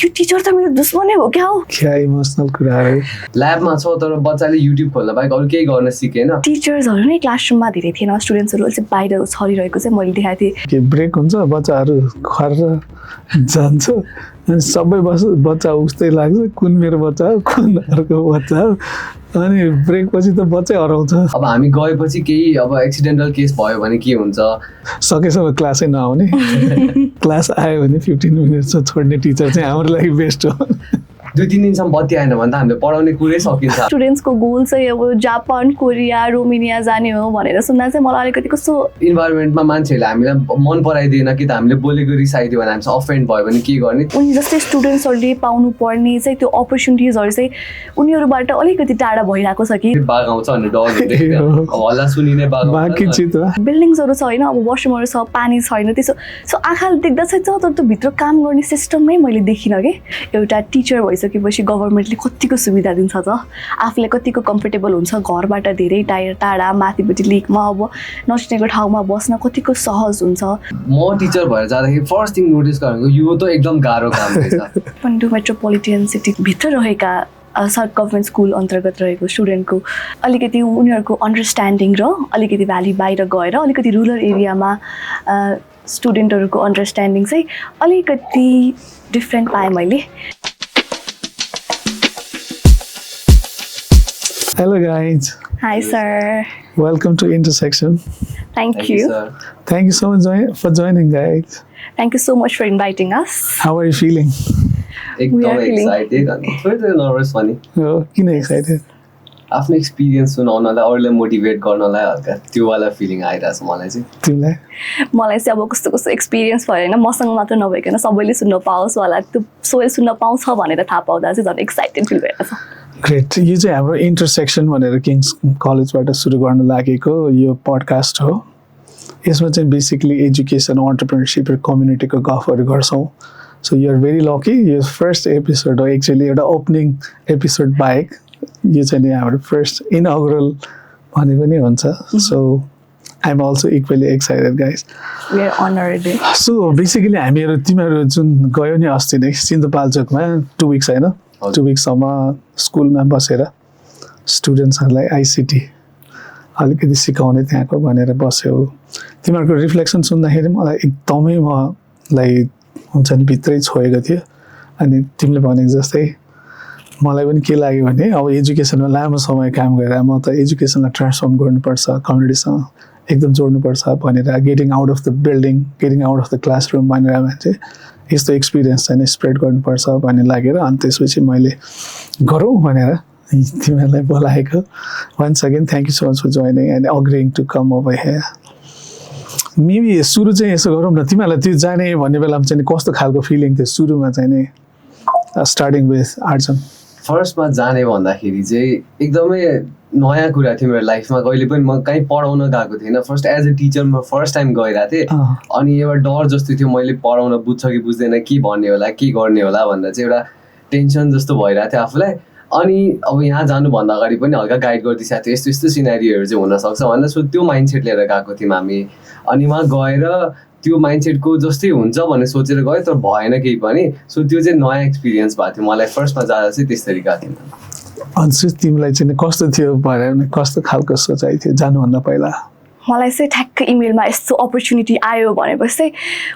यो टिचर त मेरो दुश्मनै हो क्या हो। क्या इमोसनल कुरा है। ल्याबमा छ तर बच्चाले युट्युब खोल्न बाहेक अरू केही गर्न सिकेन। टिचर्सहरू नै क्लासरुममा धेरै थिएन, स्टुडेन्ट्सहरू चाहिँ बाहिर छरिरहेको चाहिँ मैले देखाएको थिएँ। के ब्रेक हुन्छ बच्चाहरू खरेर जान्छ अनि सबै बच्चा उस्तै लाग्छ, कुन मेरो बच्चा हो कुन अर्को बच्चा हो, अनि ब्रेक पछि त बच्चै हराउँछ। अब हामी गएपछि केही अब एक्सिडेन्टल केस भयो भने के हुन्छ, सकेसम्म क्लासै नआउने क्लास आयो भने 15 मिनट छोड्ने टिचर चाहिँ हाम्रो लागि बेस्ट हो। 2-3 दिनसम्म बत्ती आएन भने त हामीले पढाउने कुरै सकिन्छ। स्टुडेन्ट्सको गोल चाहिँ अब जापान, कोरिया, रोमेनिया जाने हो भनेर सुन्दा चाहिँ मलाई अलिकति कस्तो इन्भाइरोमेन्टमा मान्छेहरूले हामीलाई मन पराइदिएन कि त हामीले बोलेको रिसाइदियो भने हामीसँग अफेन्ड भयो भने के गर्ने। उनी जस्तै स्टुडेन्ट्सहरूले पाउनु पर्ने चाहिँ त्यो अपर्च्युनिटिजहरू चाहिँ उनीहरूबाट अलिकति टाढा भइरहेको छ कि। बाघ आउँछ भन्ने डर हुँदैन, हल्ला सुनिने बाँकी चित बिल्डिङ्सहरू छ होइन, अब वासरुमहरू छ, पानी छैन, त्यसो सो आँखाले देख्दा चाहिँ तर त्यो भित्र काम गर्ने सिस्टमै मैले देखिनँ कि। एउटा टिचर भइसकेपछि गभर्मेन्टले कतिको सुविधा दिन्छ त, आफूलाई कतिको कम्फर्टेबल हुन्छ, घरबाट धेरै टाढा माथिपट्टि लिकमा अब नचिनेको ठाउँमा बस्न कतिको सहज हुन्छ। म टिचर भएर जाँदाखेरि फर्स्ट थिङ नोटिस गरेको यो त एकदम गाह्रो काम रहेछ। काठमाडौँ मेट्रोपोलिटन सिटीभित्र रहेका गभर्मेन्ट स्कुल अन्तर्गत रहेको स्टुडेन्टको अलिकति उनीहरूको अन्डरस्ट्यान्डिङ र अलिकति भ्याली बाहिर गएर अलिकति रुरल एरियामा स्टुडेन्टहरूको अन्डरस्ट्यान्डिङ चाहिँ अलिकति डिफ्रेन्ट पाएँ मैले। Hello guys. Hi sir. Welcome to Intersection. Thank you. Sir. Thank you so much for joining guys. Thank you so much for inviting us. How are you feeling? We are एकदम feeling- excited अनि थोरै nervous पनि। Oh, किन excited? आफ्नो experience सुनाउनलाई अरूलाई motivate गर्नलाई हल्का त्यो वाला फिलिङ आइरहेछ मलाई चाहिँ। तिमीलाई? मलाई चाहिँ अब कस्तो कस्तो एक्सपिरियन्स भयो होइन, मसँग मात्र नभइकन सबैले सुन्न पाओस् होला, त्यो सबैले सुन्न पाउँछ भनेर थाहा पाउँदा चाहिँ झन् एक्साइटेड फिल भइरहेछ। ग्रेट। यो चाहिँ हाम्रो इन्टरसेक्सन भनेर किङ्स कलेजबाट सुरु गर्न लागेको यो पडकास्ट हो। यसमा चाहिँ बेसिकली एजुकेसन, अन्टरप्रेनरसिप र कम्युनिटीको गफहरू गर्छौँ। So you are very lucky, यो फर्स्ट एपिसोड हो एक्चुअली, एउटा ओपनिङ एपिसोड बाहेक यो चाहिँ नि हाम्रो फर्स्ट इनअगरल भने पनि हुन्छ। So I am also equally excited guys. We are honored. So basically हामीहरू तिमीहरू जुन गयो नि अस्ति नै सिन्धुपाल्चोकमा 2 विक्स होइन, 2 विक्ससम्म स्कुलमा बसेर स्टुडेन्ट्सहरूलाई आइसिटी अलिकति सिकाउने त्यहाँको भनेर बस्यो। तिमीहरूको रिफ्लेक्सन सुन्दाखेरि मलाई एकदमै मलाई हुन्छ नि भित्रै छोएको थियो। अनि तिमीले भनेको जस्तै मलाई पनि के लाग्यो भने अब एजुकेसनमा लामो समय काम गरेर म त एजुकेसनलाई ट्रान्सफर्म गर्नुपर्छ, कम्युनिटीसँग एकदम जोड्नुपर्छ भनेर getting out of the building, getting out of the classroom भनेर मान्छे यस्तो एक्सपिरियन्स चाहिँ स्प्रेड गर्नुपर्छ भन्ने लागेर अनि त्यसपछि मैले गरौँ भनेर तिमीहरूलाई बोलाएको। Once again thank you so much for joining and agreeing to come over here. Maybe सुरु चाहिँ यसो गरौँ न, तिमीहरूलाई त्यो जाने भन्ने बेलामा चाहिँ कस्तो खालको फिलिङ थियो सुरुमा चाहिँ नि, स्टार्टिङ विथ आर्जन? फर्स्टमा जाने भन्दाखेरि चाहिँ एकदमै नयाँ कुरा थियो मेरो लाइफमा। कहिले पनि म कहीँ पढाउन गएको थिइनँ, फर्स्ट एज अ टिचर म फर्स्ट टाइम गइरहेको थिएँ। अनि एउटा डर जस्तो थियो, मैले पढाउन बुझ्छ कि बुझ्दैन, के भन्ने होला के गर्ने होला भन्दा चाहिँ एउटा टेन्सन जस्तो भइरहेको थियो आफूलाई। अनि अब यहाँ जानुभन्दा अगाडि पनि हल्का गाइड गरिदिइसकेको थियो, यस्तो यस्तो सिनेरियोहरू चाहिँ हुनसक्छ भनेर। सो त्यो माइन्डसेट लिएर गएको थियौँ हामी। अनि वहाँ गएर त्यो माइन्डसेटको जस्तै हुन्छ भन्ने सोचेर गयो, तर भएन केही पनि। सो त्यो चाहिँ नयाँ एक्सपिरियन्स भएको थियो मलाई। फर्स्टमा जाँदा चाहिँ त्यस्तरी गएको थिएँ। अन्सु तिमीलाई चाहिँ कस्तो थियो भनेर, कस्तो खालको सोचाइ थियो जानुभन्दा पहिला? मलाई चाहिँ ठ्याक्क इमेलमा यस्तो अपर्च्युनिटी आयो भनेपछि चाहिँ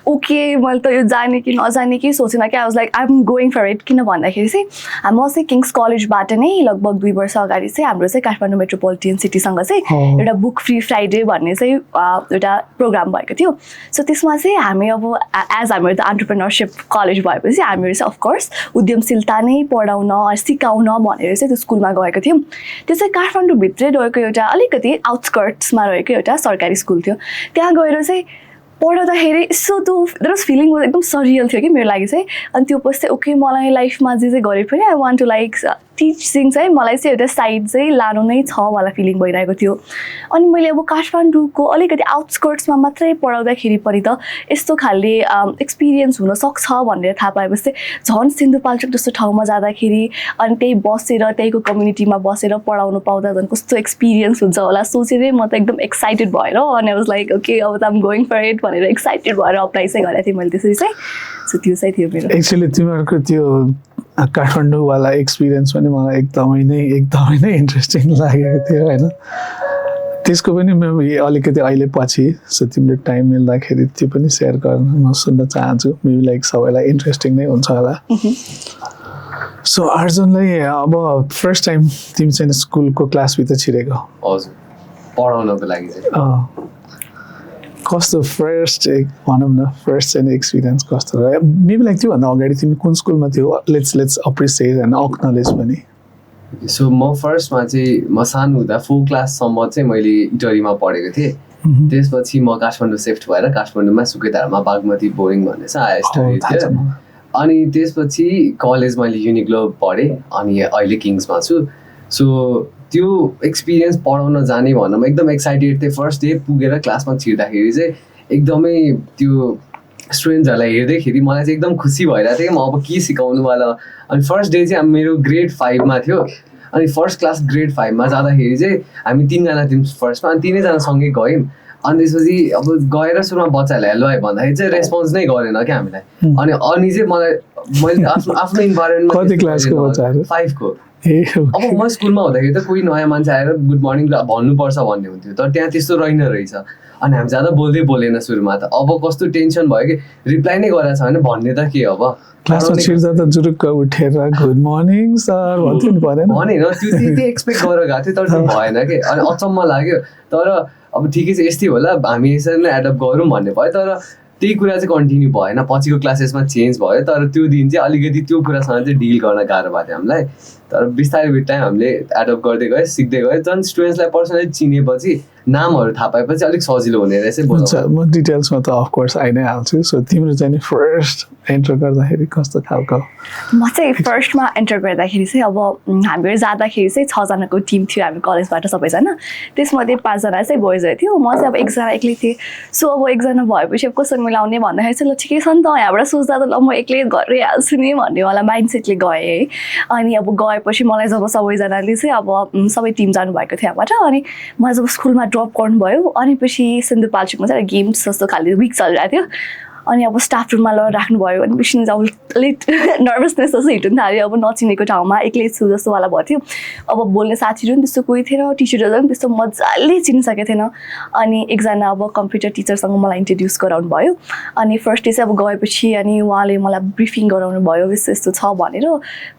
ओके, मैले त यो जाने कि नजाने कि सोचेन क्या। I was like I am going for it. किन भन्दाखेरि चाहिँ म चाहिँ किङ्स कलेजबाट नै लगभग 2 वर्ष अगाडि चाहिँ हाम्रो चाहिँ काठमाडौँ मेट्रोपोलिटन सिटीसँग चाहिँ एउटा बुक फ्री फ्राइडे भन्ने चाहिँ एउटा प्रोग्राम भएको थियो। सो त्यसमा चाहिँ हामी अब एज हामीहरू त एन्टरप्रेनरसिप कलेज भएपछि हामीहरू चाहिँ अफकोर्स उद्यमशीलता नै पढाउन सिकाउन भनेर चाहिँ त्यो स्कुलमा गएको थियौँ। त्यो चाहिँ काठमाडौँभित्रै रहेको एउटा अलिकति आउटस्कर्ट्समा रहेको एउटा सरकारी स्कुल थियो। त्यहाँ गएर चाहिँ पढाउँदाखेरि यसो त्यो फिलिङ एकदम सरियल थियो कि मेरो लागि चाहिँ। अनि त्यो पछि ओके, मलाई लाइफमा जे चाहिँ गरे पनि I want to like teaching चाहिँ मलाई चाहिँ एउटा साइड चाहिँ लानु नै छ वाला फिलिङ भइरहेको थियो। अनि मैले अब काठमाडौँको अलिकति आउटस्कर्ट्समा मात्रै पढाउँदाखेरि पनि त यस्तो खाले एक्सपिरियन्स हुनसक्छ भनेर थाहा पाएपछि झन् सिन्धुपाल्चोक जस्तो ठाउँमा जाँदाखेरि अनि त्यही बसेर त्यहीको कम्युनिटीमा बसेर पढाउनु पाउँदा झन् कस्तो एक्सपिरियन्स हुन्छ होला सोचेरै म त एकदम एक्साइटेड भएर अनि आई वाज लाइक ओके अब त आम गोइङ फर इट भनेर एक्साइटेड भएर अप्लाई चाहिँ गरेको थिएँ मैले त्यसरी चाहिँ सो त्यो चाहिँ थियो मेरो एक्चुअली तिमीहरूको त्यो काठमाडौँवाला एक्सपिरियन्स पनि मलाई एकदमै नै इन्ट्रेस्टिङ लागेको थियो होइन त्यसको पनि म अलिकति अहिले पछि सो तिमीले टाइम मिल्दाखेरि त्यो पनि सेयर गर्न म सुन्न चाहन्छु मेबी लाइक सबैलाई इन्ट्रेस्टिङ नै हुन्छ होला सो अर्जुनलाई अब फर्स्ट टाइम तिमी चाहिँ स्कुलको क्लासभित्र छिरेको हजुर पढाउनको लागि चाहिँ कस्तो फर्स्ट भनौँ न फर्स्ट चाहिँ एक्सपिरियन्स कस्तो रह्यो मेबी लाइक त्योभन्दा अगाडि तिमी कुन स्कुलमा थियो लेट्स अप्रिसिएट एन्ड अक्नलेज पनि सो म फर्स्टमा चाहिँ म सानो हुँदा 4 क्लाससम्म चाहिँ मैले इटरीमा पढेको थिएँ त्यसपछि म काठमाडौँ सिफ्ट भएर काठमाडौँमा सुकेदारमा बागमती बोर्डिङ भन्ने छ हायर स्टडी थियो अनि त्यसपछि कलेज मैले युनिक्लो पढेँ अनि अहिले किङ्समा छु सो त्यो एक्सपिरियन्स पढाउन जाने भनौँ एकदम एक्साइटेड थिएँ फर्स्ट डे पुगेर क्लासमा छिर्दाखेरि चाहिँ एकदमै त्यो स्टुडेन्ट्सहरूलाई हेर्दैखेरि मलाई चाहिँ एकदम खुसी भइरहेको थियो कि म अब के सिकाउनुवाला अनि फर्स्ट डे चाहिँ मेरो ग्रेड 5मा थियो अनि फर्स्ट क्लास ग्रेड 5मा जाँदाखेरि चाहिँ हामी 3जना थियौँ फर्स्टमा अनि 3जना सँगै गयौँ अनि त्यसपछि अब गएर सुरुमा बच्चाहरूलाई हेलो है भन्दाखेरि चाहिँ रेस्पोन्स नै गरेन क्या हामीलाई अनि चाहिँ मैले आफ्नो इन्भाइरोमेन्टमा कति क्लासको बच्चाहरू 5 को अब म स्कुलमा हुँदाखेरि त कोही नयाँ मान्छे आएर गुड मर्निङ भन्नुपर्छ भन्ने हुन्थ्यो तर त्यहाँ त्यस्तो रहेन रहेछ अनि हामी जाँदा बोलेन सुरुमा त अब कस्तो टेन्सन भयो कि रिप्लाई नै गरेको छ भने भन्ने त के अब क्लासमा छिर्दा त जुरुक्क उठेर गुड मर्निङ सर भन्थ्यो नि परेन भनेन त्यो त्यही एक्सपेक्ट गरेर गएको थियो तर त्यो भएन कि अनि अचम्म लाग्यो तर अब ठिकै छ यस्तै होला हामी यसरी नै एडप्ट गरौँ भन्ने भयो तर त्यही कुरा चाहिँ कन्टिन्यू भएन पछिको क्लासेसमा चेन्ज भयो तर त्यो दिन चाहिँ अलिकति त्यो कुरासँग चाहिँ डिल गर्न गाह्रो भएको थियो हामीलाई तर बिस्तारै बिस्तारै हामीले एडप्ट गर्दै गयो सिक्दै गयो झन् स्टुडेन्ट्सलाई पर्सनली चिनेपछि नामहरू थाहा पाएपछि अलिक सजिलो हुने रहेछ हुन्छ म डिटेल्समा त अफकोर्स आइ नै हाल्छु सो तिम्रो चाहिँ नि फर्स्ट एन्टर गर्दाखेरि कस्तो खालको म चाहिँ फर्स्टमा एन्टर गर्दाखेरि चाहिँ अब हामीहरू जाँदाखेरि चाहिँ 6जनाको टिम थियो हामी कलेजबाट सबैजना त्यसमध्ये 5जना चाहिँ बोइजहरू थियो म चाहिँ अब 1जना एक्लै थिएँ सो अब 1जना भएपछि अब कसरी मिलाउने भन्दाखेरि चाहिँ ल ठिकै छ नि त यहाँबाट सोच्दा त ल म एक्लै गरिहाल्छु नि भन्नेवाला माइन्डसेटले गएँ है अनि अब गएपछि मलाई जब सबैजनाले चाहिँ अब सबै टिम जानुभएको थियो यहाँबाट अनि मलाई जब स्कुलमा ड्रप गर्नुभयो अनि पछि सिन्धुपाल्चोकमा चाहिँ गेम्स जस्तो खाले विक चलिरहेको थियो अनि अब स्टाफ रुममा लगेर राख्नुभयो अनि पछि अब अलिक नर्भसनेस जस्तो हिँड्नु थाल्यो अब नचिनेको ठाउँमा एक्लै छु जस्तोवाला भयो थियो अब बोल्ने साथीहरू पनि त्यस्तो कोही थिएन टिचरहरू पनि त्यस्तो मजाले चिनिसकेको थिएन अनि एकजना अब कम्प्युटर टिचरसँग मलाई इन्ट्रोड्युस गराउनु भयो अनि फर्स्ट डे चाहिँ अब गएपछि अनि उहाँले मलाई ब्रिफिङ गराउनु भयो यस्तो यस्तो छ भनेर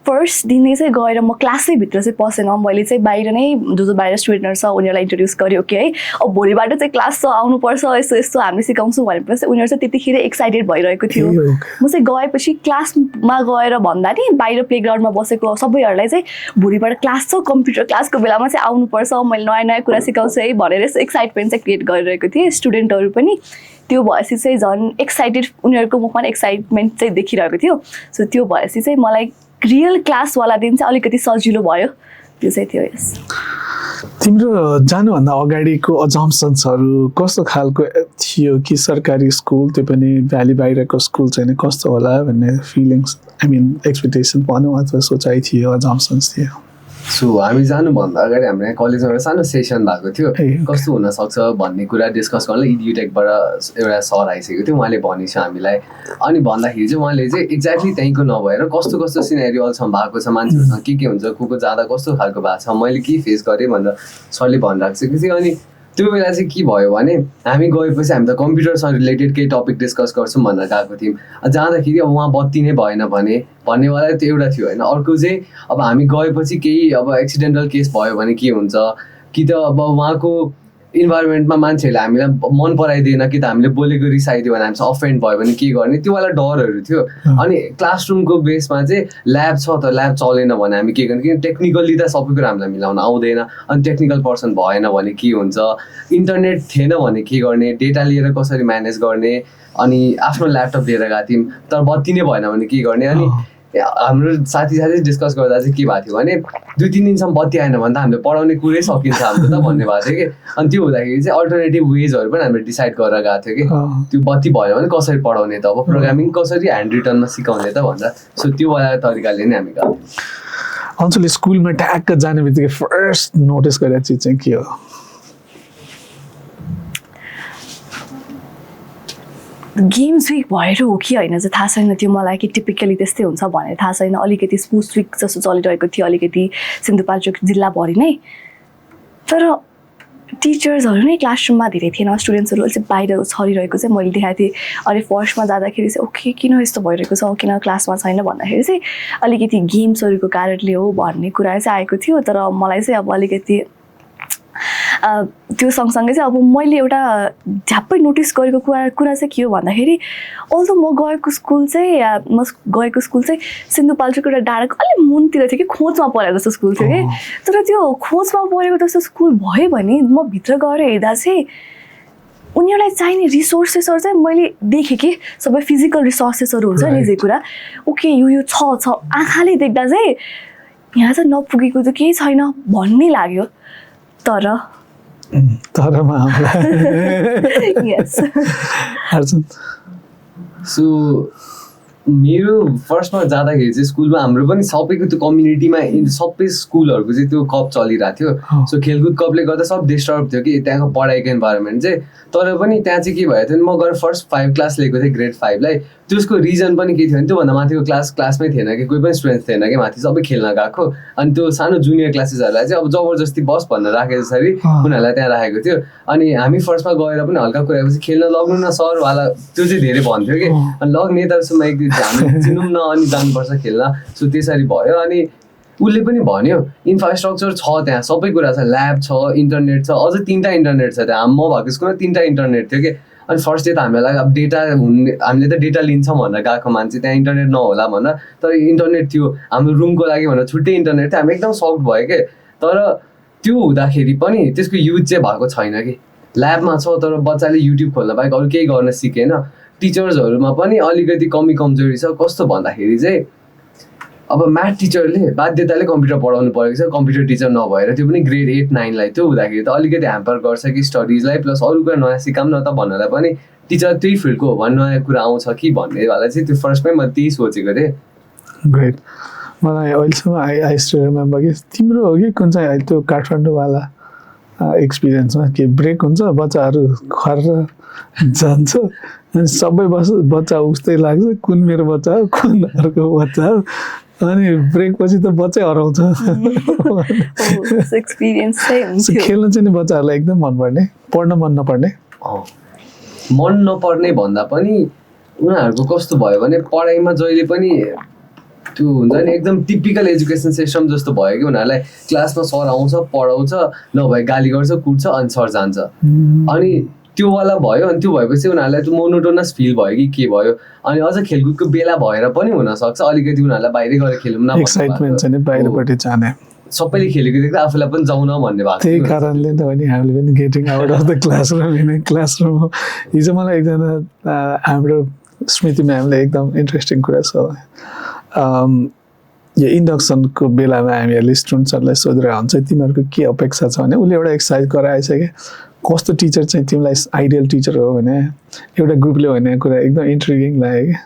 फर्स्ट दिनै चाहिँ गएर म क्लासै भित्र चाहिँ पसेन मैले चाहिँ बाहिर नै जो बाहिर स्टुडेन्टहरू छ उनीहरूलाई इन्ट्रोड्युस गर्यो कि है अब भोलिबाट चाहिँ क्लास छ आउनुपर्छ यस्तो यस्तो हामीले सिकाउँछौँ भनेपछि उनीहरू चाहिँ त्यतिखेर एक्साइटेड भइरहेको थियो म चाहिँ गएपछि क्लासमा गएर भन्दा नि बाहिर प्लेग्राउन्डमा बसेको सबैहरूलाई चाहिँ भोलिबाट क्लास छ कम्प्युटर क्लासको बेलामा चाहिँ आउनुपर्छ मैले नयाँ नयाँ कुरा सिकाउँछु है भनेर यस्तो एक्साइटमेन्ट चाहिँ क्रिएट गरिरहेको थिएँ स्टुडेन्टहरू पनि त्यो भएपछि चाहिँ झन् एक्साइटेड उनीहरूको मुखमा एक्साइटमेन्ट चाहिँ देखिरहेको थियो सो त्यो भएपछि चाहिँ मलाई रियल क्लासवाला दिन चाहिँ अलिकति सजिलो भयो त्यो चाहिँ थियो यस तिम्रो जानुभन्दा अगाडिको अजम्सन्सहरू कस्तो खालको थियो कि सरकारी स्कुल त्यो पनि भ्याली बाहिरको स्कुल चाहिँ कस्तो होला भन्ने फिलिङ्स आई मिन एक्सपेक्टेसन भनौँ अथवा सोचाइ थियो अजम्सन्स थियो सो हामी जानुभन्दा अगाडि हाम्रो यहाँ कलेजमा एउटा सानो सेसन भएको थियो कस्तो हुनसक्छ भन्ने कुरा डिस्कस गर्न इड्युटेकबाट एउटा सर आइसकेको थियो उहाँले भनेको छ हामीलाई अनि भन्दाखेरि चाहिँ उहाँले चाहिँ एक्ज्याक्टली त्यहीँको नभएर कस्तो कस्तो सिनेरियो अहिलेसम्म भएको छ मान्छेहरूसँग के हुन्छ को जाँदा कस्तो खालको भएको छ मैले के फेस गरेँ भनेर सरले भनिराखेको थियो अनि त्यो बेला चाहिँ के भयो भने हामी गएपछि हामी त कम्प्युटरसँग रिलेटेड केही टपिक डिस्कस गर्छौँ भनेर गएको थियौँ जाँदाखेरि अब उहाँ बत्ती नै भएन भन्नेवाला त्यो एउटा थियो होइन अर्को चाहिँ अब हामी गएपछि केही अब एक्सिडेन्टल केस भयो भने के हुन्छ कि त अब उहाँको इन्भाइरोमेन्टमा मान्छेहरूले हामीलाई मन पराइदिएन कि त हामीले बोलेको रिसाइदियो भने हामीसँग अफेन्ड भयो भने के गर्ने त्योवाला डरहरू थियो अनि क्लासरुमको बेसमा चाहिँ ल्याब छ त ल्याब चलेन भने हामी के गर्ने किन टेक्निकल्ली त सबै कुरा हामीलाई मिलाउन आउँदैन अनि टेक्निकल पर्सन भएन भने के हुन्छ इन्टरनेट थिएन भने के गर्ने डेटा लिएर कसरी म्यानेज गर्ने अनि आफ्नो ल्यापटप लिएर गएको थियौँ तर बत्ती नै भएन भने के गर्ने अनि हाम्रो साथी डिस्कस गर्दा चाहिँ के भएको थियो भने 2-3 दिनसम्म बत्ती आएन भने त हामीले पढाउने कुरै सकिन्छ हाम्रो त भन्ने भएको थियो कि अनि त्यो हुँदाखेरि चाहिँ अल्टरनेटिभ वेजहरू पनि हामीले डिसाइड गरेर गएको थियो कि त्यो बत्ती भएन भने कसरी पढाउने त अब प्रोग्रामिङ कसरी ह्यान्ड रिटनमा सिकाउने त भन्दा सो त्यो वाला तरिकाले नै हामी गएको अञ्चली स्कुलमा ट्याक्क जाने बित्तिकै फर्स्ट नोटिस गरेको चिज चाहिँ के हो गेम्स विक भएर हो कि होइन चाहिँ थाहा छैन त्यो मलाई कि टिपिकली त्यस्तै हुन्छ भनेर थाहा छैन अलिकति स्पोर्ट्स विक जस्तो चलिरहेको थियो अलिकति सिन्धुपाल्चोक जिल्लाभरि नै तर टिचर्सहरू नै क्लासरुममा धेरै थिएन स्टुडेन्ट्सहरू अलिक बाहिर छरिरहेको चाहिँ मैले देखाएको थिएँ अनि फर्स्टमा जाँदाखेरि चाहिँ ओके किन यस्तो भइरहेको छ किन क्लासमा छैन भन्दाखेरि चाहिँ अलिकति गेम्सहरूको कारणले हो भन्ने कुरा चाहिँ आएको थियो तर मलाई चाहिँ अब अलिकति त्यो सँगसँगै चाहिँ अब मैले एउटा झ्याप्पै नोटिस गरेको कुरा चाहिँ के हो भन्दाखेरि अल्दो म गएको स्कुल चाहिँ सिन्धुपाल्चोकको एउटा डाँडाको अलिक मुनतिर थियो कि खोजमा परेको जस्तो स्कुल थियो कि तर त्यो खोजमा परेको जस्तो स्कुल भयो भने म भित्र गएर हेर्दा चाहिँ उनीहरूलाई चाहिने रिसोर्सेसहरू चाहिँ मैले देखेँ कि सबै फिजिकल रिसोर्सेसहरू हुन्छ नि जे कुरा ओके यो छ आँखाले देख्दा चाहिँ यहाँ चाहिँ नपुगेको त केही छैन भन्ने लाग्यो तरमा सो मेरो फर्स्टमा जाँदाखेरि चाहिँ स्कुलमा हाम्रो पनि सबैको त्यो कम्युनिटीमा सबै स्कुलहरूको चाहिँ त्यो कप चलिरहेको थियो सो खेलकुद कपले गर्दा सब डिस्टर्ब थियो कि त्यहाँको पढाइको इन्भाइरोमेन्ट चाहिँ तर पनि त्यहाँ चाहिँ के भएको थियो म गएर फर्स्ट 5 क्लास लिएको थिएँ ग्रेड 5 लाई त्यसको रिजन पनि के थियो भने त्योभन्दा माथिको क्लासमै थिएन कि कोही पनि स्टुडेन्ट थिएन कि माथि सबै खेल्न गएको अनि त्यो सानो जुनियर क्लासेसहरूलाई चाहिँ अब जबरजस्ती बस भनेर राखे जसरी उनीहरूलाई त्यहाँ राखेको थियो अनि हामी फर्स्टमा गएर पनि हल्का कुरापछि खेल्न लग्नु न सरवाला त्यो चाहिँ धेरै भन्थ्यो कि अनि लग्ने नेताहरूसँग एक दिन हामी चिनौँ न अनि जानुपर्छ खेल्न सो त्यसरी भयो अनि उसले पनि भन्यो इन्फ्रास्ट्रक्चर छ त्यहाँ सबै कुरा छ ल्याब छ इन्टरनेट छ अझै 3टा इन्टरनेट छ त्यहाँ म भएको स्कुलमा 3टा इन्टरनेट थियो कि अनि फर्स्ट डे त हामीलाई अब डेटा हामीले त डेटा लिन्छौँ भनेर गएको मान्छे त्यहाँ इन्टरनेट नहोला भनेर तर इन्टरनेट थियो हाम्रो रुमको लागि भनेर छुट्टै इन्टरनेट थियो हामी एकदम सक्ड भयो कि तर त्यो हुँदाखेरि पनि त्यसको युज चाहिँ भएको छैन कि ल्याबमा छ तर बच्चाले युट्युब खोल्न बाहेक अरू केही गर्न सिकेन टिचर्सहरूमा पनि अलिकति कमी कमजोरी छ कस्तो भन्दाखेरि चाहिँ अब म्याथ टिचरले बाध्यताले कम्प्युटर पढाउनु परेको छ कम्प्युटर टिचर नभएर त्यो पनि ग्रेड 8, 9 लाई त्यो हुँदाखेरि त अलिकति ह्याम्पर गर्छ कि स्टडिजलाई प्लस अरू कुरा नयाँ सिकाऊँ न त भन्नलाई पनि टिचर त्यही फिल्डको हो भने नयाँ कुरा आउँछ कि भन्नेवाला चाहिँ त्यो फर्स्टमै म त्यही सोचेको थिएँ ग्रेट मलाई अहिलेसम्म आई स्टिल रिमेम्बर कि तिम्रो हो कि कुन चाहिँ त्यो काठमाडौँवाला एक्सपिरियन्समा के ब्रेक हुन्छ बच्चाहरू खर जान्छ अनि सबै बच्चा उस्तै लाग्छ कुन मेरो बच्चा हो कुन अर्को बच्चा हो अनि ब्रेक पछि त बच्चै हराउँछ खेल्न चाहिँ नि बच्चाहरूलाई एकदम मनपर्ने पढ्न मन नपर्ने मन नपर्ने भन्दा पनि उनीहरूको कस्तो भयो भने पढाइमा जहिले पनि त्यो हुन्छ नि एकदम टिपिकल एजुकेसन सिस्टम जस्तो भयो कि उनीहरूलाई क्लासमा सर आउँछ पढाउँछ नभए गाली गर्छ कुट्छ अनि सर जान्छ अनि त्योवाला भयो अनि त्यो भएपछि उनीहरूलाई त्यो मोनोटोनस फिल भयो कि के भयो अनि अझ खेलकुदको बेला भएर पनि हुनसक्छ अलिकति उनीहरूलाई बाहिरै गएर खेलौँ न एक्साइटमेन्ट चाहिँ बाहिरपट्टि जाने सबैले खेलेको देख्दा आफूलाई पनि जाउँ न भन्ने भएको त्यही कारणले त भने हामीले पनि getting out of the classroom हो हिजो मलाई एकजना हाम्रो स्मृति म्यामले एकदम इन्ट्रेस्टिङ कुरा छ यो इन्डक्सनको बेलामा हामीहरूले स्टुडेन्ट्सहरूलाई सोधेर हुन्छ तिमीहरूको के अपेक्षा छ भने उसले एउटा एक्सर्साइज गराएछ कि कस्तो टिचर चाहिँ तिमीलाई आइडियल टिचर हो भने एउटा ग्रुपले भने कुरा एकदम इन्ट्रिगिङ लाग्यो कि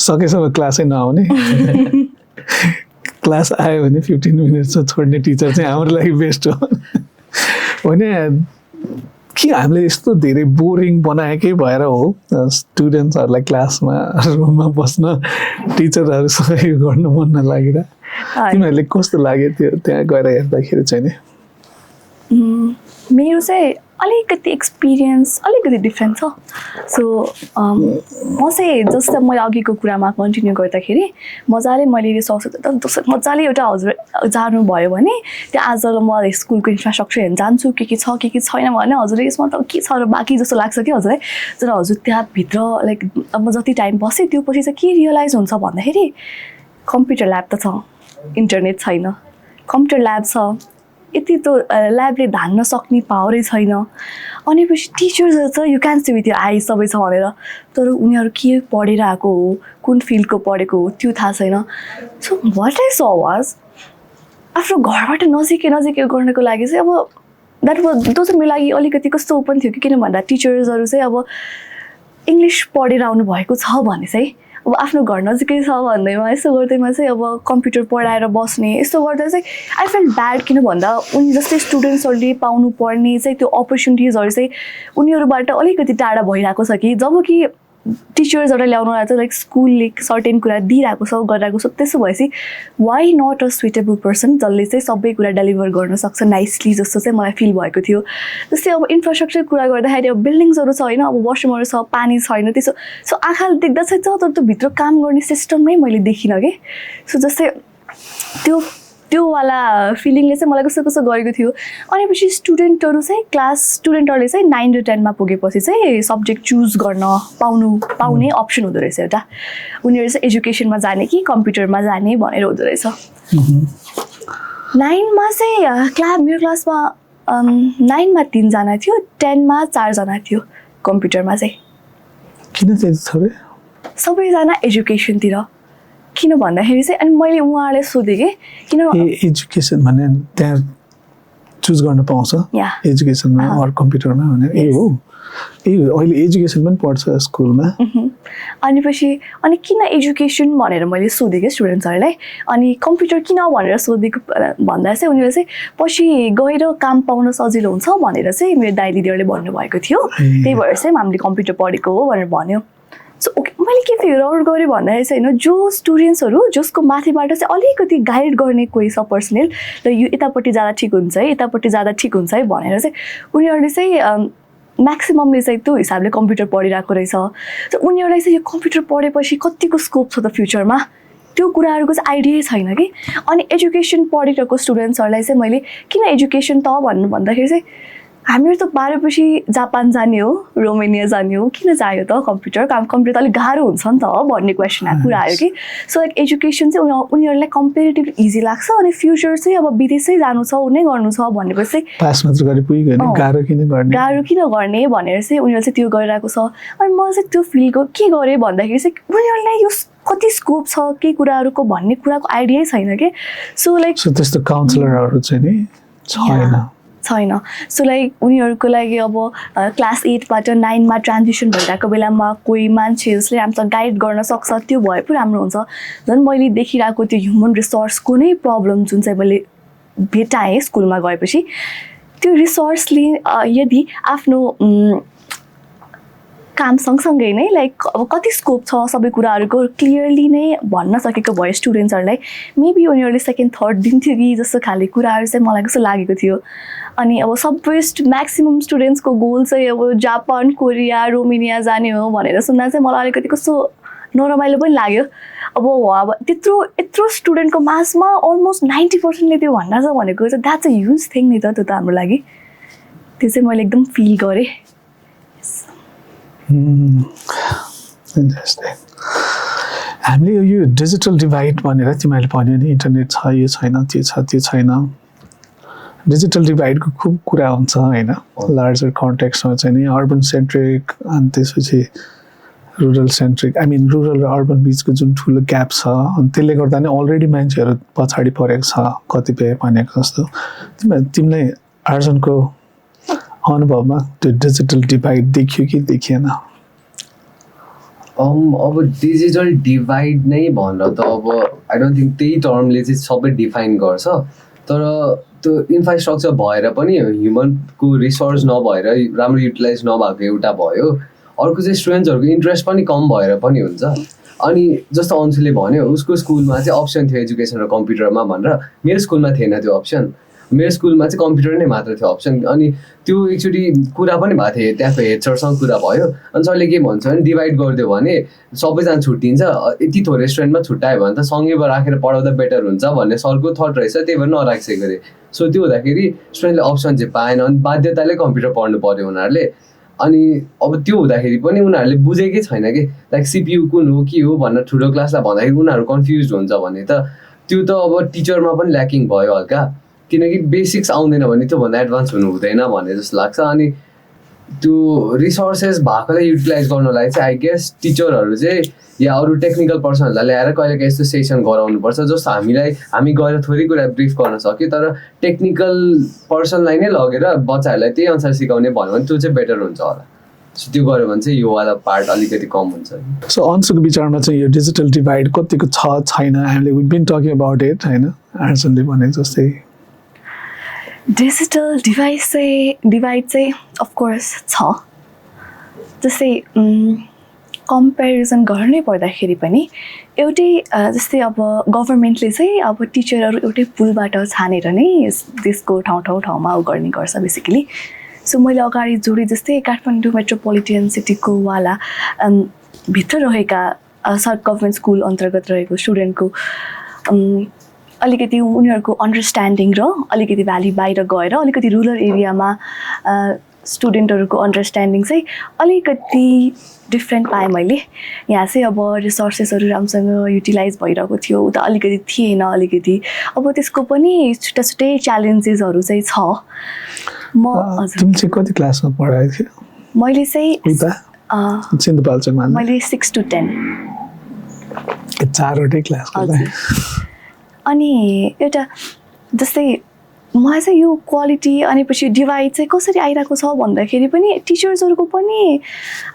सकेसम्म क्लासै नआउने क्लास आयो भने 15 मिनट्समा छोड्ने टिचर चाहिँ हाम्रो लागि बेस्ट हो भने के हामीले यस्तो धेरै बोरिङ बनाएकै भएर हो स्टुडेन्ट्सहरूलाई क्लासमा रुममा बस्न टिचरहरूसँग यो गर्नु मन नलागेर तिमीहरूले कस्तो लाग्यो त्यो त्यहाँ गएर हेर्दाखेरि चाहिँ नि मेरो चाहिँ अलिकति एक्सपिरियन्स अलिकति डिफ्रेन्ट छ सो म चाहिँ जस्तो मैले अघिको कुरामा कन्टिन्यू गर्दाखेरि मजाले मैले मजाले एउटा हजुर जानुभयो भने त्यहाँ आज म स्कुलको इन्फ्रास्ट्रक्चर हेर्न जान्छु के छ के छैन भने हजुरले यसमा त के छ र बाँकी जस्तो लाग्छ कि हजुरलाई तर हजुर त्यहाँभित्र लाइक अब जति टाइम बसेँ त्यो पछि चाहिँ के रियलाइज हुन्छ भन्दाखेरि कम्प्युटर ल्याब त छ इन्टरनेट छैन कम्प्युटर ल्याब छ यति त ल्याबले धान्न सक्ने पावरै छैन अनि पछि टिचर्सहरू छ यु क्यान सी विथ यो आई सबै छ भनेर तर उनीहरू के पढेर आएको हो कुन फिल्डको पढेको हो त्यो थाहा छैन सो वाट आई स वाज आफ्नो घरबाट नजिकै गर्नको लागि चाहिँ अब द्याट वाज त्यो चाहिँ मेरो लागि अलिकति कस्तो ओपन थियो कि किन भन्दा टिचर्सहरू चाहिँ अब इङ्ग्लिस पढेर आउनु भएको छ भने चाहिँ अब आफ्नो घर नजिकै छ भन्दैमा यस्तो गर्दैमा चाहिँ अब कम्प्युटर पढाएर बस्ने यस्तो गर्दा चाहिँ आई फिल ब्याड किन भन्दा उनी जस्तै स्टुडेन्ट्सहरूले पाउनु पर्ने चाहिँ त्यो अपर्च्युनिटिजहरू चाहिँ उनीहरूबाट अलिकति टाढा भइरहेको छ कि जब कि टिचर्सबाट ल्याउनुलाई चाहिँ लाइक स्कुलले सर्टेन कुरा दिइरहेको छ गरिरहेको छ त्यसो भएपछि why not a suitable person जसले चाहिँ सबै कुरा डेलिभर गर्न सक्छ नाइसली जस्तो चाहिँ मलाई फिल भएको थियो। जस्तै अब इन्फ्रास्ट्रक्चर कुरा गर्दाखेरि अब बिल्डिङ्सहरू छ होइन, अब वासरुमहरू छ, पानी छैन, त्यसो सो आँखाले देख्दा चाहिँ तर त्यो भित्र काम गर्ने सिस्टममै मैले देखिनँ कि। सो जस्तै त्यो वाला फिलिङले चाहिँ मलाई कस्तो कस्तो गरेको थियो। अनि पछि स्टुडेन्टहरूले चाहिँ 9 र 10 मा पुगेपछि चाहिँ सब्जेक्ट चुज गर्न पाउने अप्सन हुँदो रहेछ एउटा। उनीहरू चाहिँ एजुकेसनमा जाने कि कम्प्युटरमा जाने भनेर हुँदो रहेछ। 9 मा चाहिँ मेरो क्लासमा 9 मा 3 जना थियो, 10 मा 4 जना थियो कम्प्युटरमा चाहिँ। किन त्यति थोरै? सबैजना एजुकेसनतिर। किन भन्दाखेरि चाहिँ अनि मैले उहाँलाई सोधेँ कि किन एजुकेसन भने त्यहाँ चुज गर्न पाउँछ एजुकेसनमा अर कम्प्युटरमा भने हो अहिले एजुकेसन पनि पढ्छ स्कुलमा। अनि किन एजुकेसन भनेर मैले सोधेँ कि स्टुडेन्ट्सहरूलाई। अनि कम्प्युटर किन भनेर सोधेको भन्दा चाहिँ उनीहरूले चाहिँ पछि गएर काम पाउन सजिलो हुन्छ भनेर चाहिँ मेरो दाइ दिदीहरूले भन्नुभएको थियो, त्यही भएर चाहिँ हामीले कम्प्युटर पढेको हो भनेर भन्यो। सो ओके, मैले के फिगर आउट गरेँ भन्दाखेरि चाहिँ होइन जो स्टुडेन्ट्सहरू जसको माथिबाट चाहिँ अलिकति गाइड गर्ने कोही छ पर्सनल र यो यतापट्टि जाँदा ठिक हुन्छ है, यतापट्टि जाँदा ठिक हुन्छ है भनेर चाहिँ उनीहरूले चाहिँ म्याक्सिममले चाहिँ त्यो हिसाबले कम्प्युटर पढिरहेको रहेछ। त उनीहरूलाई चाहिँ यो कम्प्युटर पढेपछि कतिको स्कोप छ त फ्युचरमा त्यो कुराहरूको चाहिँ आइडिया छैन कि। अनि एजुकेसन पढिरहेको स्टुडेन्ट्सहरूलाई चाहिँ मैले किन एजुकेसन त भन्नु भन्दाखेरि चाहिँ हामीहरू त 12 पछि जापान जाने हो, रोमेनिया जाने हो, किन चाहियो त कम्प्युटर त अलिक गाह्रो हुन्छ नि त भन्ने क्वेसन कुरा आयो कि। सो लाइक एजुकेसन चाहिँ उनीहरूलाई कम्पेरिटिभ इजी लाग्छ अनि फ्युचर चाहिँ अब विदेशै जानु छ नै गर्नु छ भनेपछि पास मात्र गरे पुग्यो नि, गाह्रो किन गर्ने भनेर चाहिँ उनीहरूले चाहिँ त्यो गरिरहेको छ। अनि मलाई चाहिँ त्यो फिल के गरेँ भन्दाखेरि चाहिँ उनीहरूलाई यो कति स्कोप छ के कुराहरूको भन्ने कुराको आइडियै छैन कि। सो लाइक त्यस्तो काउन्सिलरहरू चाहिँ नि छैन। सो लाइक उनीहरूको लागि अब क्लास 8 बाट 9 मा ट्रान्जिसन भइरहेको बेलामा कोही मान्छे जसले हामीसँग गाइड गर्न सक्छ त्यो भए पो राम्रो हुन्छ। झन् मैले देखिरहेको त्यो ह्युमन रिसोर्सको नै प्रब्लम जुन चाहिँ मैले भेटाएँ स्कुलमा गएपछि, त्यो रिसोर्सले यदि आफ्नो काम सँगसँगै नै लाइक अब कति स्कोप छ सबै कुराहरूको क्लियरली नै भन्न सकेको भयो स्टुडेन्ट्सहरूलाई, मेबी उनीहरूले सेकेन्ड थर्ड दिन्थ्यो कि जस्तो खाले कुराहरू चाहिँ मलाई कस्तो लागेको थियो। अनि अब सबै म्याक्सिमम् स्टुडेन्ट्सको गोल चाहिँ अब जापान, कोरिया, रोमेनिया जाने हो भनेर सुन्दा चाहिँ मलाई अलिकति कस्तो नरमाइलो पनि लाग्यो। अब यत्रो स्टुडेन्टको मासमा अलमोस्ट 90%ले त्यो भन्दा छ भनेको चाहिँ द्याट्स अ ह्युज थिङ नि त त्यो त हाम्रो लागि। त्यो चाहिँ मैले एकदम फिल गरेँ। हामीले यो डिजिटल डिभाइड भनेर तिमीहरूले भन्यो नि, इन्टरनेट छ यो छैन त्यो छ त्यो छैन, डिजिटल डिभाइडको खुब कुरा हुन्छ होइन। लार्जर कन्टेक्स्टमा चाहिँ नि अर्बन सेन्ट्रिक अनि त्यसपछि rural centric, I mean rural र अर्बन बिचको जुन ठुलो ग्याप छ अनि त्यसले गर्दा नै अलरेडी मान्छेहरू पछाडि परेको छ कतिपय भनेको जस्तो। तिमीलाई आर्जनको अनुभवमा त्यो डिजिटल डिभाइड देखियो कि देखिएन? अब डिजिटल डिभाइड नै भनेर त अब आई डोन्ट थिङ्क त्यही टर्मले चाहिँ सबै डिफाइन गर्छ, तर त्यो इन्फ्रास्ट्रक्चर भएर पनि ह्युमनको रिसोर्स नभएर राम्रो युटिलाइज नभएको एउटा भयो। अर्को चाहिँ स्टुडेन्ट्सहरूको इन्ट्रेस्ट पनि कम भएर पनि हुन्छ। अनि जस्तो अन्सुले भन्यो उसको स्कुलमा चाहिँ अप्सन थियो एजुकेसन र कम्प्युटरमा भनेर, मेरो स्कुलमा थिएन त्यो अप्सन। मेरो स्कुलमा चाहिँ कम्प्युटर नै मात्र थियो अप्सन। अनि त्यो एकचोटि कुरा पनि भएको थियो, त्यहाँको हेड सरसँग कुरा भयो। अनि सरले के भन्छ भने डिभाइड गरिदियो भने सबैजना छुट्टिन्छ, यति थोरै स्टुडेन्टमा छुट्यायो भने त सँगै राखेर पढाउँदा बेटर हुन्छ भन्ने सरको थट रहेछ, त्यही भएर नराखिसकेको अरे। सो त्यो हुँदाखेरि स्टुडेन्टले अप्सन चाहिँ पाएन अनि बाध्यताले कम्प्युटर पढ्नु पऱ्यो उनीहरूले। अनि अब त्यो हुँदाखेरि पनि उनीहरूले बुझेकै छैन कि लाइक सिपियु कुन हो के हो भनेर ठुलो क्लासलाई भन्दाखेरि उनीहरू कन्फ्युज हुन्छ भने त त्यो त अब टिचरमा पनि ल्याकिङ भयो हल्का, किनकि बेसिक्स आउँदैन भने त्योभन्दा एडभान्स हुनु हुँदैन भन्ने जस्तो लाग्छ। अनि त्यो रिसोर्सेस भएकोलाई युटिलाइज गर्नलाई चाहिँ आई गेस टिचरहरू चाहिँ या अरू टेक्निकल पर्सनहरूलाई ल्याएर कहिलेकाहीँ यस्तो सेसन गराउनुपर्छ जस्तो हामी गएर थोरै कुरा ब्रिफ गर्न सक्यो, तर टेक्निकल पर्सनलाई नै लगेर बच्चाहरूलाई त्यही अनुसार सिकाउने भन्यो भने त्यो चाहिँ बेटर हुन्छ होला। सो त्यो गऱ्यो भने चाहिँ यो वाला पार्ट अलिकति कम हुन्छ। सो अन्सुको विचारमा चाहिँ यो डिजिटल डिभाइड कतिको छ छैन, हामीले we been talking about it होइन, आर्सनले भने जस्तै डिजिटल डिभाइड चाहिँ अफकोर्स छ। जस्तै कम्पेरिजन गर्नै पर्दाखेरि पनि एउटै जस्तै अब गभर्मेन्टले चाहिँ अब टिचरहरू एउटै पुलबाट छानेर नै देशको ठाउँमा गर्ने गर्छ बेसिकली. सो मैले अगाडि जोडेँ जस्तै काठमाडौँ मेट्रोपोलिटन सिटीको वाला भित्र रहेका गभर्मेन्ट स्कुल अन्तर्गत रहेको स्टुडेन्टको अलिकति उनीहरूको अन्डरस्ट्यान्डिङ र अलिकति भ्याली बाहिर गएर अलिकति रुरल एरियामा स्टुडेन्टहरूको अन्डरस्ट्यान्डिङ चाहिँ अलिकति डिफ्रेन्ट पाएँ मैले. यहाँ चाहिँ अब रिसोर्सेसहरू राम्रोसँग युटिलाइज भइरहेको थियो, उता अलिकति थिएन अलिकति. अब त्यसको पनि छुट्टा छुट्टै च्यालेन्जेसहरू चाहिँ छ. तिमी चाहिँ कति क्लासमा पढाएको थियो? मैले चाहिँ सिन्धुपाल्चोकमा मैले 6 to 10 चारवटै क्लास. अनि एउटा जस्तै मलाई चाहिँ यो क्वालिटी अनि पछि डिभाइड चाहिँ कसरी आइरहेको छ भन्दाखेरि पनि टिचर्सहरूको पनि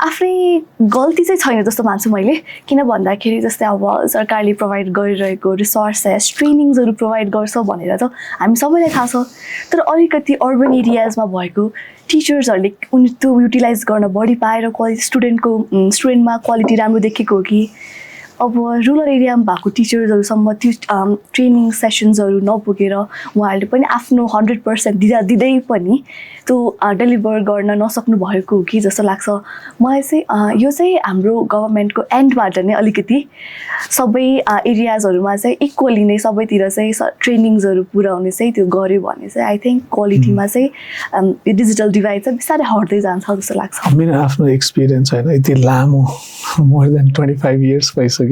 आफ्नै गल्ती चाहिँ छैन जस्तो मान्छु मैले. किन भन्दाखेरि जस्तै अब सरकारले प्रोभाइड गरिरहेको रिसोर्सेस ट्रेनिङ्सहरू प्रोभाइड गर्छ भनेर त हामी सबैलाई थाहा छ. तर अलिकति अर्बन एरियाजमा भएको टिचर्सहरूले उनी त्यो युटिलाइज गर्न बढी पाएर स्टुडेन्टमा क्वालिटी राम्रो देखेको हो कि अब रुरल एरियामा भएको टिचर्सहरूसम्म त्यो ट्रेनिङ सेसन्सहरू नपुगेर उहाँहरूले पनि आफ्नो 100% दिँदै पनि त्यो डेलिभर गर्न नसक्नु भएको हो कि जस्तो लाग्छ मलाई चाहिँ. यो चाहिँ हाम्रो गभर्मेन्टको एन्डबाट नै अलिकति सबै एरियाजहरूमा चाहिँ इक्वली नै सबैतिर चाहिँ ट्रेनिङ्सहरू पुऱ्याउने चाहिँ त्यो गर्यो भने चाहिँ आई थिङ्क क्वालिटीमा चाहिँ डिजिटल डिभाइड चाहिँ बिस्तारै हट्दै जान्छ जस्तो लाग्छ. मेरो आफ्नो एक्सपिरियन्स होइन यति लामो मोर देन 25 इयर्स भइसक्यो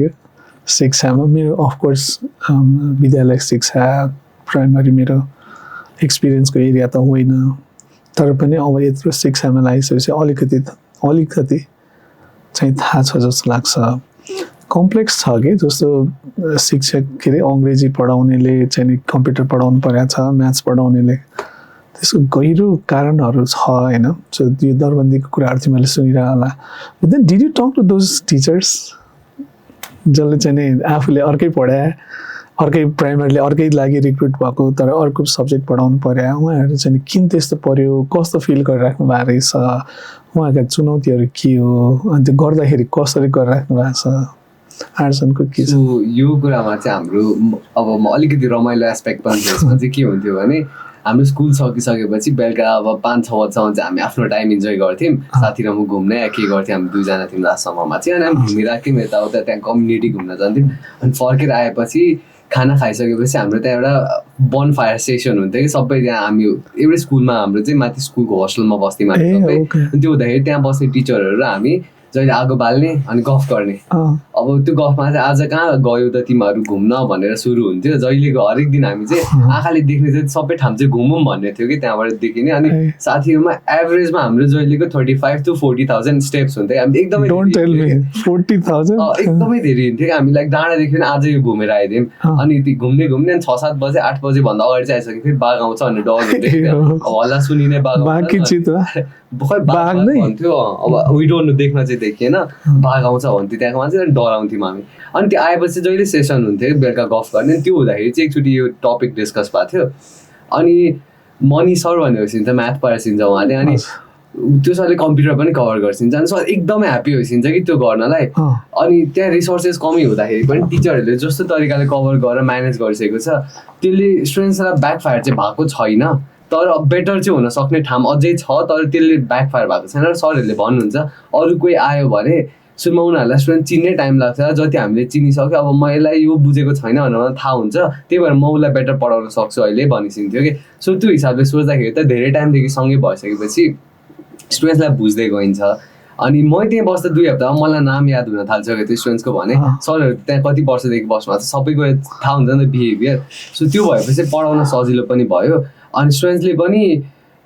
शिक्षामा. मेरो अफकोर्स विद्यालय शिक्षा प्राइमरी मेरो एक्सपिरियन्सको एरिया त होइन, तर पनि अब यत्रो शिक्षामा लागिसकेपछि अलिकति चाहिँ थाहा छ जस्तो लाग्छ. कम्प्लेक्स छ कि जस्तो शिक्षक के अरे अङ्ग्रेजी पढाउनेले चाहिँ कम्प्युटर पढाउनु परेको छ, म्याथ्स पढाउनेले त्यसको गहिरो कारणहरू छ होइन. सो यो दरबन्दीको कुराहरू तिमीले सुनिरह होला. But then did you talk to those teachers जसले चाहिँ नि आफूले अर्कै पढाए, अर्कै प्राइमरीले अर्कै लागि रिक्रुट भएको तर अर्को सब्जेक्ट पढाउनु पर्यो, उहाँहरू चाहिँ किन त्यस्तो पर्यो, कस्तो फिल गरिराख्नु भएको रहेछ, उहाँका चुनौतीहरू के हो, अनि त्यो गर्दाखेरि कसरी गरिराख्नु भएको छ, आर्ट्सनको के छ? यो कुरामा चाहिँ हाम्रो अब म अलिकति रमाइलो एस्पेक्ट पनि त्यसमा चाहिँ के हुन्थ्यो भने हाम्रो स्कुल सकिसकेपछि बेलुका अब 5-6 बजीसम्म चाहिँ हामी आफ्नो टाइम इन्जोय गर्थ्यौँ. साथी र म घुम्ने या के गर्थ्यौँ, हामी दुईजना थियौँ लास्टसम्ममा चाहिँ. अनि हामी घुमिराख्यौँ यताउता, त्यहाँ कम्युनिटी घुम्न जान्थ्यौँ. अनि फर्केर आएपछि खाना खाइसकेपछि हाम्रो त्यहाँ एउटा बन फायर सेसन हुन्थ्यो कि सबै त्यहाँ हामी एउटै स्कुलमा हाम्रो चाहिँ माथि स्कुलको होस्टेलमा बस्थ्यौँ हामी सबै. अनि त्यो हुँदाखेरि त्यहाँ बस्ने टिचरहरू र हामी जहिले आगो बाल्ने अनि गफ गर्ने. अब त्यो गफमा चाहिँ आज कहाँ गयो त तिमीहरू घुम्न भनेर सुरु हुन्थ्यो. जहिलेको हरेक दिन हामी चाहिँ आँखाले देख्ने चाहिँ सबै ठाउँ चाहिँ घुमौँ भन्ने थियो कि त्यहाँबाट देखिने. अनि साथीहरूमा एभरेजमा हाम्रो जहिलेको 35,000 to 40,000 स्टेप्स हुन्थ्यो. हामी एकदमै 40,000 एकदमै धेरै हुन्थ्यो कि हामी लाइक डाँडादेखि आज यो घुमेर आइदियौँ. अनि घुम्ने अनि 6-7 बजे 8 बजेभन्दा अगाडि चाहिँ आइसक्यो. फेरि बाघ आउँछ भन्ने डर हुन्थ्यो. हल्ला सुनिने बाघ भन्थ्यो. अब वी डोन्ट नो, देख्न चाहिँ देखिएन, बाघ आउँछ भन्थ्यो त्यहाँको मान्छे. अनि डराउँथ्यौँ हामी. अनि त्यो आएपछि जहिले सेसन हुन्थ्यो बेलुका गफ गर्ने. त्यो हुँदाखेरि चाहिँ एकचोटि यो टपिक डिस्कस भएको थियो. अनि मनी सर भनेपछि त म्याथ पढाइसिन्छ उहाँले. अनि त्यो सरले कम्प्युटर पनि कभर गरिदिन्छ. अनि सर एकदमै ह्याप्पी भइसिन्छ कि त्यो गर्नलाई. अनि त्यहाँ रिसोर्सेस कमी हुँदाखेरि पनि टिचरहरूले जस्तो तरिकाले कभर गरेर म्यानेज गरिसकेको छ त्यसले स्टुडेन्ट्सलाई ब्याकफायर चाहिँ भएको छैन. तर बेटर चाहिँ हुनसक्ने ठाउँ अझै छ, तर त्यसले ब्याकफायर भएको छैन. र सरहरूले भन्नुहुन्छ अरू कोही आयो भने सुरुमा उनीहरूलाई स्टुडेन्ट चिन्ने टाइम लाग्छ. जति हामीले चिनिसक्यो अब म यसलाई यो बुझेको छैन भनेर थाहा हुन्छ, त्यही भएर म उसलाई बेटर पढाउन सक्छु अहिले भनिसिन्थ्यो कि. सो त्यो हिसाबले सोच्दाखेरि त धेरै टाइमदेखि सँगै भइसकेपछि स्टुडेन्ट्सलाई बुझ्दै गइन्छ. अनि म त्यहीँ बस्दा 2 हप्तामा मलाई नाम याद हुन थालिसक्यो त्यो स्टुडेन्ट्सको. भने सरहरू त्यहाँ कति वर्षदेखि बस्नु भएको छ, सबैको थाहा हुन्छ नि त बिहेभियर. सो त्यो भएपछि पढाउन सजिलो पनि भयो. अनि स्टुडेन्ट्सले पनि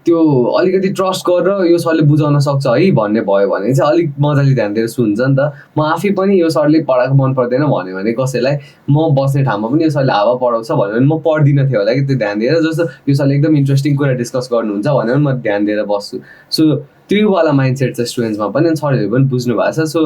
त्यो अलिकति ट्रस्ट गरेर यो सरले बुझाउन सक्छ है भन्ने भयो भने चाहिँ अलिक मजाले ध्यान दिएर सुन्छ नि त. म आफै पनि यो सरले पढाएको मन पर्दैन भन्यो भने कसैलाई म बस्ने ठाउँमा पनि यो सरले हावा पढाउँछ भन्यो भने म पढ्दिनँ थियो होला कि त्यो ध्यान दिएर. जस्तो यो सरले एकदम इन्ट्रेस्टिङ कुरा डिस्कस गर्नुहुन्छ भन्यो भने म ध्यान दिएर बस्छु. सो त्योवाला माइन्डसेट छ स्टुडेन्ट्समा पनि. अनि सरहरूले पनि बुझ्नु भएको छ. सो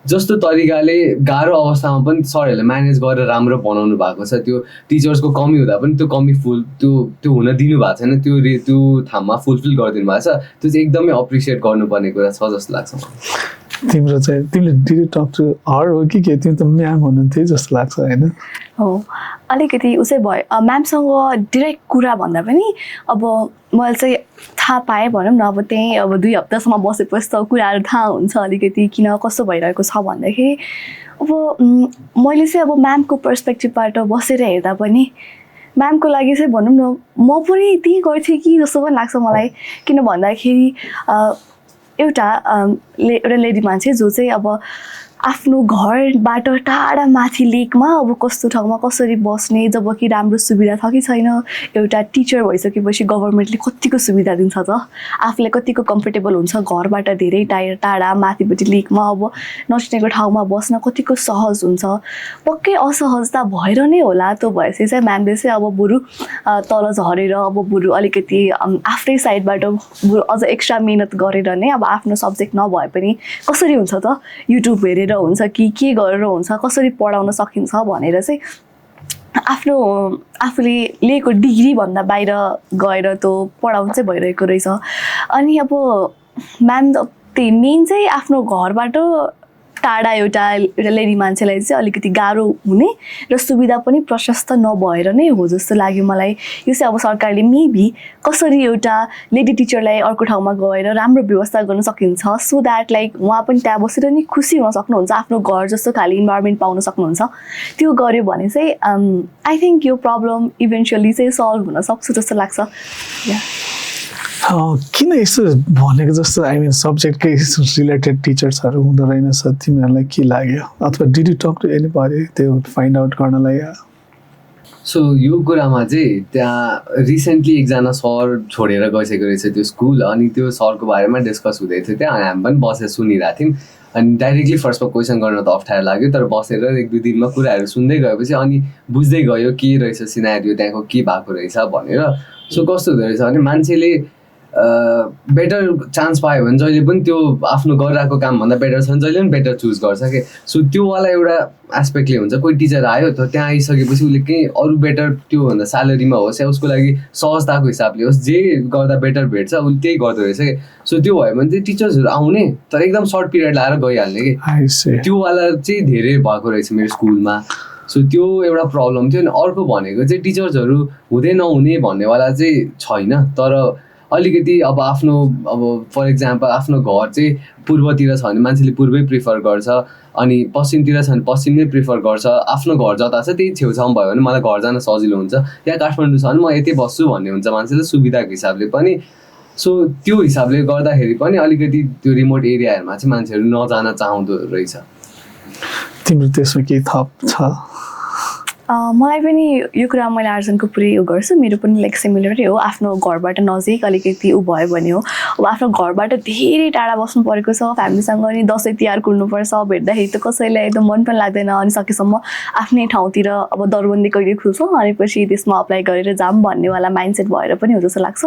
जस्तो तरिकाले गाह्रो अवस्थामा पनि सरहरूले म्यानेज गरेर राम्रो बनाउनु भएको छ. त्यो टिचर्सको कमी हुँदा पनि त्यो कमी त्यो हुन दिनु भएको छैन. त्यो ठाउँमा फुलफिल गरिदिनु भएको छ. त्यो चाहिँ एकदमै अप्रिसिएट गर्नुपर्ने कुरा छ जस्तो लाग्छ मलाई. तिम्रो चाहिँ तिमीले डिड टक टु हर हो कि के तिमी त म्याम हुनुहुन्थ्यो जस्तो लाग्छ होइन हो अलिकति उसै भयो म्यामसँग डिरेक्ट कुरा भन्दा पनि अब मैले चाहिँ थाहा पाएँ भनौँ न अब त्यहीँ अब 2 हप्तासम्म बसेपछि त कुराहरू थाहा हुन्छ अलिकति किन कस्तो भइरहेको छ भन्दाखेरि अब मैले चाहिँ अब म्यामको पर्सपेक्टिभबाट बसेर हेर्दा पनि म्यामको लागि चाहिँ भनौँ न म पनि त्यही गर्थेँ कि जस्तो पनि लाग्छ मलाई किन भन्दाखेरि एउटा लेडी मान्छे जो चाहिँ अब आफ्नो घरबाट टाढा माथि लेकमा अब कस्तो ठाउँमा कसरी बस्ने जब कि राम्रो सुविधा छ कि छैन एउटा टिचर भइसकेपछि गभर्मेन्टले कतिको सुविधा दिन्छ त आफूलाई कतिको कम्फर्टेबल हुन्छ घरबाट धेरै टाढा माथिपट्टि लेकमा अब नचिनेको ठाउँमा बस्न कतिको सहज हुन्छ पक्कै असहजता भएर नै होला त्यो भएपछि चाहिँ म्यामले चाहिँ अब बरु तल झरेर अब बरु अलिकति आफ्नै साइडबाट बरु अझ एक्स्ट्रा मिहिनेत गरेर नै अब आफ्नो सब्जेक्ट नभए पनि कसरी हुन्छ त युट्युब हेरेर हुन्छ कि के गरेर हुन्छ कसरी पढाउन सकिन्छ भनेर चाहिँ आफ्नो आफूले लिएको डिग्रीभन्दा बाहिर गएर त्यो पढाउनु चाहिँ भइरहेको रहेछ अनि अब म्याम त्यही मेन चाहिँ आफ्नो घरबाट टाढा एउटा लेडी मान्छेलाई चाहिँ अलिकति गाह्रो हुने र सुविधा पनि प्रशस्त नभएर नै हो जस्तो लाग्यो मलाई यो चाहिँ अब सरकारले मेबी कसरी एउटा लेडी टिचरलाई अर्को ठाउँमा गएर राम्रो व्यवस्था गर्न सकिन्छ सो द्याट लाइक उहाँ पनि त्यहाँ बसेर नि खुसी हुन सक्नुहुन्छ आफ्नो घर जस्तो खालि इन्भाइरोमेन्ट पाउन सक्नुहुन्छ त्यो गर्यो भने चाहिँ आई थिङ्क यो प्रब्लम इभेन्चुअली चाहिँ सल्भ हुन सक्छ जस्तो लाग्छ किन यस्तो भनेको जस्तो आई मिन सब्जेक्टकै रिलेटेड टिचर्सहरू हुँदो रहेनछ तिमीहरूलाई के लाग्यो अथवा did you talk to anybody त्यो फाइन्ड आउट गर्नलाई सो यो कुरामा चाहिँ त्यहाँ रिसेन्टली एकजना सर छोडेर गइसकेको रहेछ त्यो स्कुल अनि त्यो सरको बारेमा डिस्कस हुँदै थियो त्यहाँ हामी पनि बसेर सुनिरहेको थियौँ अनि डाइरेक्टली फर्स्टमा क्वेसन गर्न त अप्ठ्यारो लाग्यो तर बसेर 1-2 दिनमा कुराहरू सुन्दै गएपछि अनि बुझ्दै गयो के रहेछ सिनारियो त्यहाँको के भएको रहेछ भनेर सो कस्तो हुँदो रहेछ भने मान्छेले बेटर चान्स पायो भने जहिले पनि त्यो आफ्नो गरिरहेको कामभन्दा बेटर छ भने जहिले पनि बेटर चुज गर्छ कि सो त्योवाला एउटा एस्पेक्टले हुन्छ कोही टिचर आयो त त्यहाँ आइसकेपछि उसले केही अरू बेटर त्योभन्दा स्यालेरीमा होस् या उसको लागि सहजताको हिसाबले होस् जे गर्दा बेटर भेट्छ उसले त्यही गर्दो रहेछ कि सो त्यो भयो भने चाहिँ टिचर्सहरू आउने तर एकदम सर्ट पिरियड लाएर गइहाल्ने कि त्योवाला चाहिँ धेरै भएको रहेछ मेरो स्कुलमा सो त्यो एउटा प्रब्लम थियो अनि अर्को भनेको चाहिँ टिचर्सहरू हुँदै नहुने भन्नेवाला चाहिँ छैन तर अलिकति अब आफ्नो अब फर इक्जाम्पल आफ्नो घर चाहिँ पूर्वतिर छ भने मान्छेले पूर्वै प्रिफर गर्छ अनि पश्चिमतिर छ भने पश्चिम नै प्रिफर गर्छ आफ्नो घर जता छ त्यही छेउछाउमा भयो भने मलाई घर जान सजिलो हुन्छ या काठमाडौँ छ भने म यतै बस्छु भन्ने हुन्छ मान्छेले सुविधाको हिसाबले पनि सो त्यो हिसाबले गर्दाखेरि पनि अलिकति त्यो रिमोट एरियाहरूमा चाहिँ मान्छेहरू नजान चाहँदो रहेछ तिम्रो त्यसमा केही थप छ मलाई पनि यो कुरा मैले आर्जनको पुरै यो गर्छु मेरो पनि लाइक सिमिलरै हो आफ्नो घरबाट नजिक अलिकति ऊ भयो भने हो अब आफ्नो घरबाट धेरै टाढा बस्नु परेको छ फ्यामिलीसँग अनि दसैँ तिहार कुर्नुपर्छ भेट्दाखेरि त कसैलाई एकदम मन पनि लाग्दैन अनि सकेसम्म आफ्नै ठाउँतिर अब दरबन्दी कहिले खुल्छ अनि पछि त्यसमा अप्लाई गरेर जाम भन्नेवाला माइन्डसेट भएर पनि हो जस्तो लाग्छ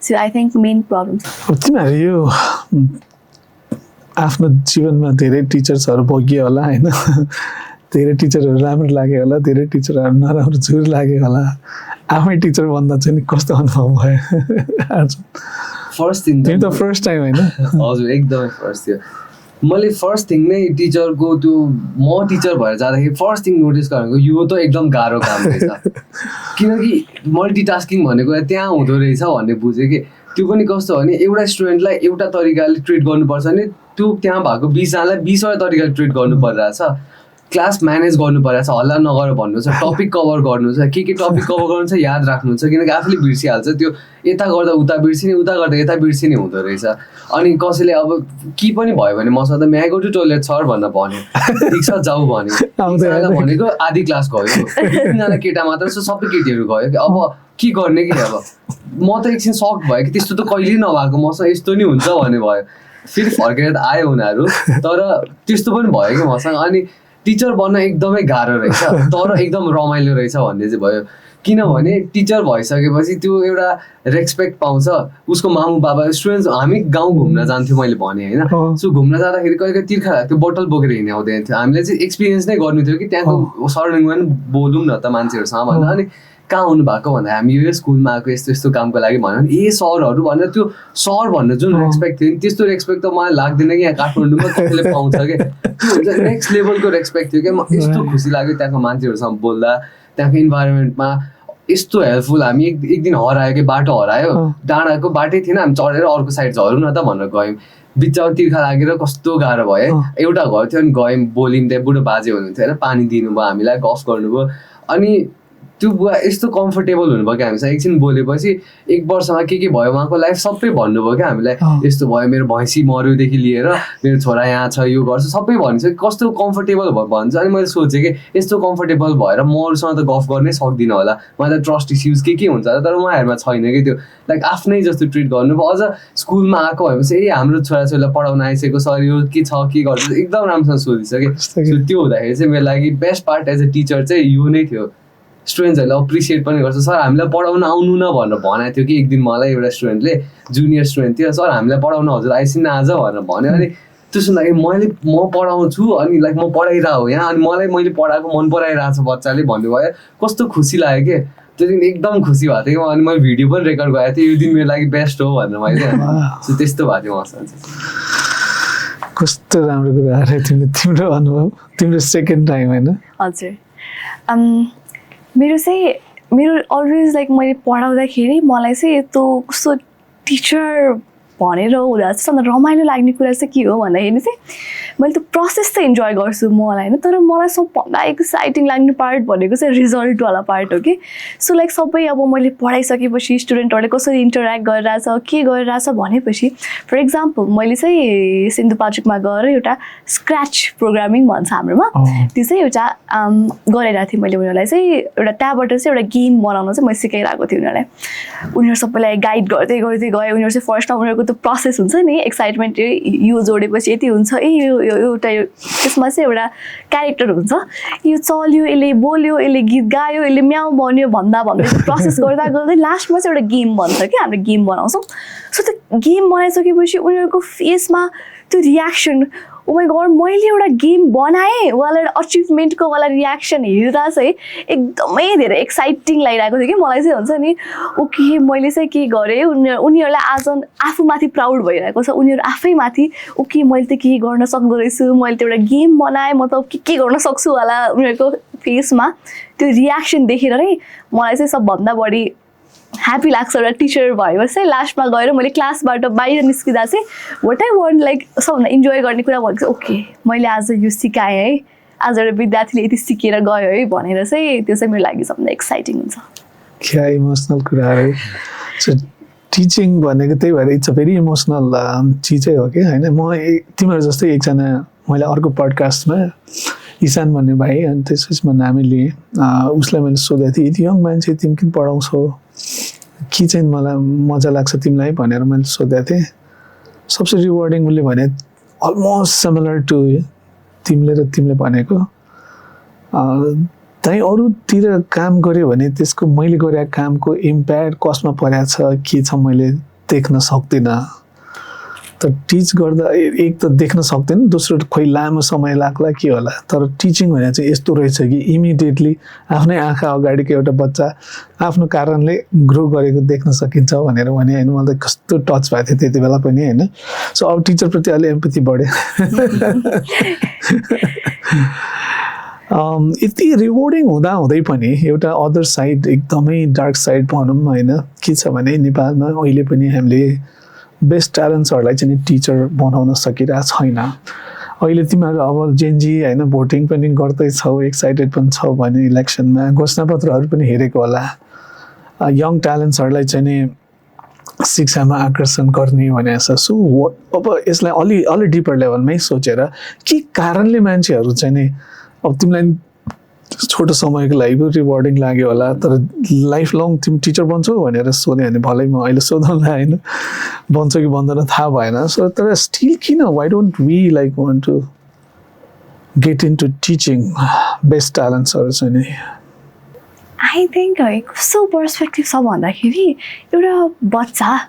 so I think main problem तिमीहरू यो आफ्नो जीवनमा धेरै टिचर्सहरू भोगियो होला होइन धेरै टिचरहरू राम्रो लाग्यो होला धेरै टिचरहरू नराम्रो झुर लाग्यो होला आफै टिचर भन्दा चाहिँ कस्तो अनुभव भयो फर्स्ट थिङ त फर्स्ट टाइम होइन हजुर एकदमै फर्स्ट थियो मैले फर्स्ट थिङ नै टिचरको त्यो म टिचर भएर जाँदाखेरि फर्स्ट थिङ नोटिस गरेको यो त एकदम गाह्रो काम रहेछ किनकि मल्टिटास्किङ भनेको त्यहाँ हुँदो रहेछ भन्ने बुझेँ कि त्यो पनि कस्तो भने एउटा स्टुडेन्टलाई एउटा तरिकाले ट्रिट गर्नुपर्छ भने त्यो त्यहाँ भएको 20जनालाई 20वटा तरिकाले ट्रिट गर्नु परिरहेछ क्लास म्यानेज गर्नु परिरहेछ हल्ला नगर भन्नु छ टपिक कभर गर्नु छ के टपिक कभर गर्नु छ याद राख्नु छ किनकि आफूले बिर्सिहाल्छ त्यो यता गर्दा उता बिर्सिने उता गर्दा यता बिर्सिने हुँदो रहेछ अनि कसैले अब के पनि भयो भने मसँग त म्यागो टु टोइलेट सर भन्न भन्यो ठिक छ जाऊ भने भनेको आधी क्लास गयो 3जना केटा मात्र सबै केटीहरू गयो कि अब के गर्ने कि अब म त एकछिन सक भयो कि त्यस्तो त कहिल्यै नभएको मसँग यस्तो नि हुन्छ भन्ने भयो फेरि फर्केर त आयो उनीहरू तर त्यस्तो पनि भयो कि मसँग अनि टिचर बन्न एकदमै गाह्रो रहेछ तर एकदम रमाइलो रहेछ भन्ने चाहिँ भयो किनभने टिचर भइसकेपछि त्यो एउटा रेस्पेक्ट पाउँछ उसको मामु बाबा स्टुडेन्ट्स हामी गाउँ घुम्न जान्थ्यौँ मैले भने होइन सो घुम्न जाँदाखेरि कहिले कहिले तिर्खा त्यो बोतल बोकेर हिँड्ने आउँदैन थियो हामीले चाहिँ एक्सपिरियन्स नै गर्नु थियो कि त्यहाँको सराउन्डिङमा पनि बोलौँ न त मान्छेहरूसँग भन्दा अनि कहाँ आउनुभएको भन्दा हामी यो स्कुलमा आएको यस्तो यस्तो कामको लागि भन्यो भने ए सरहरू भनेर त्यो सर भन्ने जुन रेस्पेक्ट थियो नि त्यस्तो रेस्पेक्ट त मलाई लाग्दैन कि यहाँ काठमाडौँमा कसैले पाउँछ कि त्यो हुन्छ नेक्स्ट लेभलको रेस्पेक्ट थियो क्या म यस्तो खुसी लाग्यो त्यहाँको मान्छेहरूसँग बोल्दा त्यहाँको इन्भाइरोमेन्टमा यस्तो हेल्पफुल हामी एक दिन हरायो कि बाटो हरायो डाँडाको बाटै थिएन हामी चढेर अर्को साइड झरौँ न त भनेर गयौँ बिचमा तिर्खा लागेर कस्तो गाह्रो भयो एउटा घर थियो अनि गयौँ बोल्यौँ त्यहाँ बुढो बाजे हुनुहुन्थ्यो होइन पानी दिनुभयो हामीलाई गफ गर्नुभयो अनि त्यो बुवा यस्तो कम्फर्टेबल हुनुभयो क्या हामीसँग एकछिन बोलेपछि 1 वर्षमा के भयो उहाँको लाइफ सबै भन्नुभयो क्या हामीलाई यस्तो भयो मेरो भैँसी मर्योदेखि लिएर मेरो छोरा यहाँ छ यो गर्छु सबै भनिसक्यो कस्तो कम्फर्टेबल भन्छ अनि मैले सोचेँ कि यस्तो कम्फर्टेबल भएर म अरूसँग त गफ गर्नै सक्दिनँ होला मलाई त ट्रस्ट इस्युज के हुन्छ तर उहाँहरूमा छैन कि त्यो लाइक आफ्नै जस्तो ट्रिट गर्नुभयो अझ स्कुलमा आएको भएपछि ए हाम्रो छोराछोरीलाई पढाउन आइसकेको सर यो के छ के गर्छ एकदम राम्रोसँग सोधिसक्यो त्यो हुँदाखेरि चाहिँ मेरो लागि best part as a teacher चाहिँ यो नै थियो स्टुडेन्ट्सहरूले एप्रिसिएट पनि गर्छ सर हामीलाई पढाउन आउनु न भनेर भनेको थियो कि एक दिन मलाई एउटा स्टुडेन्टले जुनियर स्टुडेन्ट थियो सर हामीलाई पढाउन हजुर आइसिन आज भनेर भन्यो अनि त्यो सुन्दाखेरि म पढाउँछु अनि लाइक म पढाइरहेको हो यहाँ अनि मैले पढाएको मन पराइरहेको छ बच्चाले भन्नुभयो कस्तो खुसी लाग्यो कि त्यो दिन एकदम खुसी भएको थियो अनि मैले भिडियो पनि रेकर्ड गरेको थिएँ यो दिन मेरो लागि बेस्ट हो भनेर मैले सो त्यस्तो भएको थियो मसँग कस्तो राम्रो कुरा अरे तिम्रो अनुभव तिम्रो सेकेन्ड टाइम होइन हजुर मेरो अलवेज लाइक मैले पढाउँदाखेरि मलाई चाहिँ यस्तो कस्तो टिचर भनेर हुँदा चाहिँ रमाइलो लाग्ने कुरा चाहिँ के हो भन्दाखेरि चाहिँ मैले त्यो प्रोसेस त इन्जोय गर्छु मलाई होइन तर मलाई सबभन्दा एक्साइटिङ लाग्ने पार्ट भनेको चाहिँ रिजल्टवाला पार्ट हो कि सो लाइक सबै अब मैले पढाइसकेपछि स्टुडेन्टहरूले कसरी इन्टरेक्ट गरिरहेछ के गरिरहेछ भनेपछि फर इक्जाम्पल मैले चाहिँ सिन्धुपाल्चोकमा गएर एउटा स्क्रैच प्रोग्रामिङ भन्छ हाम्रोमा त्यो चाहिँ एउटा गरिरहेको थिएँ मैले उनीहरूलाई चाहिँ एउटा त्यहाँबाट चाहिँ एउटा गेम बनाउन चाहिँ मैले सिकाइरहेको थिएँ उनीहरू सबैलाई गाइड गर्दै गर्दै गएँ उनीहरू चाहिँ फर्स्टमा उनीहरूको त्यो प्रोसेस हुन्छ नि एक्साइटमेन्ट यो जोडेपछि यति हुन्छ यो एउटा त्यसमा चाहिँ एउटा क्यारेक्टर हुन्छ यो चल्यो यसले बोल्यो यसले गीत गायो यसले म्याउ भन्यो भन्दा प्रोसेस गर्दा गर्दै लास्टमा चाहिँ एउटा गेम भन्छ कि हामीले गेम बनाउँछौँ सो त्यो गेम बनाइसकेपछि उनीहरूको फेसमा त्यो रियाक्सन ओ माई गड मैले एउटा गेम बनाएँ वाला अचिभमेन्टको वाला रियाक्सन हेर्दा चाहिँ एकदमै धेरै एक्साइटिङ लागिरहेको थियो कि मलाई चाहिँ हुन्छ नि ओके मैले चाहिँ के गरेँ उनीहरूलाई आज आफूमाथि प्राउड भइरहेको छ उनीहरू आफैमाथि ओके मैले त के गर्न सक्दो रहेछु मैले त एउटा गेम बनाएँ म त के गर्न सक्छु होला उनीहरूको फेसमा त्यो रियाक्सन देखेर नै मलाई चाहिँ सबभन्दा बढी ह्याप्पी लाग्छ एउटा टिचर भएपछि चाहिँ लास्टमा गएर मैले क्लासबाट बाहिर निस्किँदा चाहिँ वाट आई वान्ट लाइक सबभन्दा इन्जोय गर्ने कुरा भनेको चाहिँ ओके मैले आज यो सिकाएँ है आज एउटा विद्यार्थीले यति सिकेर गयो है भनेर चाहिँ त्यो चाहिँ मेरो लागि सबभन्दा एक्साइटिङ हुन्छ क्या इमोसनल कुराहरू सो टिचिङ भनेको त्यही भएर इट्स अ भेरी इमोसनल चिजै हो कि होइन म तिमीहरू जस्तै एकजना मैले अर्को पडकास्टमा ईशान भन्ने भाइ अनि त्यसपछि म नामै लिएँ उसलाई मैले सोधेको थिएँ यति यङ मान्छे तिमी किन पढाउँछौ के चाहिँ मलाई मजा लाग्छ तिमीलाई भनेर मैले सोधेको थिएँ सबसे रिवार्डिङ उसले भने अलमोस्ट सिमिलर टु तिमीले भनेको त्यहीँ अरूतिर काम गऱ्यो भने त्यसको मैले गरेको कामको इम्प्याक्ट कसमा परेको छ के छ मैले देख्न सक्दिनँ त टिच गर्दा एक त देख्न सक्दैन दोस्रो खोइ लामो समय लाग्ला के होला तर टिचिङ भने चाहिँ यस्तो रहेछ कि इमिडिएटली आफ्नै आँखा अगाडिको एउटा बच्चा आफ्नो कारणले ग्रो गरेको देख्न सकिन्छ भनेर भने होइन मलाई कस्तो टच भएको थियो त्यति बेला पनि होइन सो अब टिचरप्रति अलि एम्पथी बढ्यो यति रिवार्डिङ हुँदै पनि एउटा अदर साइड एकदमै डार्क साइड भनौँ होइन के छ भने नेपालमा अहिले पनि हामीले बेस्ट ट्यालेन्ट्सहरूलाई चाहिँ टिचर बनाउन सकिरहेको छैन अहिले तिमीहरू अब जेनजी होइन भोटिङ पनि गर्दैछौ एक्साइटेड पनि छौ भने इलेक्सनमा घोषणापत्रहरू पनि हेरेको होला यङ ट्यालेन्ट्सहरूलाई चाहिँ नि शिक्षामा आकर्षण गर्ने भने छ सो अब यसलाई अलि डिपर लेभलमै सोचेर के कारणले मान्छेहरू चाहिँ नि अब तिमीलाई छोटो समयको लागि पनि रिवार्डिङ लाग्यो होला तर लाइफ लङ तिमी टिचर बन्छौ भनेर सोध्यो भने भलै म अहिले सोधौँला होइन बन्छ कि बन्दैन थाहा भएन सो तर स्टिल किन why don't we like want to get into teaching best ट्यालेन्ट्सहरू चाहिँ नि आई थिङ्क है कस्तो पर्सपेक्टिभ छ भन्दाखेरि एउटा बच्चा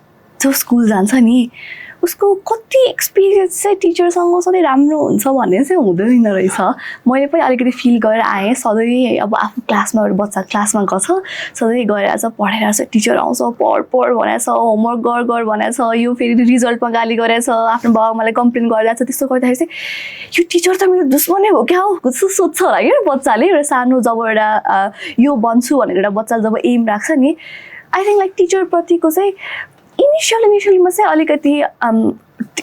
जो स्कुल जान्छ नि उसको कति एक्सपिरियन्स चाहिँ टिचरसँग सधैँ राम्रो हुन्छ भन्ने चाहिँ हुँदैन रहेछ। मैले पनि अलिकति फिल गरेर आएँ। सधैँ अब आफ्नो क्लासमा एउटा बच्चा क्लासमा गछ, सधैँ गइरहेछ, पढाइरहेछ, टिचर आउँछ, पढ भनेछ, होमवर्क गर भनेछ, यो फेरि रिजल्टमा गाली गरेछ, आफ्नो बाबाआमालाई कम्प्लेन गरिरहेछ। त्यस्तो गर्दाखेरि चाहिँ यो टिचर त मेरो दुश्मनै हो क्या हो जस्तो सोध्छ होला क्या बच्चाले। एउटा सानो जब एउटा यो बन्छु भनेर एउटा बच्चाले जब एम राख्छ नि, आई थिङ्क लाइक टिचरप्रतिको चाहिँ इनिसियलीमा चाहिँ अलिकति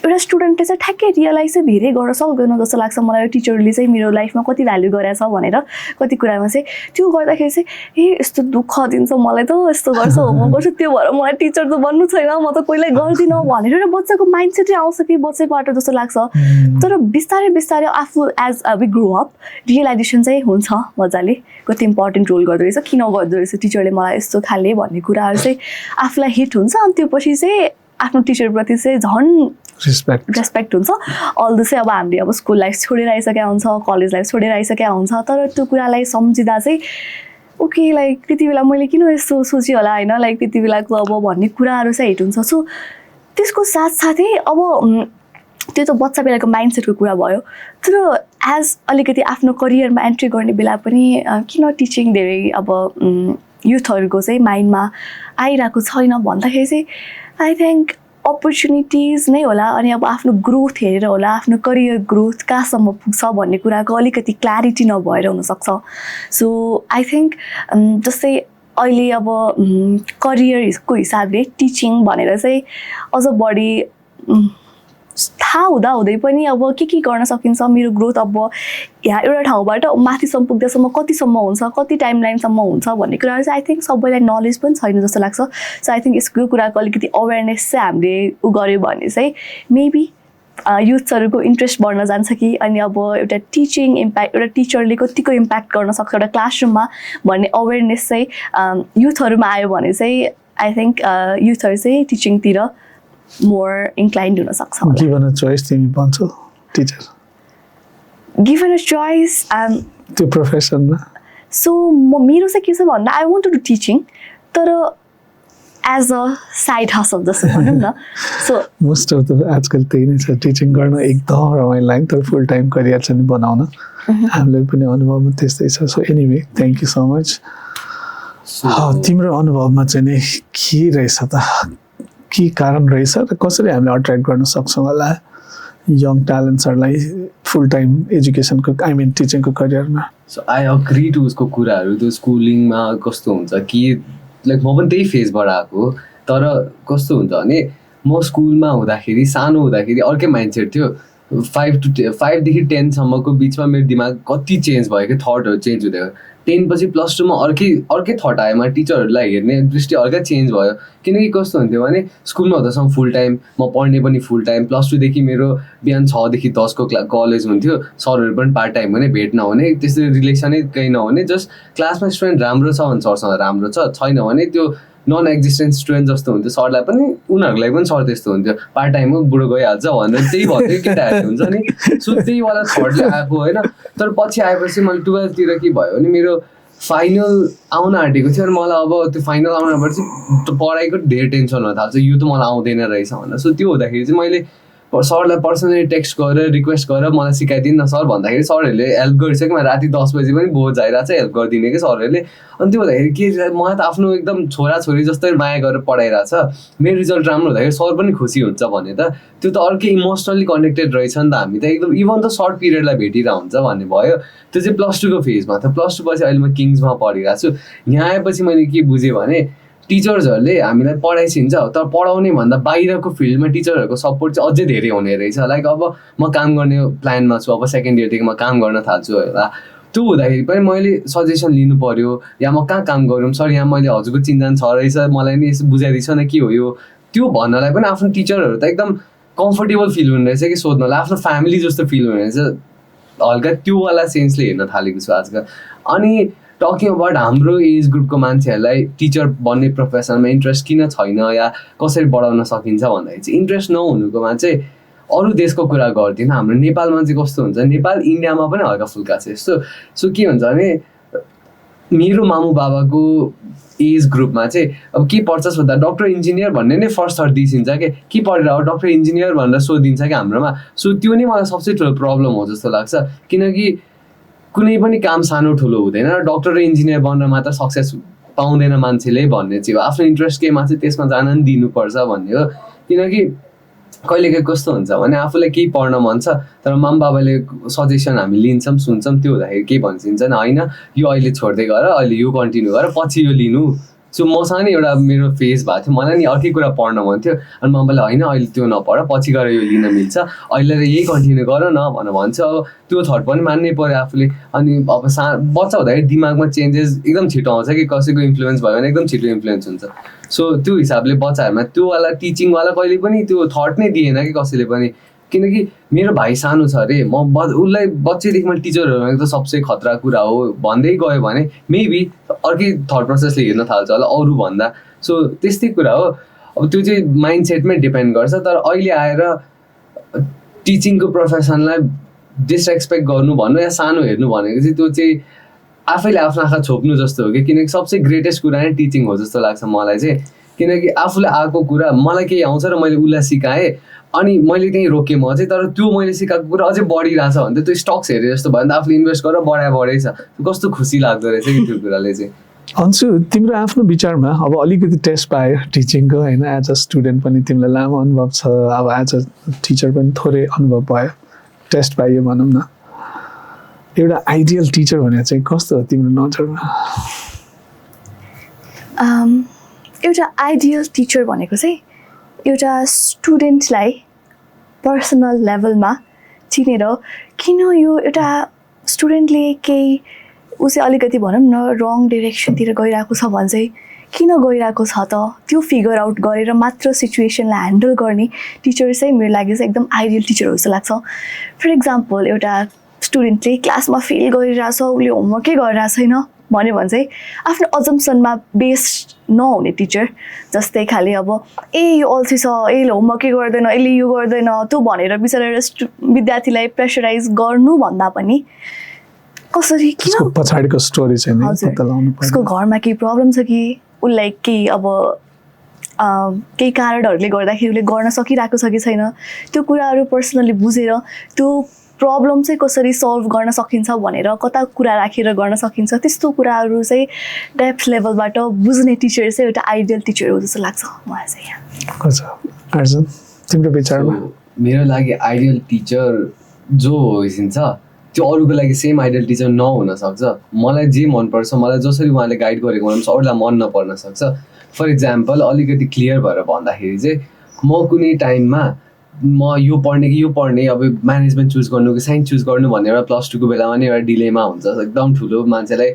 एउटा स्टुडेन्टले चाहिँ ठ्याक्कै रियलाइज चाहिँ धेरै गर्न सक्दैन जस्तो लाग्छ मलाई। टिचरले चाहिँ मेरो लाइफमा कति भ्याल्यु गरेछ भनेर कति कुरामा चाहिँ त्यो गर्दाखेरि चाहिँ ए यस्तो दुःख दिन्छ मलाई त, यस्तो गर्छ, होमवर्क गर्छु, त्यो भएर मलाई टिचर त बन्नु छैन, म त कोहीलाई गर्दिनँ भनेर एउटा बच्चाको माइन्डसेटै आउँछ कि बच्चैबाट जस्तो लाग्छ। तर बिस्तारै बिस्तारै आफू as we grow up realization चाहिँ हुन्छ मजाले, कति इम्पोर्टेन्ट रोल गर्दो रहेछ, किन गर्दो रहेछ टिचरले मलाई यस्तो खाले भन्ने कुराहरू चाहिँ आफूलाई हिट हुन्छ। अनि त्यो पछि चाहिँ आफ्नो टिचरप्रति चाहिँ झन् रेस्पेक्ट हुन्छ। अल्दो चाहिँ अब हामीले अब स्कुल लाइफ छोडेर आइसकेका हुन्छ, कलेज लाइफ छोडेर आइसकेका हुन्छ, तर त्यो कुरालाई सम्झिँदा चाहिँ ओके लाइक त्यति बेला मैले किन यस्तो सोचेँ होला होइन, लाइक त्यति बेलाको अब भन्ने कुराहरू चाहिँ हिट हुन्छ। सो त्यसको साथसाथै अब त्यो त बच्चा बेलाको माइन्डसेटको कुरा भयो, तर एज अलिकति आफ्नो करियरमा एन्ट्री गर्ने बेला पनि किन टिचिङ धेरै अब युथहरूको चाहिँ माइन्डमा आइरहेको छैन भन्दाखेरि चाहिँ आई थिङ्क अपर्च्युनिटिज नै होला। अनि अब आफ्नो ग्रोथ हेरेर होला, आफ्नो करियर ग्रोथ कहाँसम्म पुग्छ भन्ने कुराको अलिकति क्ल्यारिटी नभएर हुनसक्छ। सो आई थिङ्क जस्तै अहिले अब करियरको हिसाबले टिचिङ भनेर चाहिँ अझ बढी थाहा हुँदै पनि अब के गर्न सकिन्छ, मेरो ग्रोथ अब यहाँ एउटा ठाउँबाट माथिसम्म पुग्दासम्म कतिसम्म हुन्छ, कति टाइम लाइनसम्म हुन्छ भन्ने कुराहरू चाहिँ आई थिङ्क सबैलाई नलेज पनि छैन जस्तो लाग्छ। सो आई थिङ्क यसको कुराको अलिकति अवेरनेस चाहिँ हामीले गर्ने भने चाहिँ मेबी युथ्सहरूको इन्ट्रेस्ट बढ्न जान्छ कि, अनि अब एउटा टिचिङ इम्प्याक्ट, एउटा टिचरले कतिको इम्प्याक्ट गर्न सक्छ एउटा क्लासरुममा भन्ने अवेरनेस चाहिँ युथहरूमा आयो भने चाहिँ आई थिङ्क युथहरू चाहिँ टिचिङतिर मोर इन्क्लाइन्ड हुन सक्छ। गिभन अ चोइस तिमी भन्छौ टिचर, गिभन अ चोइस त्यो प्रोफेसनमा। सो मेरो चाहिँ के छ भन्दा I want to do teaching, तर एज अ साइड हसल जस्तो भनौँ न। सो मोस्ट अफ द आजकल त्यही नै छ, टिचिङ गर्न एकदम रमाइलो लाग्यो, तर फुल टाइम करियर चाहिँ बनाउन हामीलाई पनि अनुभवमा त्यस्तै छ। So anyway thank you so much. तिम्रो अनुभवमा चाहिँ नि के रहेछ त, के कारण रहेछ र कसरी हामीले अट्र्याक्ट गर्न सक्छौँ होला यङ ट्यालेन्ट्सहरूलाई फुल टाइम एजुकेसनको आई मिन टिचिङको करियरमा? सो आई अग्री टु उसको कुराहरू। त्यो स्कुलिङमा कस्तो हुन्छ कि लाइक म पनि त्यही फेजबाट आएको, तर कस्तो हुन्छ भने म स्कुलमा हुँदाखेरि सानो हुँदाखेरि अर्कै माइन्डसेट थियो। 5देखि 10सम्मको बिचमा मेरो दिमाग कति चेन्ज भयो कि, थटहरू चेन्ज हुँदै गयो। 10 पछि +2मा अर्कै थट आयो, मलाई टिचरहरूलाई हेर्ने दृष्टि अर्कै चेन्ज भयो। किनकि कस्तो हुन्थ्यो भने स्कुलमा हुँदासम्म फुल टाइम म पढ्ने पनि फुल टाइम, +2देखि मेरो बिहान 6देखि 10को कलेज हुन्थ्यो, सरहरू पनि पार्ट टाइम हुने, भेट नहुने, त्यस्तो रिलेसनै केही नहुने, जस्ट क्लासमा स्टुडेन्ट राम्रो छ भने सरसँग राम्रो छ, छैन भने त्यो नन एक्जिस्टेन्ट स्टुडेन्ट जस्तो हुन्थ्यो। सरलाई पनि उनीहरूलाई पनि सर त्यस्तो हुन्थ्यो, पार्ट टाइम हो बुढो गइहाल्छ भनेर त्यही भन्थ्यो केटाहरू हुन्छ नि। सो त्यहीवाला थटले आएको होइन। तर पछि आएपछि मैले 12तिर के भयो भने मेरो फाइनल आउन आँटेको थियो, अनि मलाई अब त्यो फाइनल आउन आँटेपछि पढाइको धेरै टेन्सन हुन थाल्छ, यो त मलाई आउँदैन रहेछ भनेर। सो त्यो हुँदाखेरि चाहिँ मैले सरलाई पर्सनली टेक्स्ट गरेर रिक्वेस्ट गरेर मलाई सिकाइदिनु न सर भन्दाखेरि सरहरूले हेल्प गरिसक्यो। राति 10 बजी पनि बोझ आइरहेको छ, हेल्प गरिदिने कि सरहरूले। अनि त्यो हुँदाखेरि के मलाई त आफ्नो एकदम छोराछोरी जस्तै माया गरेर पढाइरहेछ, मेरो रिजल्ट राम्रो हुँदाखेरि सर पनि खुसी हुन्छ भने त त्यो त अर्कै इमोसनली कनेक्टेड रहेछ नि त। हामी त एकदम इभन त सर्ट पिरियडलाई भेटिरहेको हुन्छ भन्ने भयो। त्यो चाहिँ +2को फेजमा थियो। +2 पछि अहिले म किङ्समा पढिरहेको छु। यहाँ आएपछि मैले के बुझेँ भने टिचर्सहरूले हामीलाई पढाइसिन्छ, तर पढाउने भन्दा बाहिरको फिल्डमा टिचरहरूको सपोर्ट चाहिँ अझै धेरै हुने रहेछ। लाइक अब म काम गर्ने प्लानमा छु, अब 2nd इयरदेखि म काम गर्न थाल्छु होला। त्यो हुँदाखेरि पनि मैले सजेसन लिनु पऱ्यो, या म कहाँ काम गरौँ सर, यहाँ मैले हजुरको चिन्जान छ रहेछ, मलाई नि यसो बुझाइदिन्छ न के हो यो, त्यो भन्नलाई पनि आफ्नो टिचरहरू त एकदम कम्फर्टेबल फिल हुने रहेछ कि सोध्नलाई, आफ्नो फ्यामिली जस्तो फिल हुने रहेछ। हल्का त्योवाला सेन्सले हेर्न थालेको छु आजकल। अनि टकिङ अबाउट हाम्रो एज ग्रुपको मान्छेहरूलाई टिचर बन्ने प्रोफेसनमा इन्ट्रेस्ट किन छैन या कसरी बढाउन सकिन्छ भन्दाखेरि चाहिँ इन्ट्रेस्ट नहुनुकोमा चाहिँ अरू देशको कुरा गर्दिनँ। हाम्रो नेपालमा चाहिँ कस्तो हुन्छ, नेपाल इन्डियामा पनि हल्का फुल्का छ यस्तो। सो के हुन्छ भने मेरो मामु बाबाको एज ग्रुपमा चाहिँ अब के पढ्छस् भन्दा डक्टर इन्जिनियर भन्ने नै फर्स्ट थट दिइसिन्छ के पढेर हो डक्टर इन्जिनियर भनेर सोधिन्छ कि हाम्रोमा. सो त्यो नै मलाई सबसे ठुलो प्रब्लम हो जस्तो लाग्छ, किनकि कुनै पनि काम सानो ठुलो हुँदैन. डक्टर र इन्जिनियर बन्न मात्र सक्सेस पाउँदैन मान्छेले भन्ने चाहिँ हो. आफ्नो इन्ट्रेस्ट केमा चाहिँ त्यसमा जान नि दिनुपर्छ भन्ने हो. किनकि कहिलेकाहीँ कस्तो हुन्छ भने आफूलाई केही पढ्न मन छ तर मामबाबाले सजेसन हामी लिन्छौँ सुन्छौँ, त्यो हुँदाखेरि के भनिदिन्छन्, होइन यो अहिले छोड्दै गर, अहिले यो कन्टिन्यू गर, पछि यो लिनु. सो मसँग नि एउटा मेरो फेज भएको थियो, मलाई नि अर्कै कुरा पढ्न मन थियो अनि मामाले होइन अहिले त्यो नपढ, पछि गएर यो लिन मिल्छ, अहिले यही कन्टिन्यू गर न भनेर भन्छ. अब त्यो थट पनि मान्नै पऱ्यो आफूले. अनि अब बच्चा हुँदाखेरि दिमागमा चेन्जेस एकदम छिटो आउँछ कि कसैको इन्फ्लुएन्स भयो भने एकदम छिटो इन्फ्लुएन्स हुन्छ. सो त्यो हिसाबले बच्चाहरूमा त्योवाला टिचिङवाला कहिले पनि त्यो थट नै दिएन कि कसैले पनि. किनकि मेरो भाइ सानो छ अरे, म उसलाई बच्चैदेखि मैले टिचरहरू एकदम सबसे खतरा कुरा हो भन्दै गयो भने मेबी अर्कै थट प्रोसेसले हेर्न थाल्छ होला अरू भन्दा. सो त्यस्तै कुरा हो. अब त्यो चाहिँ माइन्ड सेटमै डिपेन्ड गर्छ. तर अहिले आएर टिचिङको प्रोफेसनलाई डिसरेस्पेक्ट गर्नु भन्नु या सानो हेर्नु भनेको चाहिँ त्यो चाहिँ आफैले आफ्नो आँखा छोप्नु जस्तो हो कि. किनकि सबसे ग्रेटेस्ट कुरा नै टिचिङ हो जस्तो लाग्छ मलाई चाहिँ. किनकि आफूले आएको कुरा मलाई केही आउँछ र मैले उसलाई सिकाएँ अनि मैले त्यहीँ रोकेँ म चाहिँ, तर त्यो मैले सिकाएको कुरा अझै बढिरहेछ भने त त्यो स्टक्स हेरे जस्तो भयो नि त, आफूले इन्भेस्ट गरेर बढेछ. कस्तो खुसी लाग्दो रहेछ कि त्यो कुराले चाहिँ. अन्सु तिम्रो आफ्नो विचारमा अब अलिकति टेस्ट पायो टिचिङको होइन, एज अ स्टुडेन्ट पनि तिमीलाई लामो अनुभव छ, अब एज अ टिचर पनि थोरै अनुभव भयो, टेस्ट पाइयो भनौँ न. एउटा आइडियल टिचर भने चाहिँ कस्तो हो तिम्रो नजरमा? एउटा आइडियल टिचर भनेको चाहिँ एउटा स्टुडेन्टलाई पर्सनल लेभलमा चिनेर, किन यो एउटा स्टुडेन्टले केही ऊ चाहिँ अलिकति भनौँ न रङ डिरेक्सनतिर गइरहेको छ भने चाहिँ किन गइरहेको छ त त्यो फिगर आउट गरेर मात्र सिचुएसनलाई ह्यान्डल गर्ने टिचर चाहिँ मेरो लागि चाहिँ एकदम आइडियल टिचर हो जस्तो लाग्छ. फर इक्जाम्पल एउटा स्टुडेन्टले क्लासमा फेल गरिरहेछ, उसले होमवर्कै गरिरहेको छैन भन्यो भने चाहिँ आफ्नो अजम्सनमा बेस्ड नहुने टिचर. जस्तै खालि अब यो अल्छी छ, यसले होमवर्कै गर्दैन, यसले यो गर्दैन, त्यो भनेर बिचरा विद्यार्थीलाई प्रेसराइज गर्नुभन्दा पनि कसरी किन पछाडिको स्टोरी चाहिँ उसको घरमा केही प्रब्लम छ कि उसलाई केही अब केही कारणहरूले गर्दाखेरि उसले गर्न सकिरहेको छ कि छैन, त्यो कुराहरू पर्सनली बुझेर त्यो प्रब्लम चाहिँ कसरी सल्भ गर्न सकिन्छ भनेर कता कुरा राखेर गर्न सकिन्छ, त्यस्तो कुराहरू चाहिँ डेप्थ लेभलबाट बुझ्ने टिचर चाहिँ एउटा आइडियल टिचर हो जस्तो लाग्छ मलाई चाहिँ. अच्छा अर्जुन तिम्रो विचारमा? मेरो लागि आइडियल टिचर जो होइसिन्छ त्यो अरूको लागि सेम आइडियल टिचर नहुन सक्छ. मलाई जे मनपर्छ, मलाई जसरी उहाँले गाइड गरेको मनपर्छ अरूलाई मन नपर्न सक्छ. फर इक्जाम्पल अलिकति क्लियर भएर भन्दाखेरि चाहिँ म कुनै टाइममा म यो पढ्ने कि यो पढ्ने, अब म्यानेजमेन्ट चुज गर्नु कि साइन्स चुज गर्नु भन्ने एउटा प्लस टूको बेलामा नै एउटा डिलेमा हुन्छ. एकदम ठुलो मान्छेलाई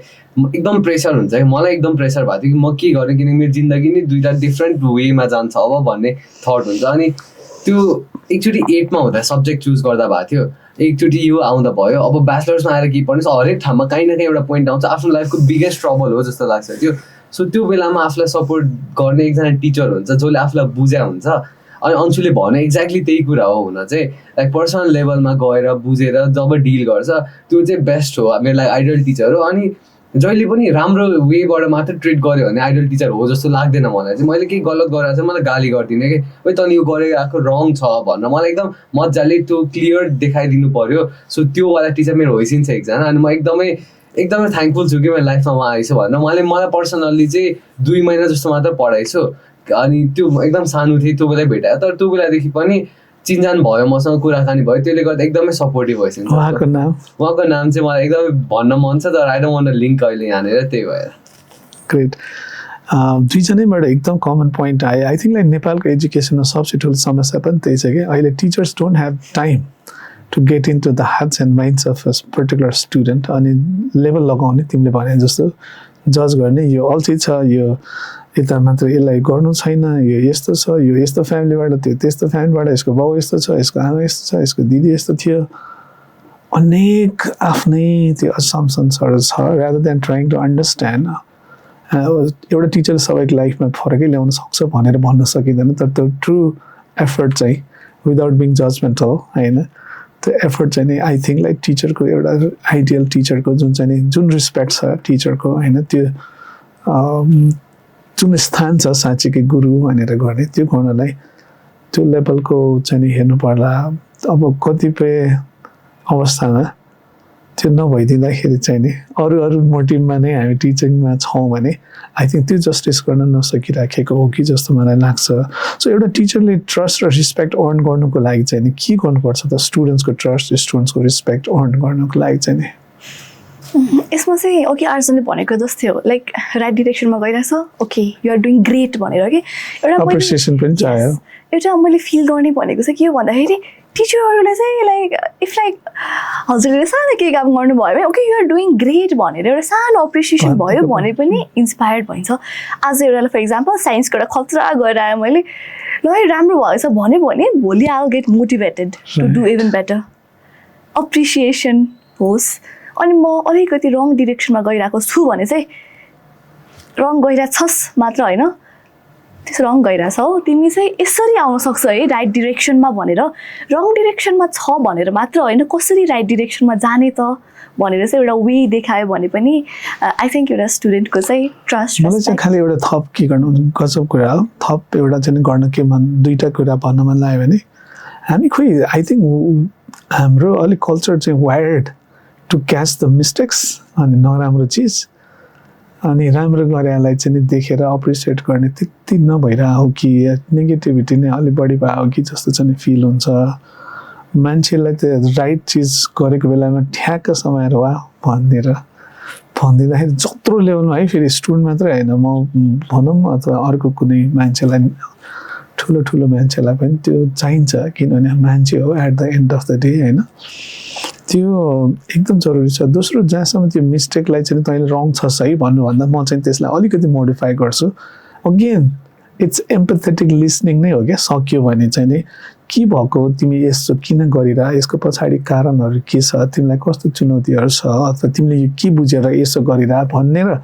एकदम प्रेसर हुन्छ कि मलाई एकदम प्रेसर भएको थियो कि म के गरेँ, किनकि मेरो जिन्दगी नै दुईवटा डिफ्रेन्ट वेमा जान्छ अब भन्ने थट हुन्छ. अनि त्यो एकचोटि 8मा हुँदा सब्जेक्ट चुज गर्दा भएको थियो, एकचोटि यो आउँदा भयो. अब ब्याचलर्समा आएर के पढ्ने, हरेक ठाउँमा काहीँ न काहीँ एउटा पोइन्ट आउँछ, आफ्नो लाइफको बिगेस्ट ट्रबल हो जस्तो लाग्छ त्यो. सो त्यो बेलामा आफूलाई सपोर्ट गर्ने एकजना टिचर हुन्छ जसले आफूलाई बुझ्या हुन्छ. अनि अन्सुले भने एक्ज्याक्टली त्यही कुरा हो हुन चाहिँ, लाइक पर्सनल लेभलमा गएर बुझेर जब डिल गर्छ त्यो चाहिँ बेस्ट हो मेरो लागि आइडियल टिचर हो. अनि जहिले पनि राम्रो वेबाट मात्र ट्रिट गर्यो भने आइडियल टिचर हो जस्तो लाग्दैन मलाई चाहिँ. मैले केही गलत गरेर चाहिँ मलाई गाली गरिदिने कि ओइ तँ यो गरेको रङ छ भनेर मलाई एकदम मजाले त्यो क्लियर देखाइदिनु पऱ्यो. सो त्योवाला टिचर मेरो होइसिन्छ एकजना. अनि म एकदमै थ्याङ्कफुल छु कि मेरो लाइफमा उहाँ आइसु भनेर. उहाँले मलाई पर्सनल्ली चाहिँ 2 महिना जस्तो मात्र पढाइछु. अनि त्यो एकदम सानो थिएँ त्यो बेला भेटायो, तर त्यो बेलादेखि पनि चिन्जान भयो, मसँग कुराकानी भयो, त्यसले गर्दा एकदमै सपोर्टिभ भइसक्यो. उहाँको नाम चाहिँ मलाई एकदमै भन्न मन छ तर I don't want to link अहिले यहाँनिर, त्यही भएर. ग्रेट. दुईजनैबाट एकदम कमन पोइन्ट आयो. आई थिङ्क लाइक नेपालको एजुकेसनमा सबसे ठुलो समस्या पनि त्यही छ कि अहिले teachers don't have time to get into the hearts and minds of a particular student. अनि लेभल लगाउने तिमीले भने जस्तो जज गर्ने, यो अल्छी छ, यो यता मात्र यसलाई गर्नु छैन, यो यस्तो छ, यो यस्तो फ्यामिलीबाट, त्यो त्यस्तो फ्यामिलीबाट, यसको बाउ यस्तो छ, यसको आमा यस्तो छ, यसको दिदी यस्तो थियो, अनेक आफ्नै त्यो असम्पसन्सहरू छ. Rather than trying to understand एउटा टिचरले सबैको लाइफमा फरकै ल्याउन सक्छ भनेर भन्न सकिँदैन. तर त्यो ट्रु एफर्ट चाहिँ विदाउट बिङ जजमेन्टल होइन, त्यो एफर्ट चाहिँ नि आई थिङ्क लाइक टिचरको एउटा आइडियल टिचरको जुन चाहिँ नि जुन रिस्पेक्ट छ टिचरको होइन, त्यो जुन स्थान छ साँच्चीकै गुरु भनेर गर्ने त्यो गर्नलाई त्यो लेभलको चाहिँ नि हेर्नु पर्ला। अब कतिपय अवस्थामा त्यो नभइदिँदाखेरि चाहिँ नि अरू मोटिभमा नै हामी टिचिङमा छौँ भने आई थिङ्क त्यो जस्टिस गर्न नसकिराखेको हो कि जस्तो मलाई लाग्छ। सो एउटा टिचरले ट्रस्ट र रिस्पेक्ट अर्न गर्नुको लागि चाहिँ नि के गर्नुपर्छ त? स्टुडेन्ट्सको ट्रस्ट, स्टुडेन्ट्सको रिस्पेक्ट अर्न गर्नुको लागि चाहिँ नि यसमा चाहिँ ओके आर्जनले भनेको जस्तै हो, लाइक राइट डिरेक्सनमा गइरहेछ, okay you are doing great भनेर कि एउटा एप्रिसिएसन पनि चाहियो। एउटा मैले फिल गर्ने भनेको चाहिँ के हो भन्दाखेरि टिचरहरूलाई चाहिँ लाइक इफ लाइक हजुरले सानो केही काम गर्नुभयो भने okay you are doing great भनेर एउटा सानो एप्रिसिएसन भयो भने पनि इन्सपायर्ड भइन्छ। आज एउटा फर इक्जाम्पल साइन्सको एउटा खतरा गरेर आएँ मैले, ल है राम्रो भएछ भन्यो भने भोलि I will get motivated to do even better. Appreciation होस्। अनि म अलिकति रङ डिरेक्सनमा गइरहेको छु भने चाहिँ रङ गइरहेछस् मात्र होइन, त्यसो रङ गइरहेछ हो तिमी चाहिँ यसरी आउन सक्छ है राइट डिरेक्सनमा भनेर, रङ डिरेक्सनमा छ भनेर मात्र होइन कसरी राइट डिरेक्सनमा जाने त भनेर चाहिँ एउटा वे देखायो भने पनि आई थिङ्क एउटा स्टुडेन्टको चाहिँ ट्रस्ट। मलाई चाहिँ खालि एउटा थप के गर्नु गजब कुरा हो, थप एउटा चाहिँ गर्न के दुईवटा कुरा भन्न मन लाग्यो भने हामी खोइ आई थिङ्क हाम्रो अलिक कल्चर चाहिँ wired to catch the mistakes अनि नराम्रो चिज अनि राम्रो गरेलाई चाहिँ नि देखेर अप्रिसिएट गर्ने त्यति नभइरहेको हो कि नेगेटिभिटी नै अलिक बढी भयो कि जस्तो चाहिँ फिल हुन्छ। मान्छेलाई त्यो राइट चिज गरेको बेलामा ठ्याक्क समाएर वा भनिदिँदाखेरि जत्रो लेभलमा है फेरि स्टुडेन्ट मात्रै होइन म भनौँ अथवा अर्को कुनै मान्छेलाई ठुलो मान्छेलाई पनि त्यो चाहिन्छ किनभने मान्छे हो at the end of the day होइन, त्यो एकदम जरुरी छ। दोस्रो जहाँसम्म त्यो मिस्टेकलाई चाहिँ तैँले रङ छ सही भन्नुभन्दा म चाहिँ त्यसलाई अलिकति मोडिफाई गर्छु। अगेन इट्स एम्पथेटिक लिसनिङ नै हो क्या। सक्यो भने चाहिँ नि के भएको तिमी यस्तो किन गरिरह, यसको पछाडि कारणहरू के छ, तिमीलाई कस्तो चुनौतीहरू छ अथवा तिमीले यो के बुझेर यसो गरिरह भन्ने र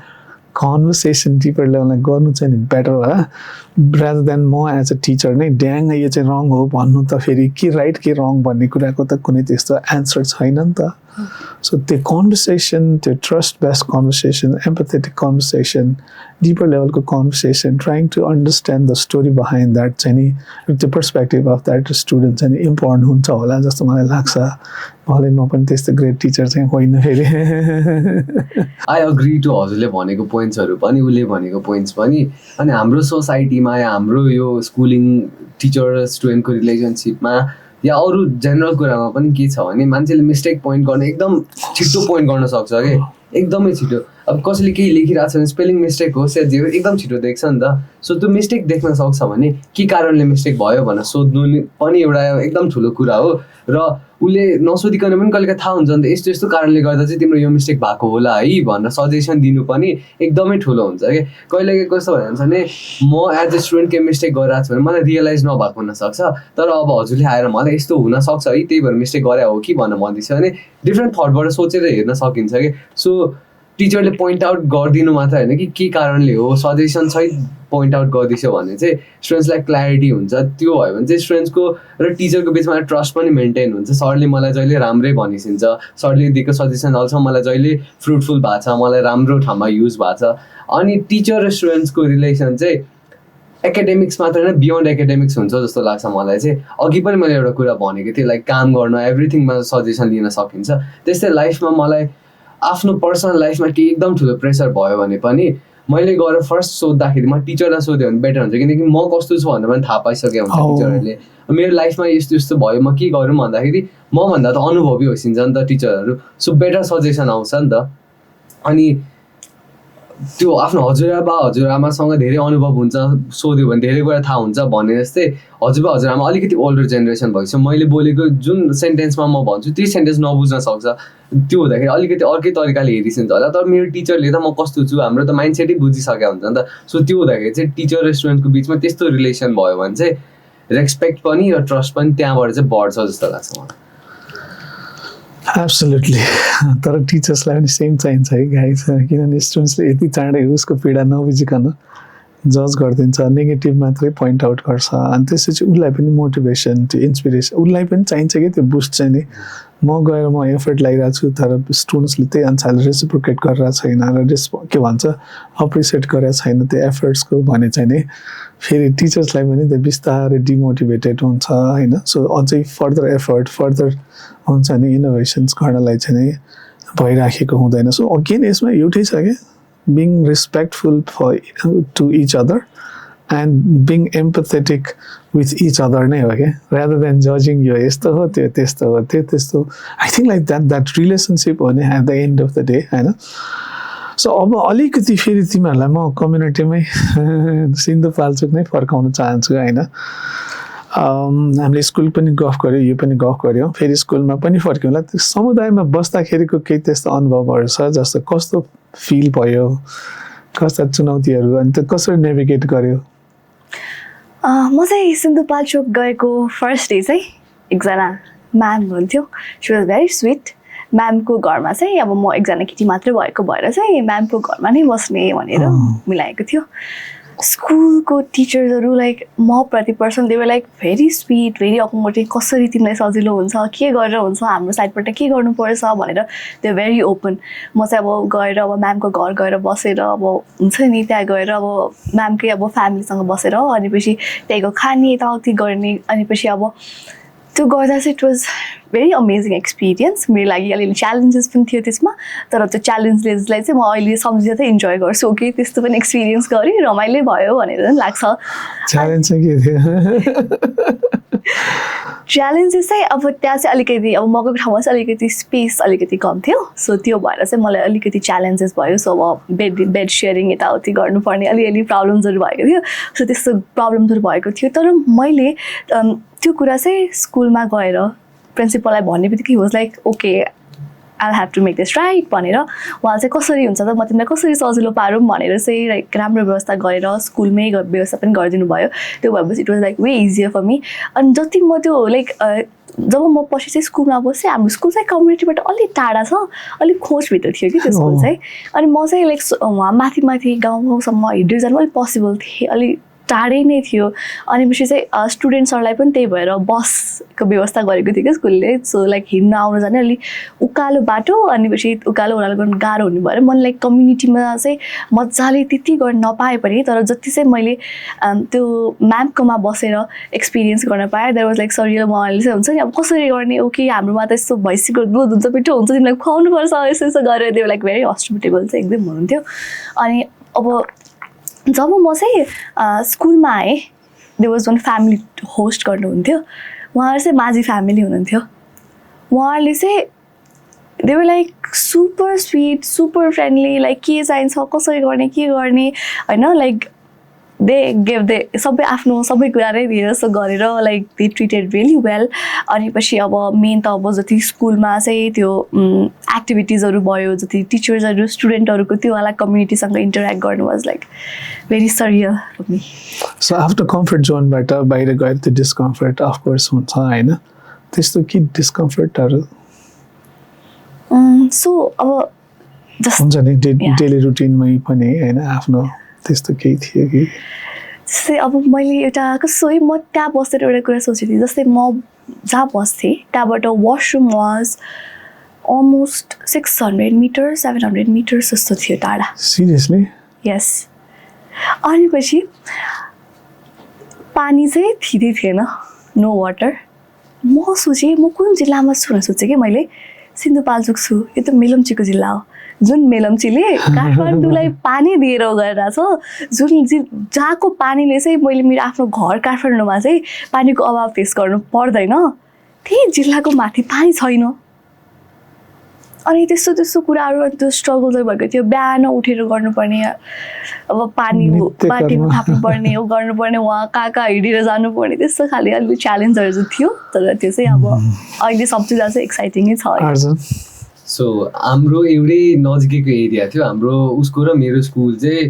कन्भर्सेसन डिपर लेभलमा गर्नु चाहिँ नि बेटर होला रादर देन म एज अ टिचर नै ड्याङ यो चाहिँ रङ हो भन्नु त फेरि के राइट के रङ भन्ने कुराको त कुनै त्यस्तो एन्सर छैन नि त। सो त्यो कन्भर्सेसन, त्यो trust based conversation, empathetic conversation, deeper लेभलको conversation, trying to understand the story behind that चाहिँ नि त्यो पर्सपेक्टिभ अफ द्याट स्टुडेन्ट चाहिँ नि इम्पोर्टेन्ट हुन्छ होला जस्तो मलाई लाग्छ। भले म पनि त्यस्तो ग्रेट टिचर चाहिँ होइन फेरि। आई अग्री टु हजुरले भनेको पोइन्ट्सहरू पनि उसले भनेको पोइन्ट्स पनि। अनि हाम्रो सोसाइटीमा या हाम्रो यो स्कुलिङ टिचर स्टुडेन्टको रिलेसनसिपमा या अरू जेनरल कुरामा पनि के छ भने मान्छेले मिस्टेक पोइन्ट गर्न एकदम छिटो पोइन्ट गर्न सक्छ कि एकदमै छिटो। अब कसैले केही लेखिरहेको छ भने स्पेलिङ मिस्टेक होस् या जे एकदम छिटो देख्छ नि त। सो त्यो मिस्टेक देख्न सक्छ भने के कारणले मिस्टेक भयो भनेर सोध्नु पनि एउटा एकदम ठुलो कुरा हो। र उसले नसोधिकन पनि कहिलेकाहीँ थाहा हुन्छ नि त यस्तो यस्तो कारणले गर्दा चाहिँ तिम्रो यो मिस्टेक भएको होला है भनेर सजेसन दिनु पनि एकदमै ठुलो हुन्छ कि। कहिलेकाहीँ कस्तो भन्छ भने म एज अ स्टुडेन्ट केही मिस्टेक गरिरहेको छु भने मलाई रियलाइज नभएको हुनसक्छ, तर अब हजुरले आएर मलाई यस्तो हुनसक्छ है त्यही भएर मिस्टेक गरे हो कि भनेर भन्दैछ भने डिफ्रेन्ट थटबाट सोचेर हेर्न सकिन्छ कि। सो टिचरले पोइन्ट आउट गरिदिनु मात्र होइन कि के कारणले हो, सजेसन सहित पोइन्ट आउट गरिदिन्छ भने चाहिँ स्टुडेन्ट्सलाई क्ल्यारिटी हुन्छ। त्यो भयो भने चाहिँ स्टुडेन्ट्सको र टिचरको बिचमा ट्रस्ट पनि मेन्टेन हुन्छ। सरले मलाई जहिले राम्रै भनिसिन्छ, सरले दिएको सजेसन अहिलेसम्म मलाई जहिले फ्रुटफुल भएको छ, मलाई राम्रो ठाउँमा युज भएको छ। अनि टिचर र स्टुडेन्ट्सको रिलेसन चाहिँ एकाडेमिक्स मात्र होइन बियोन्ड एकाडेमिक्स हुन्छ जस्तो लाग्छ मलाई चाहिँ। अघि पनि मैले एउटा कुरा भनेको थिएँ लाइक काम गर्न एभ्रिथिङमा सजेसन लिन सकिन्छ, त्यस्तै लाइफमा मलाई आफ्नो पर्सनल लाइफमा केही एकदम ठुलो प्रेसर भयो भने पनि मैले गएर फर्स्ट सोद्धाखेरि म टिचरलाई सोध्यो भने बेटर हुन्छ किनकि म कस्तो छु भनेर पनि थाहा पाइसक्यो हुन्छ टिचरहरूले। मेरो लाइफमा यस्तो यस्तो भयो म के गरौँ भन्दाखेरि मभन्दा त अनुभवी होइसिन्छ नि त टिचरहरू। सो बेटर सजेसन आउँछ नि त। अनि त्यो आफ्नो हजुरबा हजुरआमासँग धेरै अनुभव हुन्छ, सोध्यो भने धेरै कुरा थाहा हुन्छ भने जस्तै हजुरबा हजुरआमा अलिकति ओल्डर जेनेरेसन भएपछि मैले बोलेको जुन सेन्टेन्समा म भन्छु त्यही सेन्टेन्स नबुझ्न सक्छ। त्यो हुँदाखेरि अलिकति अर्कै तरिकाले हेरिसिन्छ होला, तर मेरो टिचरले त म कस्तो छु हाम्रो त माइन्डसेटै बुझिसकेको हुन्छ नि त। सो त्यो हुँदाखेरि चाहिँ टिचर र स्टुडेन्टको बिचमा त्यस्तो रिलेसन भयो भने चाहिँ रेस्पेक्ट पनि र ट्रस्ट पनि त्यहाँबाट चाहिँ बढ्छ जस्तो लाग्छ मलाई। एब्सोल्युटली। तर टिचर्सलाई पनि सेम चाहिन्छ है गाइस, किनभने स्टुडेन्ट्सले यति चाँडै उसको पीडा नबुझिकन जज गरिदिन्छ नेगेटिभ मात्रै पोइन्ट आउट गर्छ अनि त्यसपछि उसलाई पनि मोटिभेसन त्यो इन्सपिरेसन उसलाई पनि चाहिन्छ कि त्यो बुस्ट चाहिँ नि म गएर म एफर्ट लगाइरहेको छु तर स्टुडेन्ट्सले त्यही अनुसारले रेसिप्रोकेट गरेर छैन र के भन्छ अप्रिसिएट गरेर छैन त्यो एफर्ट्सको भने चाहिँ नि फेरि टिचर्सलाई पनि त्यो बिस्तारै डिमोटिभेटेड हुन्छ होइन सो अझै फर्दर एफर्ट फर्दर हुन्छ नि इनोभेसन्स गर्नलाई चाहिँ नि भइराखेको हुँदैन सो अगेन यसमा एउटै छ क्या being respectful to each other and being empathetic with each other नै हो क्या rather than judging यो यस्तो हो त्यो त्यस्तो हो त्यो त्यस्तो I think like that relationship हो नि at the end of the day होइन सो अब अलिकति फेरि तिमीहरूलाई म कम्युनिटीमै सिन्धुपाल्चोक नै फर्काउन चाहन्छु होइन हामीले स्कुल पनि गफ गऱ्यो यो पनि गफ गऱ्यौँ फेरि स्कुलमा पनि फर्क्यौँला समुदायमा बस्दाखेरिको केही त्यस्तो अनुभवहरू छ जस्तो कस्तो फिल भयो कस्ता चुनौतीहरू अनि त्यो कसरी नेभिगेट गर्यो म चाहिँ सिन्धुपाल्चोक गएको फर्स्ट डे चाहिँ एकजना म्याम हुनुहुन्थ्यो सी वाज भेरी स्विट म्यामको घरमा चाहिँ अब म एकजना केटी मात्रै भएको भएर चाहिँ म्यामको घरमा नै बस्ने भनेर मिलाएको थियो स्कुलको टिचर्सहरू लाइक म प्रति person they were like very sweet very accommodating कसरी तिमीलाई सजिलो हुन्छ के गरेर हुन्छ हाम्रो साइडबाट के गर्नुपर्छ भनेर दे भेरी ओपन म चाहिँ अब गएर अब म्यामको घर गएर बसेर अब हुन्छ नि त्यहाँ गएर अब म्यामकै अब फ्यामिलीसँग बसेर अनि पछि त्यहीँको खाने यताउति गर्ने अनि पछि अब त्यो गर्दा चाहिँ it was very amazing experience मेरो लागि अलिअलि च्यालेन्जेस पनि थियो त्यसमा तर त्यो च्यालेन्जेसलाई चाहिँ म अहिले सम्झेर चाहिँ इन्जोय गर्छु ओके त्यस्तो पनि एक्सपिरियन्स गरेँ रमाइलो भयो भनेर पनि लाग्छ च्यालेन्ज चाहिँ के थियो च्यालेन्जेस चाहिँ अब त्यहाँ चाहिँ अलिकति अब म गएको ठाउँमा चाहिँ अलिकति स्पेस अलिकति कम थियो सो त्यो भएर चाहिँ मलाई अलिकति च्यालेन्जेस भयो सो अब बेड सेयरिङ यताउति गर्नुपर्ने अलिअलि प्रब्लम्सहरू भएको थियो सो त्यस्तो प्रब्लम्सहरू भएको थियो तर मैले त्यो कुरा चाहिँ स्कुलमा गएर प्रिन्सिपललाई भन्ने बित्तिकै was like okay I have to make this right भनेर उहाँ चाहिँ कसरी हुन्छ त म तिमीलाई कसरी सजिलो पारौँ भनेर चाहिँ लाइक राम्रो व्यवस्था गरेर स्कुलमै व्यवस्था पनि गरिदिनु भयो त्यो भएपछि it was like way easier for me अनि जति म त्यो लाइक जब म पछि चाहिँ स्कुलमा बसेँ हाम्रो स्कुल चाहिँ कम्युनिटीबाट अलिक टाढा छ अलिक खोजभित्र थियो कि त्यो स्कुल चाहिँ अनि म चाहिँ लाइक उहाँ माथि माथि गाउँसम्म हिँड्दै जानु अलिक पोसिबल थिएँ अलिक टाढै नै थियो अनि पछि चाहिँ स्टुडेन्ट्सहरूलाई पनि त्यही भएर बसको व्यवस्था गरेको थियो कि स्कुलले सो लाइक हिँड्न आउनु जाने अलिक उकालो बाटो अनि पछि उकालो ओह्रालो गर्नु गाह्रो हुने भएर मैले लाइक कम्युनिटीमा चाहिँ मजाले त्यति गर्न नपाएँ पनि तर जति चाहिँ मैले त्यो म्यामकोमा बसेर एक्सपिरियन्स गर्न पाएँ द्याट वाज लाइक सरियल उहाँले चाहिँ हुन्छ नि अब कसरी गर्ने ओके हाम्रोमा त यस्तो भैँसीको दुध हुन्छ पिठो हुन्छ तिमीलाई खुवाउनुपर्छ यस्तो यस्तो गरेर त्यो लाइक भेरी हस्पिटेबल चाहिँ एकदम हुनुहुन्थ्यो अनि अब जब म चाहिँ स्कुलमा आएँ they was one family host गर्नुहुन्थ्यो उहाँहरू चाहिँ माझी फ्यामिली हुनुहुन्थ्यो उहाँहरूले चाहिँ they were like super sweet super friendly like के चाहिन्छ कसरी गर्ने के गर्ने होइन लाइक दे गेभ दे सबै आफ्नो सबै कुरा नै दिएर जस्तो गरेर like they treated really well अनि पछि अब मेन त अब जति स्कुलमा चाहिँ त्यो एक्टिभिटिजहरू भयो जति टिचर्सहरू स्टुडेन्टहरूको त्योवाला कम्युनिटीसँग इन्टरेक्ट गर्नु was like very surreal for me so after comfort जोनबाट बाहिर गएर त्यो डिस्कम्फर्ट अफकोर्स हुन्छ होइन त्यस्तो के डिस्कम्फर्टहरू सो अब हुन्छ नि डेली रुटिनमै पनि होइन आफ्नो त्यस्तो केही थियो कि जस्तै अब मैले एउटा कसो है म त्यहाँ बसेर एउटा कुरा सोचेको थिएँ जस्तै म जहाँ बस्थेँ त्यहाँबाट washroom was almost 600 metres 700 metres जस्तो थियो टाढा सिरियसली यस अनि पछि पानी चाहिँ थिँदै थिएन नो वाटर म सोचेँ म कुन जिल्लामा छु भनेर सोचेँ कि मैले सिन्धुपाल्चोक छु यो त मेलम्चीको जिल्ला हो जुन मेलम्चीले काठमाडौँलाई पानी दिएर गइरहेको छ जुन जहाँको पानीले चाहिँ मैले मेरो आफ्नो घर काठमाडौँमा चाहिँ पानीको अभाव फेस गर्नु पर्दैन त्यही जिल्लाको माथि पानी छैन अनि त्यस्तो त्यस्तो कुराहरू त्यो स्ट्रगलहरू भएको थियो बिहान उठेर गर्नुपर्ने अब पानी बाटीमा थाप्नुपर्ने हो गर्नुपर्ने उहाँ कहाँ कहाँ हिँडेर जानुपर्ने त्यस्तो खाले अलिक च्यालेन्जहरू चाहिँ थियो तर त्यो चाहिँ अब अहिले सबैजना चाहिँ एक्साइटिङै छ सो हाम्रो एउटै नजिकैको एरिया थियो हाम्रो उसको र मेरो स्कुल चाहिँ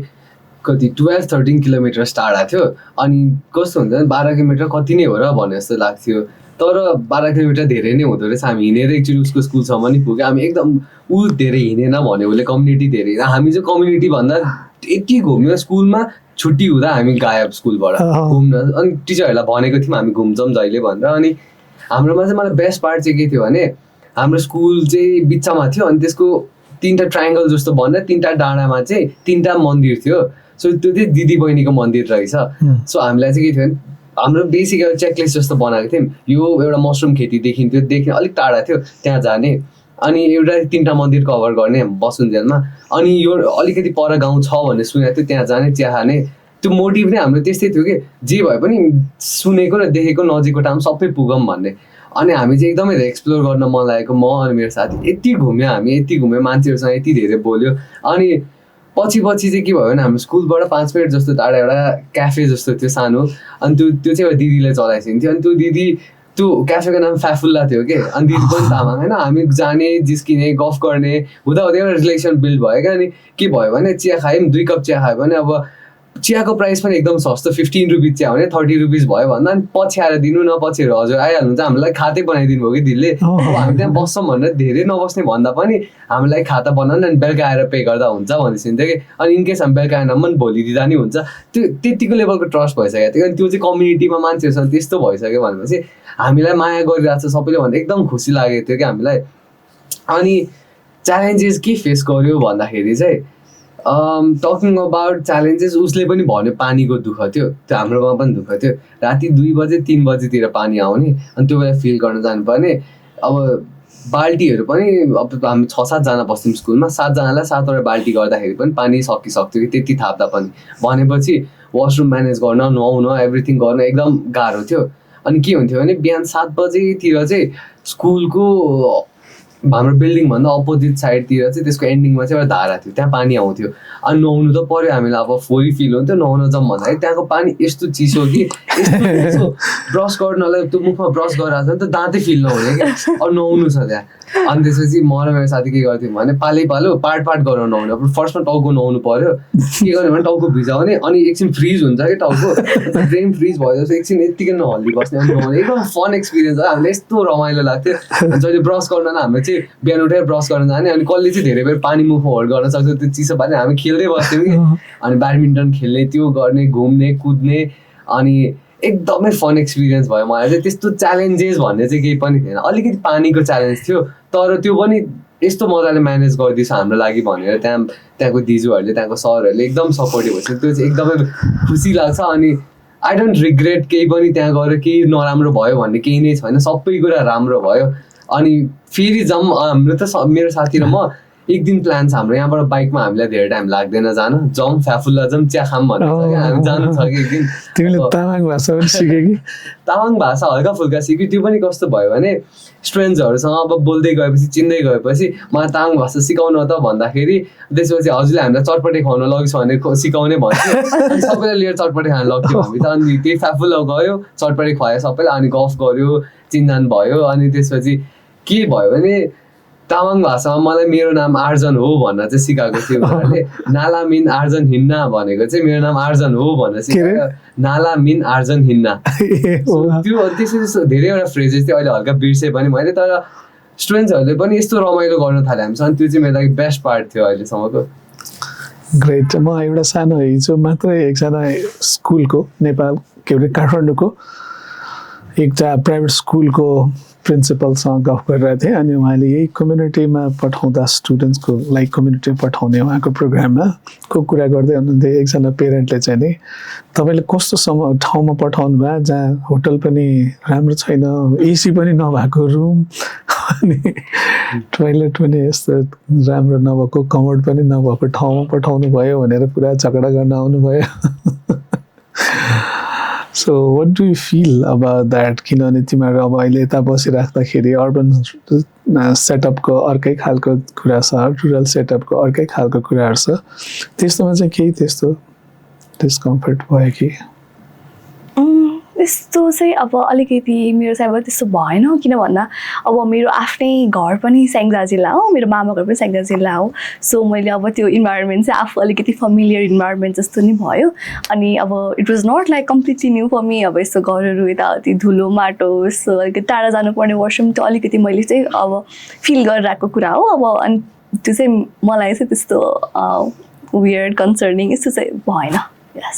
कति 12-13 किलोमिटर टाढा थियो अनि कस्तो हुन्छ 12 किलोमिटर कति नै हो र भने जस्तो लाग्थ्यो तर 12 किलोमिटर धेरै नै हुँदो रहेछ हामी हिँडेर एकचोटि उसको स्कुलसम्म नि पुग्यो हामी एकदम ऊ धेरै हिँडेन भने उसले कम्युनिटी धेरै हामी चाहिँ कम्युनिटी भन्दा यति घुम्यो स्कुलमा छुट्टी हुँदा हामी गायब स्कुलबाट घुम्न अनि टिचरहरूलाई भनेको थियौँ हामी घुम्छौँ जहिले भनेर अनि हाम्रोमा चाहिँ मलाई बेस्ट पार्ट चाहिँ के थियो भने हाम्रो स्कुल चाहिँ बिचमा थियो अनि त्यसको 3टा ट्रायङ्गल जस्तो भनेर 3टा डाँडामा चाहिँ 3टा मन्दिर थियो सो त्यो चाहिँ दिदी बहिनीको मन्दिर रहेछ सो हामीलाई चाहिँ के थियो भने हाम्रो बेसिक एउटा चेकलिस्ट जस्तो बनाएको थियौँ यो एउटा मसरुम खेती देखिन्थ्यो अलिक टाढा थियो त्यहाँ जाने अनि एउटा 3टा मन्दिर कभर गर्ने बसुन्जेलमा अनि यो अलिकति पर गाउँ छ भन्ने सुनेको थियो त्यहाँ जाने चिया खाने त्यो मोटिभ नै हाम्रो त्यस्तै थियो कि जे भए पनि सुनेको र देखेको नजिकको ठाउँ सबै पुगौँ भन्ने अनि हामी चाहिँ एकदमै एक्सप्लोर गर्न मन लागेको म अनि मेरो साथी यति घुम्यो मान्छेहरूसँग यति धेरै बोल्यो अनि पछि चाहिँ के भयो भने हाम्रो स्कुलबाट 5 मिनट जस्तो टाढा एउटा क्याफे जस्तो थियो सानो अनि त्यो चाहिँ एउटा दिदीले चलाइसकेको थियो अनि त्यो दिदी त्यो क्याफेको नाम फ्याफुल्ला थियो कि अनि दिदी पनि तामाङ होइन हामी जाने जिस्किने गफ गर्ने हुँदा एउटा रिलेसन बिल्ड भयो क्या अनि के भयो भने चिया खायौँ 2 कप चिया खायो भने अब चियाको प्राइस पनि एकदम सस्तो 15 रुपिस चिया भने 30 रुपिस भयो भन्दा अनि पछि आएर दिनु न पछि हजुर आइहाल्नुहुन्छ हामीलाई खातै बनाइदिनु भयो कि दिदीले अब हामी त्यहाँ बस्छौँ भनेर धेरै नबस्ने भन्दा पनि हामीलाई खाता बनाउनु अनि बेलुका आएर पे गर्दा हुन्छ भनिसक्थ्यो कि अनि इनकेस हामी बेलुका आएन पनि भोलि दिँदा नि हुन्छ त्यो त्यतिको लेभलको ट्रस्ट भइसकेको थियो अनि त्यो चाहिँ कम्युनिटीमा मान्छेहरूसँग त्यस्तो भइसक्यो भनेपछि हामीलाई माया गरिरहेको छ सबैले भन्दा एकदम खुसी लागेको थियो कि हामीलाई अनि च्यालेन्जेस के फेस गर्यो भन्दाखेरि चाहिँ टकिङ अबाउट च्यालेन्जेस उसले पनि भन्यो पानीको दुःख थियो त्यो हाम्रोमा पनि दुःख थियो राति 2 बजे 3 बजेतिर पानी आउने अनि त्यो बेला फिल गर्न जानुपर्ने अब बाल्टीहरू पनि अब हामी 6-7 जना बस्थ्यौँ स्कुलमा 7 जनालाई 7वटा बाल्टी गर्दाखेरि पनि पानी सकिसक्थ्यो कि त्यति थाप्दा पनि भनेपछि वासरुम म्यानेज गर्न नुहाउन एभ्रिथिङ गर्न एकदम गाह्रो थियो अनि के हुन्थ्यो भने बिहान 7 बजेतिर चाहिँ स्कुलको हाम्रो बिल्डिङभन्दा अपोजिट साइडतिर चाहिँ त्यसको एन्डिङमा चाहिँ एउटा धारा थियो त्यहाँ पानी आउँथ्यो अनि नुहाउनु त पऱ्यो हामीलाई अब फोरी फिल हुन्थ्यो नुहाउन जाउँ भन्दाखेरि त्यहाँको पानी यस्तो चिसो कि यस्तो ब्रस गर्नलाई त्यो मुखमा ब्रस गरिरहेको छ नि त दाँतै फिल नहुने क्या अब नुहाउनु छ त्यहाँ अनि त्यसपछि म र मेरो साथी के गर्थ्यौँ भने पालो पार्ट गरेर नुहाउने अब फर्स्टमा टाउको नुहाउनु पऱ्यो के गर्ने भने टाउको भिजाउने अनि एकछिन फ्रिज हुन्छ कि टाउको ब्रेन फ्रिज भएपछि एकछिन यत्तिकै नहल्ली बस्ने अनि नुहाउने एकदम फन एक्सपिरियन्स हो हामीलाई यस्तो रमाइलो लाग्थ्यो अनि जहिले ब्रस गर्न हामीले चाहिँ बिहान उठेर ब्रस गर्न जाने अनि कसले चाहिँ धेरै बेर पानी मुखमा होल्ड गर्न सक्छ त्यो चिसो पानी हामी खेल्दै बस्थ्यौँ कि अनि ब्याडमिन्टन खेल्ने त्यो गर्ने घुम्ने कुद्ने अनि एकदमै फन एक्सपिरियन्स भयो मलाई चाहिँ त्यस्तो च्यालेन्जेस भन्ने चाहिँ केही पनि थिएन अलिकति पानीको च्यालेन्ज थियो तर त्यो पनि यस्तो मजाले म्यानेज गरिदिन्छ हाम्रो लागि भनेर त्यहाँको दिजुहरूले त्यहाँको सरहरूले एकदम सपोर्टिभ भएछ त्यो चाहिँ एकदमै खुसी लाग्छ अनि आई डोन्ट रिग्रेट केही पनि त्यहाँ गएर केही नराम्रो भयो भन्ने केही नै छैन सबै कुरा राम्रो भयो अनि फेरि जाउँ हाम्रो त मेरो साथी र म एक दिन प्लान छ हाम्रो यहाँबाट बाइकमा हामीलाई धेरै टाइम लाग्दैन जानु जाउँ फ्याफुल्ला जाउँ चिया खाऊँ भन्ने छ कि हामी जानु छ कि एक दिन तिमीले तामाङ भाषा पनि सिक्यो कि तामाङ भाषा हल्का फुल्का सिक्यो त्यो पनि कस्तो भयो भने स्ट्रेन्जहरूसँग अब बोल्दै गएपछि चिन्दै गएपछि मलाई तामाङ भाषा सिकाउनु त भन्दाखेरि त्यसपछि हजुरले हामीलाई चटपटे खुवाउन लगिछ भने सिकाउने भन्थ्यो अनि सबैलाई लिएर चटपटे खान लग्थ्यो हामी त अनि त्यही फ्याफुल्ला गयो चटपटे खुवायो सबैलाई अनि गफ गऱ्यो चिन्जान भयो अनि त्यसपछि के भयो भने तामाङ भाषामा मलाई मेरो नाम आर्जन हो भन्न चाहिँ सिकाएको थियो उनीहरूले नाला मिन आर्जन हिन्ना भनेको चाहिँ मेरो नाम आर्जन हो भनेर सिकायो नाला मिन आर्जन हिन्ना त्यो त्यसरी धेरैवटा फ्रेजेस थियो अहिले हल्का बिर्सेँ पनि मैले तर स्टुडेन्ट्सहरूले पनि यस्तो रमाइलो गर्न थाले हामीसँग त्यो चाहिँ मेरो लागि बेस्ट पार्ट थियो अहिलेसम्मको ग्रेट म एउटा सानो हिजो मात्रै एकजना स्कुलको नेपाल के अरे काठमाडौँको एउटा प्राइभेट स्कुलको प्रिन्सिपलसँग गफ गरिरहेको थिएँ अनि उहाँले यही कम्युनिटीमा पठाउँदा स्टुडेन्ट्सको लाइक कम्युनिटीमा पठाउने उहाँको प्रोग्राममा को कुरा गर्दै हुनुहुन्थ्यो एकजना पेरेन्टले चाहिँ नि तपाईँले कस्तो ठाउँमा पठाउनु भयो जहाँ होटल पनि राम्रो छैन एसी पनि नभएको रुम अनि टोइलेट पनि यस्तो राम्रो नभएको कमोड पनि नभएको ठाउँमा पठाउनु भयो भनेर पुरा झगडा गर्न आउनुभयो so what do you feel about that किनभने तिमीहरू अब अहिले यता बसिराख्दाखेरि अर्बन सेटअपको अर्कै खालको कुरा छ रुरल सेटअपको अर्कै खालको कुराहरू छ त्यस्तोमा चाहिँ केही त्यस्तो डिस्कम्फर्ट भयो कि त्यस्तो चाहिँ अब अलिकति मेरो साइडबाट त्यस्तो भएन किन भन्दा अब मेरो आफ्नै घर पनि स्याङ्जा जिल्ला हो मेरो मामा घर पनि स्याङ्जा जिल्ला हो सो मैले अब त्यो इन्भाइरोमेन्ट चाहिँ आफू अलिकति फमिलियर इन्भाइरोमेन्ट जस्तो नि भयो अनि अब it was not like completely new for me अब यस्तो घरहरू यताउति धुलो माटो यस्तो अलिकति टाढा जानुपर्ने वासरुम त्यो अलिकति मैले चाहिँ अब फिल गरिरहेको कुरा हो अब अनि त्यो चाहिँ मलाई चाहिँ त्यस्तो weird, concerning यस्तो चाहिँ भएन. Yes.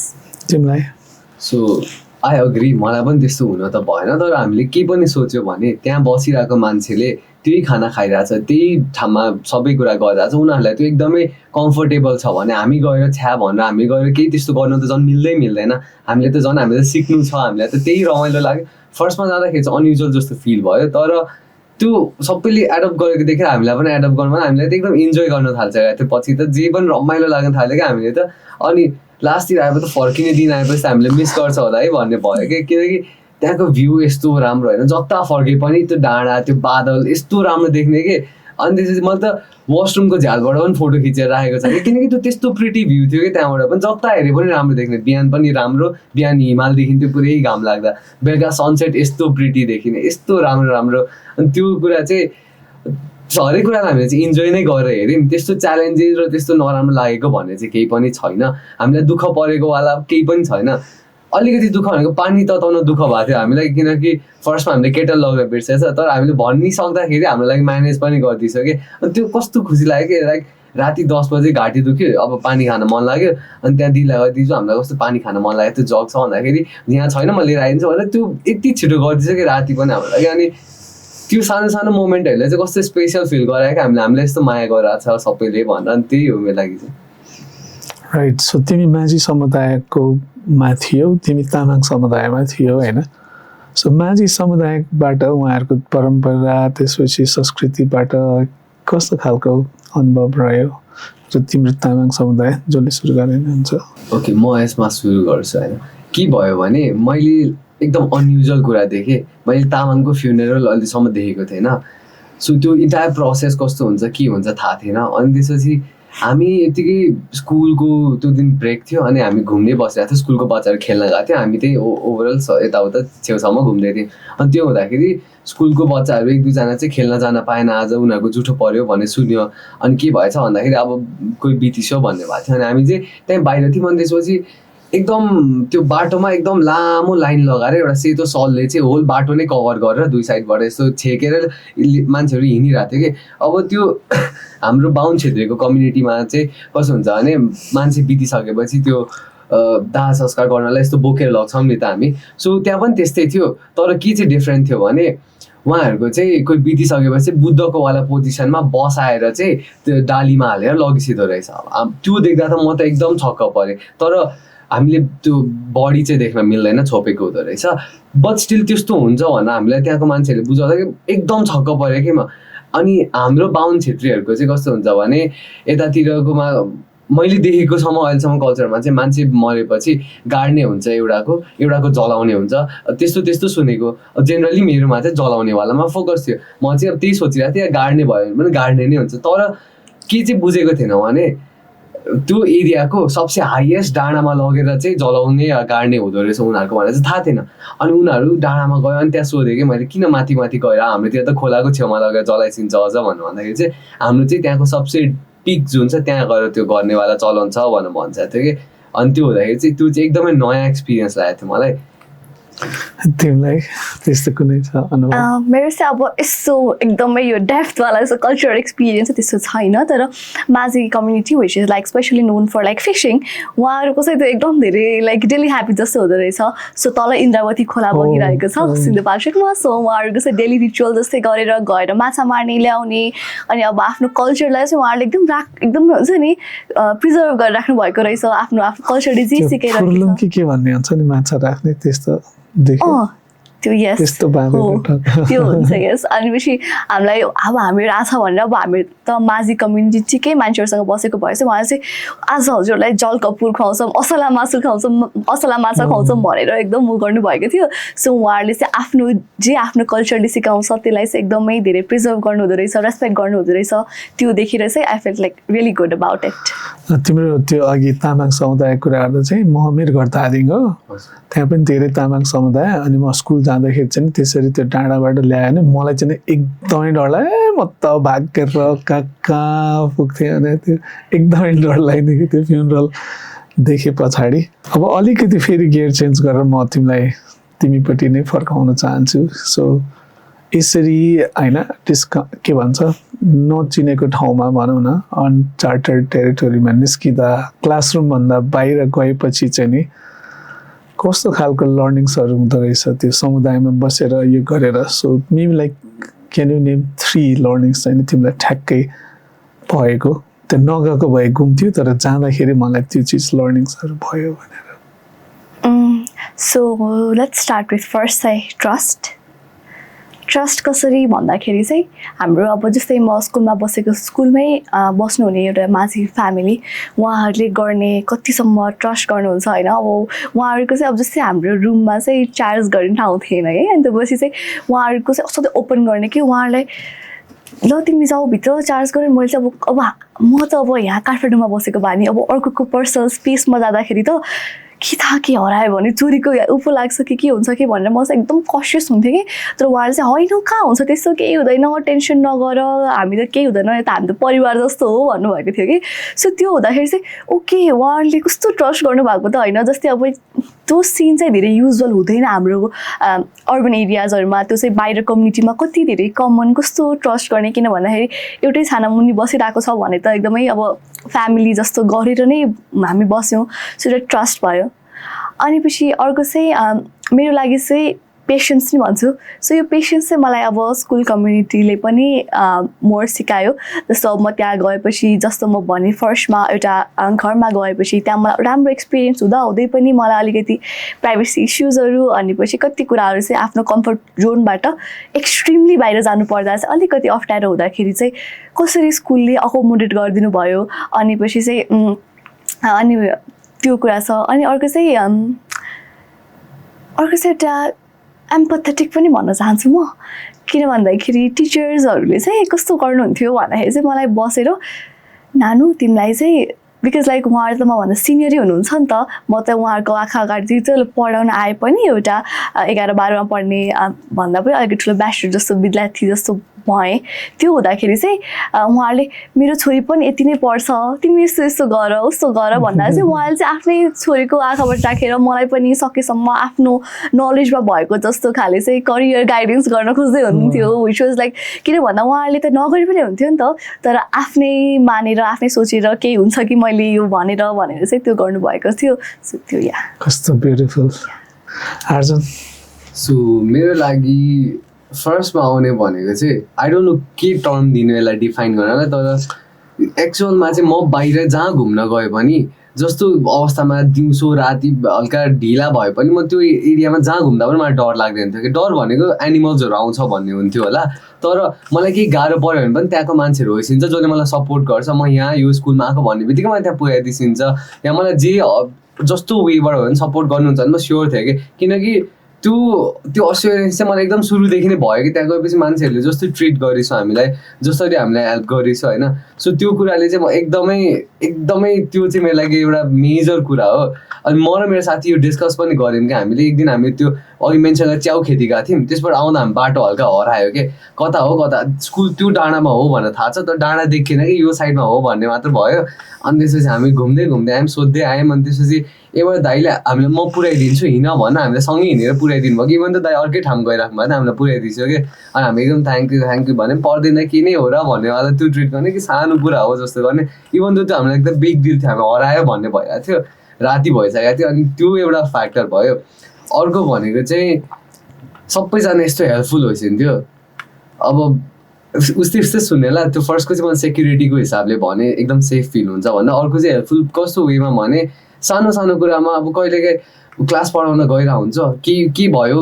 तिमीलाई सो आई अग्री, मलाई पनि त्यस्तो हुन त भएन. तर हामीले के पनि सोच्यो भने त्यहाँ बसिरहेको मान्छेले त्यही खाना खाइरहेछ, त्यही ठाउँमा सबै कुरा गरिरहेछ, उनीहरूलाई त्यो एकदमै कम्फर्टेबल छ भने हामी गएर छ्या भनेर हामी गएर केही त्यस्तो गर्नु त झन् मिल्दैन. हामीले त सिक्नु छ, हामीलाई त त्यही रमाइलो लाग्यो. फर्स्टमा जाँदाखेरि चाहिँ अनयुजुअल जस्तो फिल भयो. तर त्यो सबैले एडप्ट गरेको देखेर हामीलाई पनि एडप्ट गर्नु, हामीलाई त एकदम इन्जोय गर्न थाल्छ क्या. त्यो पछि त जे पनि रमाइलो लाग्न थाल्यो क्या हामीले त. अनि लास्टतिर आएपछि त फर्किने दिन आएपछि हामीले मिस गर्छ होला है भन्ने भयो कि, किनकि त्यहाँको भ्यू यस्तो राम्रो होइन, जता फर्के पनि त्यो डाँडा, त्यो बादल यस्तो राम्रो देख्ने कि. अनि त्यसपछि मैले त वासरुमको झ्यालबाट पनि फोटो खिचेर राखेको छ कि, किनकि त्यो त्यस्तो प्रिटी भ्यू थियो कि त्यहाँबाट पनि जता हेरे पनि राम्रो देख्ने. बिहान पनि राम्रो, बिहान हिमाल देखिन्थ्यो पुरै घाम लाग्दा, बेलुका सनसेट यस्तो प्रिटी देखिने, यस्तो राम्रो. अनि त्यो कुरा चाहिँ हरेक कुरालाई हामीले चाहिँ इन्जोय नै गरेर हेऱ्यौँ. त्यस्तो च्यालेन्जेस र त्यस्तो नराम्रो लागेको भन्ने चाहिँ केही पनि छैन. हामीलाई दुःख परेको वाला केही पनि छैन. अलिकति दुःख भनेको पानी तताउन दुःख भएको थियो हामीलाई, किनकि फर्स्टमा हामीले केटल लगेर बिर्सेछ. तर हामीले भनिसक्दाखेरि हाम्रो लागि म्यानेज पनि गरिदिइसक्यो. अनि त्यो कस्तो खुसी लाग्यो कि लाइक राति 10 बजे घाँटी दुख्यो, अब पानी खान मन लाग्यो, अनि त्यहाँ दिदीलाई गरिदिन्छु हामीलाई कस्तो पानी खान मन लाग्यो, त्यो जग छ भन्दाखेरि यहाँ छैन म लिएर आइदिन्छु भनेर त्यो यति छिटो गरिदिन्छ कि राति पनि हाम्रो लागि. अनि त्यो सानो मोमेन्टहरूले चाहिँ कस्तो स्पेसल फिल गरायो कि हामीलाई यस्तो माया गरिरहेको छ सबैले भनेर. अनि त्यही हो मेरो लागि चाहिँ. राइट. सो तिमी माझी समुदायमा थियौ, तिमी तामाङ समुदायमा थियौ होइन. सो माझी समुदायबाट उहाँहरूको परम्परा त्यसपछि संस्कृतिबाट कस्तो खालको अनुभव रह्यो र तिम्रो तामाङ समुदाय जसले सुरु गरिनुहुन्छ? ओके, म यसमा सुरु गर्छु होइन. के भयो भने मैले एकदम अनयुजुअल कुरा देखेँ. मैले तामाङको फ्युनेरल अहिलेसम्म देखेको थिएन. सो त्यो इन्टायर प्रोसेस कस्तो हुन्छ के हुन्छ थाहा थिएन. अनि त्यसपछि हामी यतिकै स्कुलको त्यो दिन ब्रेक थियो अनि हामी घुम्दै बसिरहेको थियो. स्कुलको बच्चाहरू खेल्न गएको थियो, हामी त्यही ओभरअल यताउता छेउछाउमा घुम्दै थियौँ. अनि त्यो हुँदाखेरि स्कुलको बच्चाहरू 1-2 चाहिँ खेल्न जान पाएन, आज उनीहरूको जुठो पऱ्यो भन्ने सुन्यो. अनि के भएछ भन्दाखेरि अब कोही बितिस्यो भन्ने भएको थियो. अनि हामी चाहिँ त्यहीँ बाहिर थियौँ. अनि त्यसपछि एकदम त्यो बाटोमा एकदम लामो लाइन लगाएर एउटा सेतो सलले चाहिँ होल बाटो नै कभर गरेर दुई साइडबाट यस्तो छेकेर मान्छेहरू हिँडिरहेको थियो कि. अब त्यो हाम्रो बाहुन क्षेत्रीको कम्युनिटीमा चाहिँ कस्तो हुन्छ भने मान्छे बितिसकेपछि त्यो दाह संस्कार गर्नलाई यस्तो बोकेर लग्छौँ नि त हामी. सो त्यहाँ पनि त्यस्तै थियो. तर के चाहिँ डिफ्रेन्ट थियो भने उहाँहरूको चाहिँ कोही बितिसकेपछि बुद्धको वाला पोजिसनमा बसाएर चाहिँ त्यो डालीमा हालेर लगिसिँदो रहेछ. त्यो देख्दा त म त एकदम छक्क परेँ. तर हामीले त्यो बडी चाहिँ देख्न मिल्दैन, छोपेको हुँदो रहेछ. बट स्टिल त्यस्तो हुन्छ भनेर हामीलाई त्यहाँको मान्छेहरूले बुझाउँदा एकदम छक्क पऱ्यो कि म. अनि हाम्रो बाहुन क्षेत्रीहरूको चाहिँ कस्तो हुन्छ भने यतातिरकोमा मैले देखेकोसम्म अहिलेसम्म कल्चरमा चाहिँ मान्छे मरेपछि गाड्ने हुन्छ, एउटाको जलाउने हुन्छ, त्यस्तो सुनेको. जेनरली मेरोमा चाहिँ जलाउनेवालामा फोकस थियो. म चाहिँ अब त्यही सोचिरहेको थिएँ गाड्ने भयो भने गाड्ने नै हुन्छ. तर के चाहिँ बुझेको थिएन भने त्यो एरियाको सबसे हाइएस्ट डाँडामा लगेर चाहिँ जलाउने या गाड्ने हुँदो रहेछ उनीहरूको भनेर चाहिँ थाहा थिएन. अनि उनीहरू डाँडामा गयो. अनि त्यहाँ सोधेँ कि मैले किन माथि गएर हाम्रोतिर त खोलाको छेउमा लगेर जलाइसिन्छ अझ भन्दाखेरि चाहिँ हाम्रो चाहिँ त्यहाँको सबसे पिक जुन छ त्यहाँ गएर त्यो गर्नेवाला चलन छ भनेर भन्छ थियो कि. अनि त्यो हुँदाखेरि चाहिँ त्यो चाहिँ एकदमै नयाँ एक्सपिरियन्स लागेको थियो मलाई. तिमीलाई त्यस्तो कुनै छ अनुभव? मेरो चाहिँ अब यस्तो एकदमै यो डेफ्थवाला यस्तो कल्चरल एक्सपिरियन्स त्यस्तो छैन. तर Majhi community which is like especially known for like fishing, उहाँहरूको चाहिँ त्यो एकदम धेरै लाइक डेली ह्याबिट जस्तो हुँदो रहेछ. सो तल इन्द्रावती खोला बगिरहेको छ सिन्धुपाल्चोकमा. सो उहाँहरूको चाहिँ डेली रिचुअल जस्तै गरेर गएर माछा मार्ने ल्याउने. अनि अब आफ्नो कल्चरलाई चाहिँ उहाँहरूले एकदम हुन्छ नि प्रिजर्भ गरेर राख्नु भएको रहेछ. आफ्नो कल्चरले जे सिकेर के भन्ने हुन्छ नि माछा राख्ने त्यस्तो त्यो यस त्यो हुन्छ यस. अनि पछि हामीलाई अब हामीहरू आछ भनेर अब हामी त माझी कम्युनिटीकै मान्छेहरूसँग बसेको भए चाहिँ उहाँले चाहिँ आज हजुरलाई जल कपुर खुवाउँछौँ, असला मासु खुवाउँछौँ, असला माछा खुवाउँछौँ भनेर एकदम उ गर्नुभएको थियो. सो उहाँहरूले चाहिँ आफ्नो कल्चरले सिकाउँछ त्यसलाई चाहिँ एकदमै धेरै प्रिजर्भ गर्नुहुँदो रहेछ, रेस्पेक्ट गर्नुहुँदो रहेछ. त्यो देखेर चाहिँ I felt like really good about it. तिम्रो त्यो अघि तामाङ समुदाय कुरा गर्दा चाहिँ म मेरो घर तादिङ हो, त्यहाँ पनि धेरै तामाङ समुदाय. अनि म स्कुल जाँदाखेरि चाहिँ त्यसरी त्यो डाँडाबाट ल्यायो भने मलाई चाहिँ एकदमै डर लाग्यो. म त भागेर कहाँ पुग्थेँ अनि त्यो एकदमै डर लाग्ने कि त्यो फ्युनरल देखे पछाडि. अब अलिकति फेरि गियर चेन्ज गरेर म तिमीपट्टि नै फर्काउन चाहन्छु. सो यसरी होइन के भन्छ नचिनेको ठाउँमा भनौँ न अनचार्टर्ड टेरिटोरीमा निस्किँदा क्लासरुमभन्दा बाहिर गएपछि चाहिँ नि कस्तो खालको लर्निङ्सहरू हुँदो रहेछ त्यो समुदायमा बसेर यो गरेर. So maybe like can you name 3 learnings चाहिँ तिमीलाई ठ्याक्कै भएको त्यो नगएको भए घुम्थ्यो तर जाँदाखेरि मलाई त्यो चिज लर्निङ्सहरू भयो भनेर. So let's start with first चाहिँ ट्रस्ट कसरी भन्दाखेरि चाहिँ हाम्रो अब जस्तै म स्कुलमा बसेको स्कुलमै बस्नुहुने एउटा मान्छे फ्यामिली उहाँहरूले गर्ने कतिसम्म ट्रस्ट गर्नुहुन्छ होइन. अब उहाँहरूको चाहिँ अब जस्तै हाम्रो रुममा चाहिँ चार्ज गर्ने ठाउँ थिएन है. अनि त्यसपछि चाहिँ उहाँहरूको चाहिँ सधैँ ओपन गर्ने कि उहाँहरूलाई ल तिमी जाऊ भित्र चार्ज गरेर मैले चाहिँ अब म त अब यहाँ काठमाडौँमा बसेको बानी अब अर्कोको पर्सनल स्पेसमा जाँदाखेरि त के थाहा के हरायो भने चोरीको उपो लाग्छ कि हुन्छ कि भनेर म चाहिँ एकदम कसियस हुन्थेँ कि. तर उहाँले चाहिँ होइन कहाँ हुन्छ त्यस्तो केही हुँदैन टेन्सन नगर हामी त केही हुँदैन यता हामी त परिवार जस्तो हो भन्नुभएको थियो कि. सो त्यो हुँदाखेरि चाहिँ ओके उहाँले कस्तो ट्रस्ट गर्नुभएको त होइन. जस्तै अब त्यो सिन चाहिँ धेरै युजुअल हुँदैन हाम्रो अर्बन एरियाजहरूमा. त्यो चाहिँ बाहिर कम्युनिटीमा कति धेरै कमन कस्तो ट्रस्ट गर्ने किन भन्दाखेरि एउटै छाना मुनि बसिरहेको छ भने त एकदमै अब फ्यामिली जस्तो गरेर नै हामी बस्यौँ. सो एउटा ट्रस्ट भयो. अनि पछि अर्को चाहिँ मेरो लागि चाहिँ पेसेन्स नै भन्छु. सो यो पेसेन्स चाहिँ मलाई अब स्कुल कम्युनिटीले पनि मोर सिकायो. जस्तो म त्यहाँ गएपछि जस्तो म भने फर्स्टमा एउटा घरमा गएपछि त्यहाँ मलाई राम्रो एक्सपिरियन्स हुँदै पनि मलाई अलिकति प्राइभेसी इस्युजहरू अनि पछि कति कुराहरू चाहिँ आफ्नो कम्फर्ट जोनबाट एक्सट्रिमली बाहिर जानु पर्दा चाहिँ अलिकति अप्ठ्यारो हुँदाखेरि चाहिँ कसरी स्कुलले अकोमोडेट गरिदिनु भयो अनि पछि चाहिँ अनि त्यो कुरा छ. अनि अर्को चाहिँ एउटा एम्पथेटिक पनि भन्न चाहन्छु म. किन भन्दाखेरि टिचर्सहरूले चाहिँ कस्तो गर्नुहुन्थ्यो भन्दाखेरि चाहिँ मलाई बसेर नानु तिमीलाई चाहिँ बिकज लाइक उहाँहरू त मभन्दा सिनियरै हुनुहुन्छ नि त. म त उहाँहरूको आँखा अगाडि चाहिँ पढाउन आए पनि एउटा 11-12मा पढ्ने भन्दा पनि अलिकति ठुलो ब्याचलर जस्तो विद्यार्थी जस्तो भएँ. त्यो हुँदाखेरि चाहिँ उहाँहरूले मेरो छोरी पनि यति नै पढ्छ तिमी यस्तो यस्तो गर उस्तो गर भन्दा चाहिँ उहाँले चाहिँ आफ्नै छोरीको आँखाबाट राखेर मलाई पनि सकेसम्म आफ्नो नलेजमा भएको जस्तो खाले चाहिँ करियर गाइडेन्स गर्न खोज्दै हुनुहुन्थ्यो. विच वाज लाइक किन भन्दा उहाँहरूले त नगरे पनि हुन्थ्यो नि त तर आफ्नै मानेर आफ्नै सोचेर केही हुन्छ कि मैले यो भनेर चाहिँ त्यो गर्नुभएको थियो. सो त्यो या कस्तो ब्युटिफुल. अर्जुन सो मेरो लागि फर्स्टमा आउने भनेको चाहिँ आई डोन्ट नो के टर्म दिनु यसलाई डिफाइन गर्नलाई. तर एक्चुअलमा चाहिँ म बाहिर जहाँ घुम्न गएँ पनि जस्तो अवस्थामा दिउँसो राति हल्का ढिला भए पनि म त्यो एरियामा जहाँ घुम्दा पनि मलाई डर लाग्दैन थियो कि. डर भनेको एनिमल्सहरू आउँछ भन्ने हुन्थ्यो होला. तर मलाई केही गाह्रो पऱ्यो भने पनि त्यहाँको मान्छेहरू होइसिन्छ जसले मलाई सपोर्ट गर्छ. म यहाँ यो स्कुलमा आएको भन्ने बित्तिकै मलाई त्यहाँ पुऱ्याइदिइसिन्छ या मलाई जे जस्तो वेबाट हो भने सपोर्ट गर्नुहुन्छ भने म स्योर थिएँ कि. किनकि त्यो अस्योरेन्स चाहिँ मलाई एकदम सुरुदेखि नै भयो कि त्यहाँ गएपछि मान्छेहरूले जस्तो ट्रिट गरेछ हामीलाई जसरी हामीलाई हेल्प गरेछ होइन. सो त्यो कुराले चाहिँ म एकदमै त्यो चाहिँ मेरो लागि एउटा मेजर कुरा हो. अनि म र मेरो साथी यो डिस्कस पनि गऱ्यौँ कि हामीले एक दिन हामी त्यो अघि मेन्सन गरेर च्याउ खेती गएको थियौँ. त्यसबाट आउँदा हामी बाटो हल्का हरायो कि कता स्कुल त्यो डाँडामा हो भनेर थाहा छ तर डाँडा देखिएन कि यो साइडमा हो भन्ने मात्र भयो. अनि त्यसपछि हामी घुम्दै आयौँ सोध्दै आयौँ. अनि त्यसपछि एउटा दाइले हामीलाई म पुऱ्याइदिन्छु हिँड भन्न हामीले सँगै हिँडेर पुऱ्याइदिनु भयो कि इभन त दाइ अर्कै ठाउँ गइराख्नु भयो हामीलाई पुऱ्याइदिन्छु कि. अनि हामी एकदम थ्याङ्क यू भने पर्दैन के नै हो र भन्नेवाला त्यो ट्रिट गर्ने कि सानो कुरा हो जस्तो गर्ने. इभन त्यो हामीलाई एकदम बिग डिल थियो हामी हरायो भन्ने भइरहेको थियो राति भइसकेको थियो. अनि त्यो एउटा फ्याक्टर भयो. अर्को भनेको चाहिँ सबैजना यस्तो हेल्पफुल होइसिन्थ्यो. अब उस्तै सुन्नेला त्यो फर्स्टको चाहिँ मैले सेक्युरिटीको हिसाबले भने एकदम सेफ फिल हुन्छ भन्दा अर्को चाहिँ हेल्पफुल कस्तो वेमा भने सानो कुरामा अब कहिलेकाहीँ क्लास पढाउन गइरहेको हुन्छ के भयो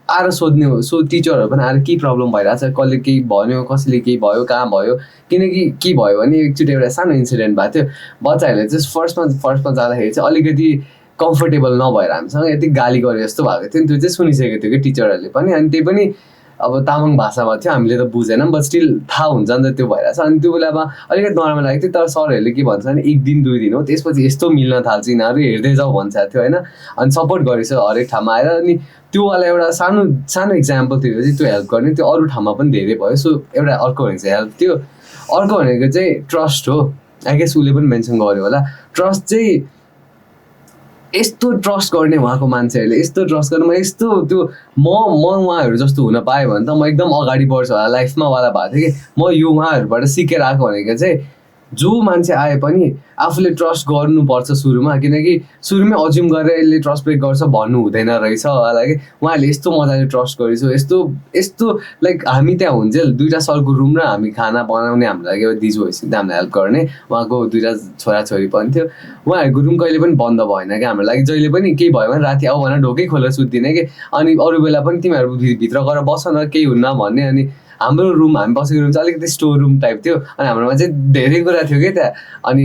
आएर सोध्ने हो. सो टिचरहरू पनि आएर के प्रब्लम भइरहेछ कसले केही भन्यो कसैले केही भयो कहाँ भयो. किनकि के भयो भने एकचोटि एउटा सानो इन्सिडेन्ट भएको थियो. बच्चाहरूले चाहिँ फर्स्टमा जाँदाखेरि चाहिँ अलिकति कम्फर्टेबल नभएर हामीसँग यति गाली गरे जस्तो भएको थियो. त्यो चाहिँ सुनिसकेको थियो कि टिचरहरूले पनि. अनि त्यही पनि अब तामाङ भाषामा थियो हामीले त बुझेनौँ बट स्टिल थाहा हुन्छ नि त त्यो भइरहेछ. अनि त्यो बेलामा अलिकति नराम्रो लागेको थियो. तर सरहरूले के भन्छ भने 1 दिन 2 दिन हो त्यसपछि यस्तो मिल्न थाल्छ यिनीहरू हेर्दै जाऊ भन्छ थियो होइन. अनि सपोर्ट गरेछ हरेक ठाउँमा आएर. अनि त्योवाला एउटा सानो इक्जाम्पल थियो चाहिँ त्यो हेल्प गर्ने त्यो अरू ठाउँमा पनि धेरै भयो. सो एउटा अर्को भनेको चाहिँ हेल्प थियो. अर्को भनेको चाहिँ ट्रस्ट हो. आई गेस उसले पनि मेन्सन गर्यो होला. ट्रस्ट चाहिँ यस्तो ट्रस्ट गर्ने उहाँको मान्छेहरूले, यस्तो ट्रस्ट गर्ने, म यस्तो त्यो म उहाँहरू जस्तो हुन पाएँ भने त म एकदम अगाडि बढ्छु होला लाइफमा वाला भएको थियो कि म यो उहाँहरूबाट सिकेर आएको भनेको चाहिँ जो मान्छे आए पनि आफूले ट्रस्ट गर्नुपर्छ सुरुमा, किनकि सुरुमै अज्युम गरेर यसले ट्रस्ट ब्रेक गर्छ भन्नु हुँदैन रहेछ होला कि उहाँहरूले यस्तो मजाले ट्रस्ट गरेछ, यस्तो लाइक हामी त्यहाँ हुन्छ 2टा सरको रुम र हामी खाना बनाउने हाम्रो लागि एउटा दिजु भइसक्यो हामीलाई हेल्प गर्ने, उहाँको 2टा छोराछोरी पनि थियो, उहाँहरूको रुम कहिले पनि बन्द भएन कि हाम्रो लागि, जहिले पनि केही भयो भने राति आऊ भनेर ढोकै खोलेर सुत्दिने कि, अनि अरू बेला पनि तिमीहरू भित्र गएर बस्छ न केही हुन्न भन्ने। अनि हाम्रो रुम हामी बसेको रुम चाहिँ अलिकति स्टोर रुम टाइप थियो, अनि हाम्रोमा चाहिँ धेरै कुरा थियो कि त्यहाँ, अनि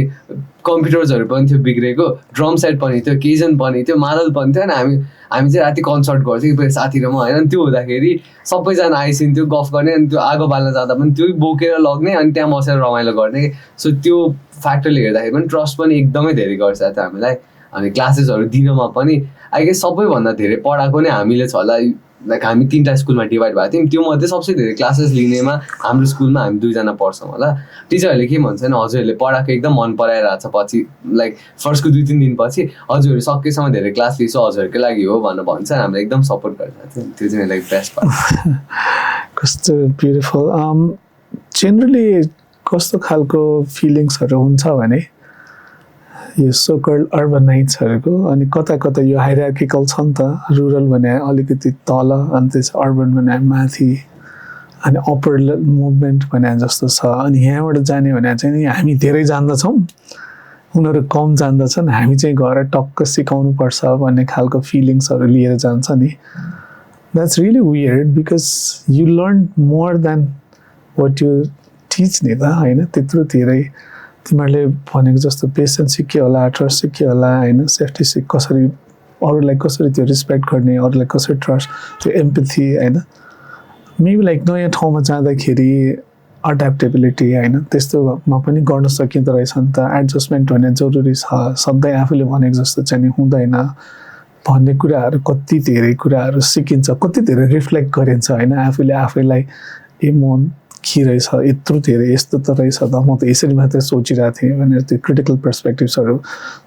कम्प्युटर्सहरू पनि थियो बिग्रेको, ड्रम सेट पनि थियो, केजन पनि थियो, मादल पनि थियो, अनि हामी चाहिँ राति कन्सर्ट गर्थ्यौँ कि साथी र म होइन। त्यो हुँदाखेरि सबैजना आइसिन्थ्यो गफ गर्ने, अनि त्यो आगो बाल्न जाँदा पनि त्यो बोकेर लग्ने अनि त्यहाँ बसेर रमाइलो गर्ने कि। सो त्यो फ्याक्टरले हेर्दाखेरि पनि ट्रस्ट पनि एकदमै धेरै गर्छ थियो हामीलाई। अनि क्लासेसहरू दिनमा पनि आई गेस सबैभन्दा धेरै पढाएको नै हामीले छ होला, लाइक हामी 3टा स्कुलमा डिभाइड भएको थियौँ, त्यो मध्ये सबसे धेरै क्लासेस लिनेमा हाम्रो स्कुलमा हामी 2जना पढ्छौँ होला। टिचरहरूले के भन्छ भने हजुरहरूले पढाएको एकदम मन पराइरहेको छ, पछि लाइक फर्स्टको 2-3 दिनपछि हजुरहरू सकेसम्म धेरै क्लास लिन्छ हजुरहरूकै लागि हो भनेर भन्छ, हामीलाई एकदम सपोर्ट गरिरहेको थियो। त्यो चाहिँ लाइक बेस्ट पार्ट। कस्तो ब्युटिफुल। जेनरली कस्तो खालको फिलिङ्सहरू हुन्छ भने यो सोकल्ड अर्बनाइट्सहरूको, अनि कता कता यो हाइरार्किकल छ नि त, रुरल भने अलिकति तल अनि त्यस अर्बन भने माथि, अनि अप्पर मुभमेन्ट भने जस्तो छ। अनि यहाँबाट जाने भने चाहिँ नि हामी धेरै जान्दछौँ, उनीहरू कम जान्दछन्, हामी चाहिँ गएर टक्क सिकाउनुपर्छ भन्ने खालको फिलिङ्सहरू लिएर जान्छ नि। That's really weird because you learn more than what you teach नि त होइन। त्यत्रो धेरै तिमीहरूले भनेको जस्तो पेसेन्स सिक्यो होला, ट्रस्ट सिक्यो होला होइन, सेफ्टी कसरी अरूलाई कसरी त्यो रेस्पेक्ट गर्ने, अरूलाई कसरी ट्रस्ट, त्यो एम्पथी होइन। मेबी लाइक नयाँ ठाउँमा जाँदाखेरि अड्याप्टेबिलिटी होइन त्यस्तोमा पनि गर्न सकिँदो रहेछ नि त। एडजस्टमेन्ट हुने जरुरी छ, सधैँ आफूले भनेको जस्तो चाहिँ हुँदैन भन्ने कुराहरू, कति धेरै कुराहरू सिकिन्छ, कति धेरै रिफ्लेक्ट गरिन्छ होइन आफूले आफैलाई। ए म के रहेछ यत्रो धेरै यस्तो त रहेछ त, म त यसरी मात्रै सोचिरहेको थिएँ भनेर त्यो क्रिटिकल पर्सपेक्टिभ्सहरू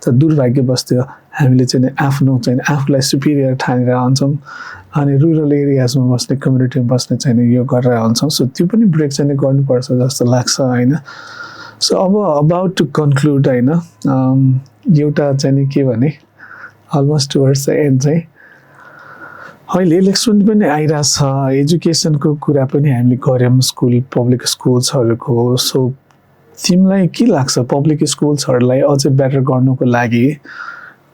त दुर्भाग्य बस्थ्यो। हामीले चाहिँ आफ्नो चाहिँ आफूलाई सुपिरियर ठानेर हुन्छौँ, अनि रुरल एरियाजमा बस्ने कम्युनिटीमा बस्ने चाहिँ यो गरेर हुन्छौँ। सो त्यो पनि ब्रेक चाहिँ गर्नुपर्छ जस्तो लाग्छ होइन। सो अब अबाउट टु कन्क्लुड होइन, एउटा चाहिँ के भने अलमोस्ट टुवर्ड्स द एन्ड चाहिँ अहिले इलेक्सन पनि आइरहेछ, एजुकेसनको कुरा पनि हामीले गऱ्यौँ स्कुल पब्लिक स्कुल्सहरूको। सो तिमीलाई के लाग्छ पब्लिक स्कुल्सहरूलाई अझै बेटर गर्नुको लागि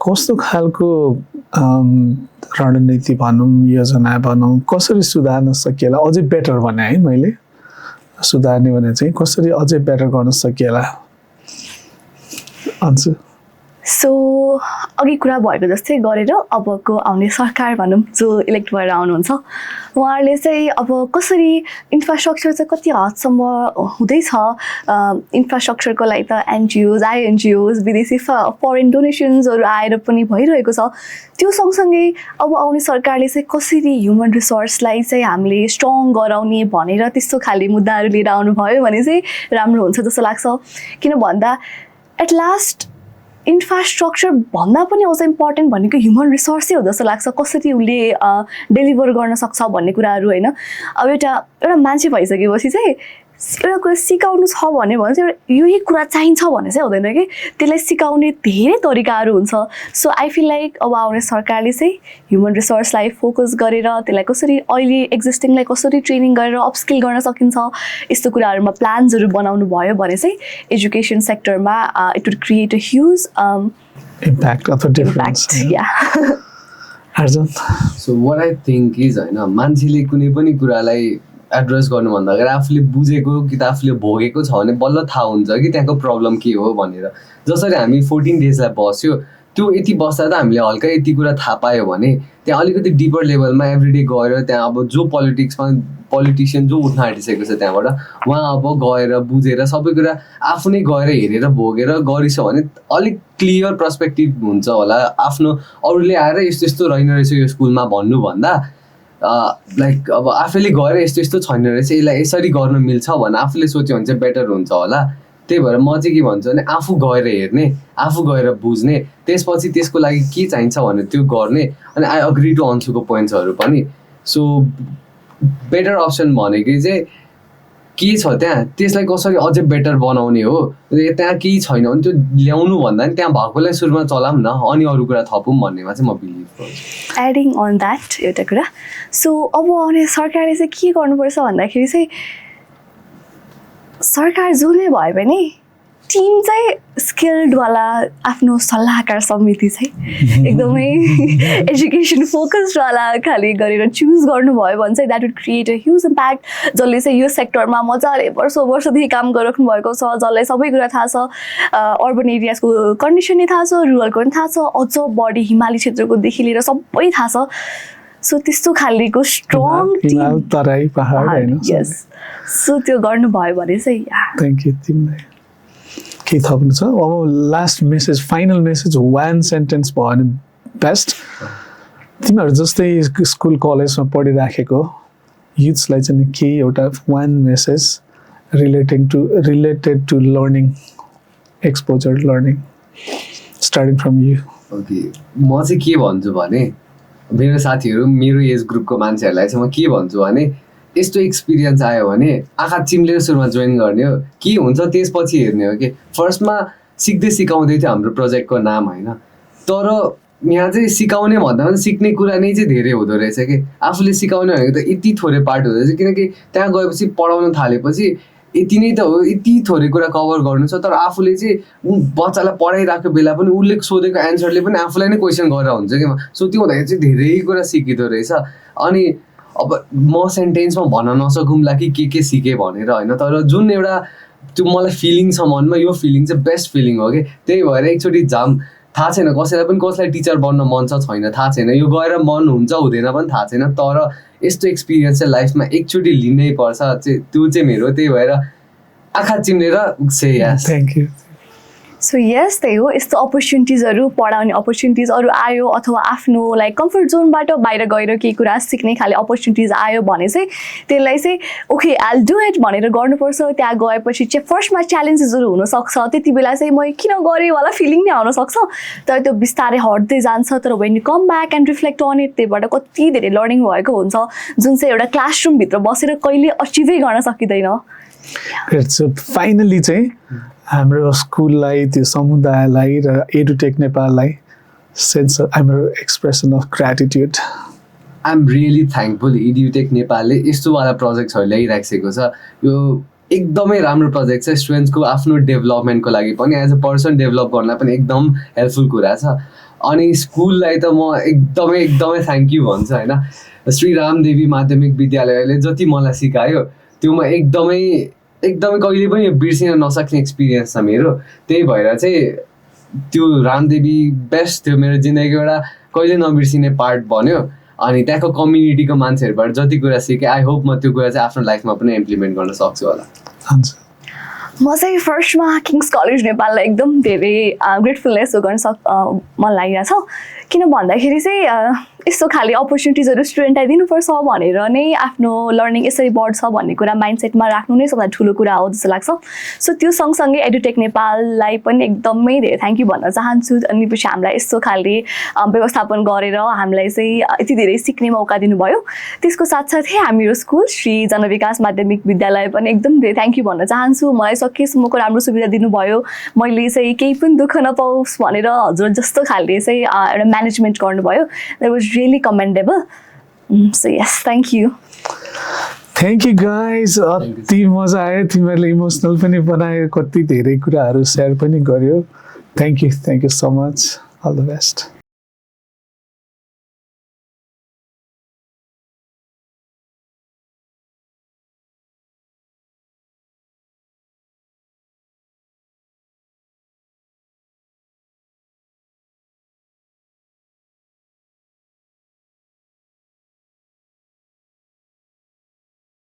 कस्तो खालको रणनीति भनौँ, योजना भनौँ, कसरी सुधार्न सकिएला? अझै बेटर भने है मैले सुधार्ने भने चाहिँ कसरी अझै बेटर गर्न सकिएला? अन्सु सो अघि कुरा भएको जस्तै गरेर अबको आउने सरकार भनौँ जो इलेक्ट भएर आउनुहुन्छ उहाँहरूले चाहिँ अब कसरी इन्फ्रास्ट्रक्चर चाहिँ कति हदसम्म हुँदैछ, इन्फ्रास्ट्रक्चरको लागि त एनजिओज आइएनजिओज विदेशी फरेन डोनेसन्सहरू आएर पनि भइरहेको छ। त्यो सँगसँगै अब आउने सरकारले चाहिँ कसरी ह्युमन रिसोर्सलाई चाहिँ हामीले स्ट्रङ गराउने भनेर त्यस्तो खाले मुद्दाहरू लिएर आउनुभयो भने चाहिँ राम्रो हुन्छ जस्तो लाग्छ। किन भन्दा एट लास्ट इन्फ्रास्ट्रक्चर भन्दा पनि अझ इम्पोर्टेन्ट भनेको ह्युमन रिसोर्सै हो जस्तो लाग्छ। कसरी उसले डेलिभर गर्न सक्छ भन्ने कुराहरू होइन। अब एउटा मान्छे भइसकेपछि चाहिँ एउटा कुरा सिकाउनु छ भने चाहिँ यही कुरा चाहिन्छ भने चाहिँ हुँदैन कि, त्यसलाई सिकाउने धेरै तरिकाहरू हुन्छ। सो आई फिल लाइक अब आउने सरकारले चाहिँ ह्युमन रिसोर्सलाई फोकस गरेर त्यसलाई कसरी अहिले एक्जिस्टिङलाई कसरी ट्रेनिङ गरेर अपस्किल गर्न सकिन्छ यस्तो कुराहरूमा प्लान्सहरू बनाउनु भयो भने चाहिँ एजुकेसन सेक्टरमा it would create a huge impact of difference. So what I think is होइन, मान्छेले कुनै पनि कुरालाई एड्रेस गर्नु भन्दाखेरि आफूले बुझेको कि त आफूले भोगेको छ भने बल्ल थाहा हुन्छ कि त्यहाँको प्रब्लम के हो भनेर। जसरी हामी 14 डेजलाई बस्यो त्यो यति बस्दा त हामीले हल्का यति कुरा थाहा पायो भने त्यहाँ अलिकति डिपर लेभलमा एभ्रिडे गएर त्यहाँ अब जो पोलिटिसियन जो उठ्न आँटिसकेको छ त्यहाँबाट उहाँ अब गएर बुझेर सबै कुरा आफू नै गएर हेरेर भोगेर गरिछ भने अलिक क्लियर पर्सपेक्टिभ हुन्छ होला। आफ्नो अरूले आएर यस्तो यस्तो रहेन रहेछ यो स्कुलमा भन्नुभन्दा लाइक अब आफैले गएर यस्तो यस्तो छैन रहेछ यसलाई यसरी गर्न मिल्छ भने आफूले सोच्यो भने चाहिँ बेटर हुन्छ होला। त्यही भएर म चाहिँ के भन्छु भने आफू गएर हेर्ने, आफू गएर बुझ्ने, त्यसपछि त्यसको लागि के चाहिन्छ भने त्यो गर्ने। अनि आई अग्री टु अन्सुको पोइन्ट्सहरू पनि। सो बेटर अप्सन भनेकै चाहिँ के छ त्यहाँ त्यसलाई कसरी अझै बेटर बनाउने हो। त्यहाँ केही छैन भने त्यो ल्याउनु भन्दा नि त्यहाँ भएकोलाई सुरुमा चलाऊँ न, अनि अरू कुरा थपौँ भन्नेमा चाहिँ म बिलिभ गर्छु। एडिङ अन द्याट एउटा कुरा, सो अब आउने सरकारले चाहिँ के गर्नुपर्छ भन्दाखेरि चाहिँ सरकार जुनै भए पनि टिम चाहिँ स्किल्डवाला आफ्नो सल्लाहकार समिति चाहिँ एकदमै एजुकेसन फोकस्डवाला खालि गरेर चुज गर्नुभयो भने चाहिँ that would create a huge impact. जसले चाहिँ यो सेक्टरमा मजाले वर्षौँदेखि काम गरिराख्नु भएको छ, जसलाई सबै कुरा थाहा छ, अर्बन एरियाजको कन्डिसन नै थाहा छ, रुरलको पनि थाहा छ, अझ बढी हिमाली क्षेत्रकोदेखि लिएर सबै थाहा छ। सो त्यस्तो खालको स्ट्रङ टिम, तराई पहाड हैन, यस, सो त्यो गर्नुभयो भने चाहिँ थ्याङ्क यू। तिमीलाई के थप्नु छ अब? Last message, final message, one sentence भयो भने बेस्ट। तिमीहरू जस्तै स्कुल कलेजमा पढिराखेको युथ्सलाई चाहिँ केही एउटा one message related to learning, exposure learning, starting from you. Okay, म चाहिँ के भन्छु भने मेरो साथीहरू, मेरो एज ग्रुपको मान्छेहरूलाई चाहिँ म के भन्छु भने यस्तो एक्सपिरियन्स आयो भने आँखा चिम्लेर सुरुमा जोइन गर्ने हो, के हुन्छ त्यसपछि हेर्ने हो। कि फर्स्टमा सिक्दै सिकाउँदै थियो हाम्रो प्रोजेक्टको नाम होइन, तर यहाँ चाहिँ सिकाउने भन्दा पनि सिक्ने कुरा नै चाहिँ धेरै हुँदो रहेछ कि आफूले सिकाउने भनेको त यति थोरै पार्ट हुँदो रहेछ। किनकि त्यहाँ गएपछि पढाउन थालेपछि यति नै त हो, यति थोरै कुरा कभर गर्नु छ, तर आफूले चाहिँ बच्चालाई पढाइरहेको बेला पनि उसले सोधेको एन्सरले पनि आफूलाई नै क्वेसन गरेर हुन्छ कि। सो त्यो हुँदाखेरि चाहिँ धेरै कुरा सिकिँदो रहेछ। अनि अब म सेन्टेन्समा भन्न नसकौँला कि के सिकेँ भनेर होइन, तर जुन एउटा त्यो मलाई फिलिङ छ मनमा, यो फिलिङ चाहिँ बेस्ट फिलिङ हो कि। त्यही भएर एकचोटि थाहा छैन कसैलाई पनि, कसलाई टिचर बन्न मन छ छैन थाहा छैन, यो गएर मन हुन्छ हुँदैन पनि थाहा छैन, तर यस्तो एक्सपिरियन्स चाहिँ लाइफमा एकचोटि लिनै पर्छ चाहिँ, त्यो चाहिँ मेरो। त्यही भएर आँखा चिम्लेर say yes. Thank you. So yes, त्यही हो, यस्तो अपर्च्युनिटिजहरू, पढाउने अपर्च्युनिटिजहरू आयो अथवा आफ्नो लाइक कम्फर्ट जोनबाट बाहिर गएर केही कुरा सिक्ने खाले अपर्च्युनिटिज आयो भने चाहिँ त्यसलाई चाहिँ ओके आइल डु इट भनेर गर्नुपर्छ। त्यहाँ गएपछि चाहिँ फर्स्टमा च्यालेन्जेसहरू हुनसक्छ, त्यति बेला चाहिँ म किन गरेँ वाला फिलिङ नै आउनसक्छ, तर त्यो बिस्तारै हट्दै जान्छ। तर when you come back and reflect on it, त्यहीबाट कति धेरै लर्निङ भएको हुन्छ जुन चाहिँ एउटा क्लासरुमभित्र बसेर कहिले अचिभै गर्न सकिँदैन। फाइनली चाहिँ हाम्रो स्कुललाई, त्यो समुदायलाई र एडुटेक नेपाललाई सेन्स हाम्रो expression of gratitude. I am really thankful Edutech नेपालले यस्तोवाला प्रोजेक्ट्सहरू ल्याइराखेको छ। यो एकदमै राम्रो प्रोजेक्ट छ, स्टुडेन्ट्सको आफ्नो डेभलपमेन्टको लागि पनि, एज अ पर्सन डेभलप गर्न पनि एकदम हेल्पफुल कुरा छ। अनि स्कुललाई त म एकदमै थ्याङ्क यू भन्छु होइन। श्री रामदेवी माध्यमिक विद्यालयले जति मलाई सिकायो त्यो म एकदमै कहिले पनि बिर्सिन नसक्ने एक्सपिरियन्स छ मेरो। त्यही भएर चाहिँ त्यो रामदेवी बेस्ट थियो मेरो जिन्दगीको एउटा कहिले नबिर्सिने पार्ट बन्यो। अनि त्यहाँको कम्युनिटीको मान्छेहरूबाट जति कुरा सिकेँ, आई होप म त्यो कुरा चाहिँ आफ्नो लाइफमा पनि इम्प्लिमेन्ट गर्न सक्छु होला। म चाहिँ फर्स्टमा किङ्स कलेज नेपाललाई एकदम धेरै ग्रेटफुलनेस गर्न मन लागिरहेको छ। किन भन्दाखेरि चाहिँ यस्तो खाले अपर्च्युनिटिजहरू स्टुडेन्टलाई दिनुपर्छ भनेर नै आफ्नो लर्निङ यसरी बढ्छ भन्ने कुरा माइन्डसेटमा राख्नु नै सबभन्दा ठुलो कुरा हो जस्तो लाग्छ। सो त्यो सँगसँगै एडुटेक नेपाललाई पनि एकदमै धेरै थ्याङ्क यू भन्न चाहन्छु। अनि पछि हामीलाई यस्तो खाले व्यवस्थापन गरेर हामीलाई चाहिँ यति धेरै सिक्ने मौका दिनुभयो। त्यसको साथसाथै हाम्रो स्कुल श्री जनविकास माध्यमिक विद्यालय पनि एकदम धेरै थ्याङ्क यू भन्न चाहन्छु। मलाई सकेसम्मको राम्रो सुविधा दिनुभयो, मैले चाहिँ केही पनि दुःख नपाओस् भनेर हजुर जस्तो खाले चाहिँ एउटा म्यानेजमेन्ट गर्नुभयो। That was really commendable. So yes, thank you. Thank you guys. अति मजा आयो, तिमीहरूले इमोसनल पनि बनायो, कति धेरै कुराहरू सेयर पनि गर्यो। Thank you so much. All the best.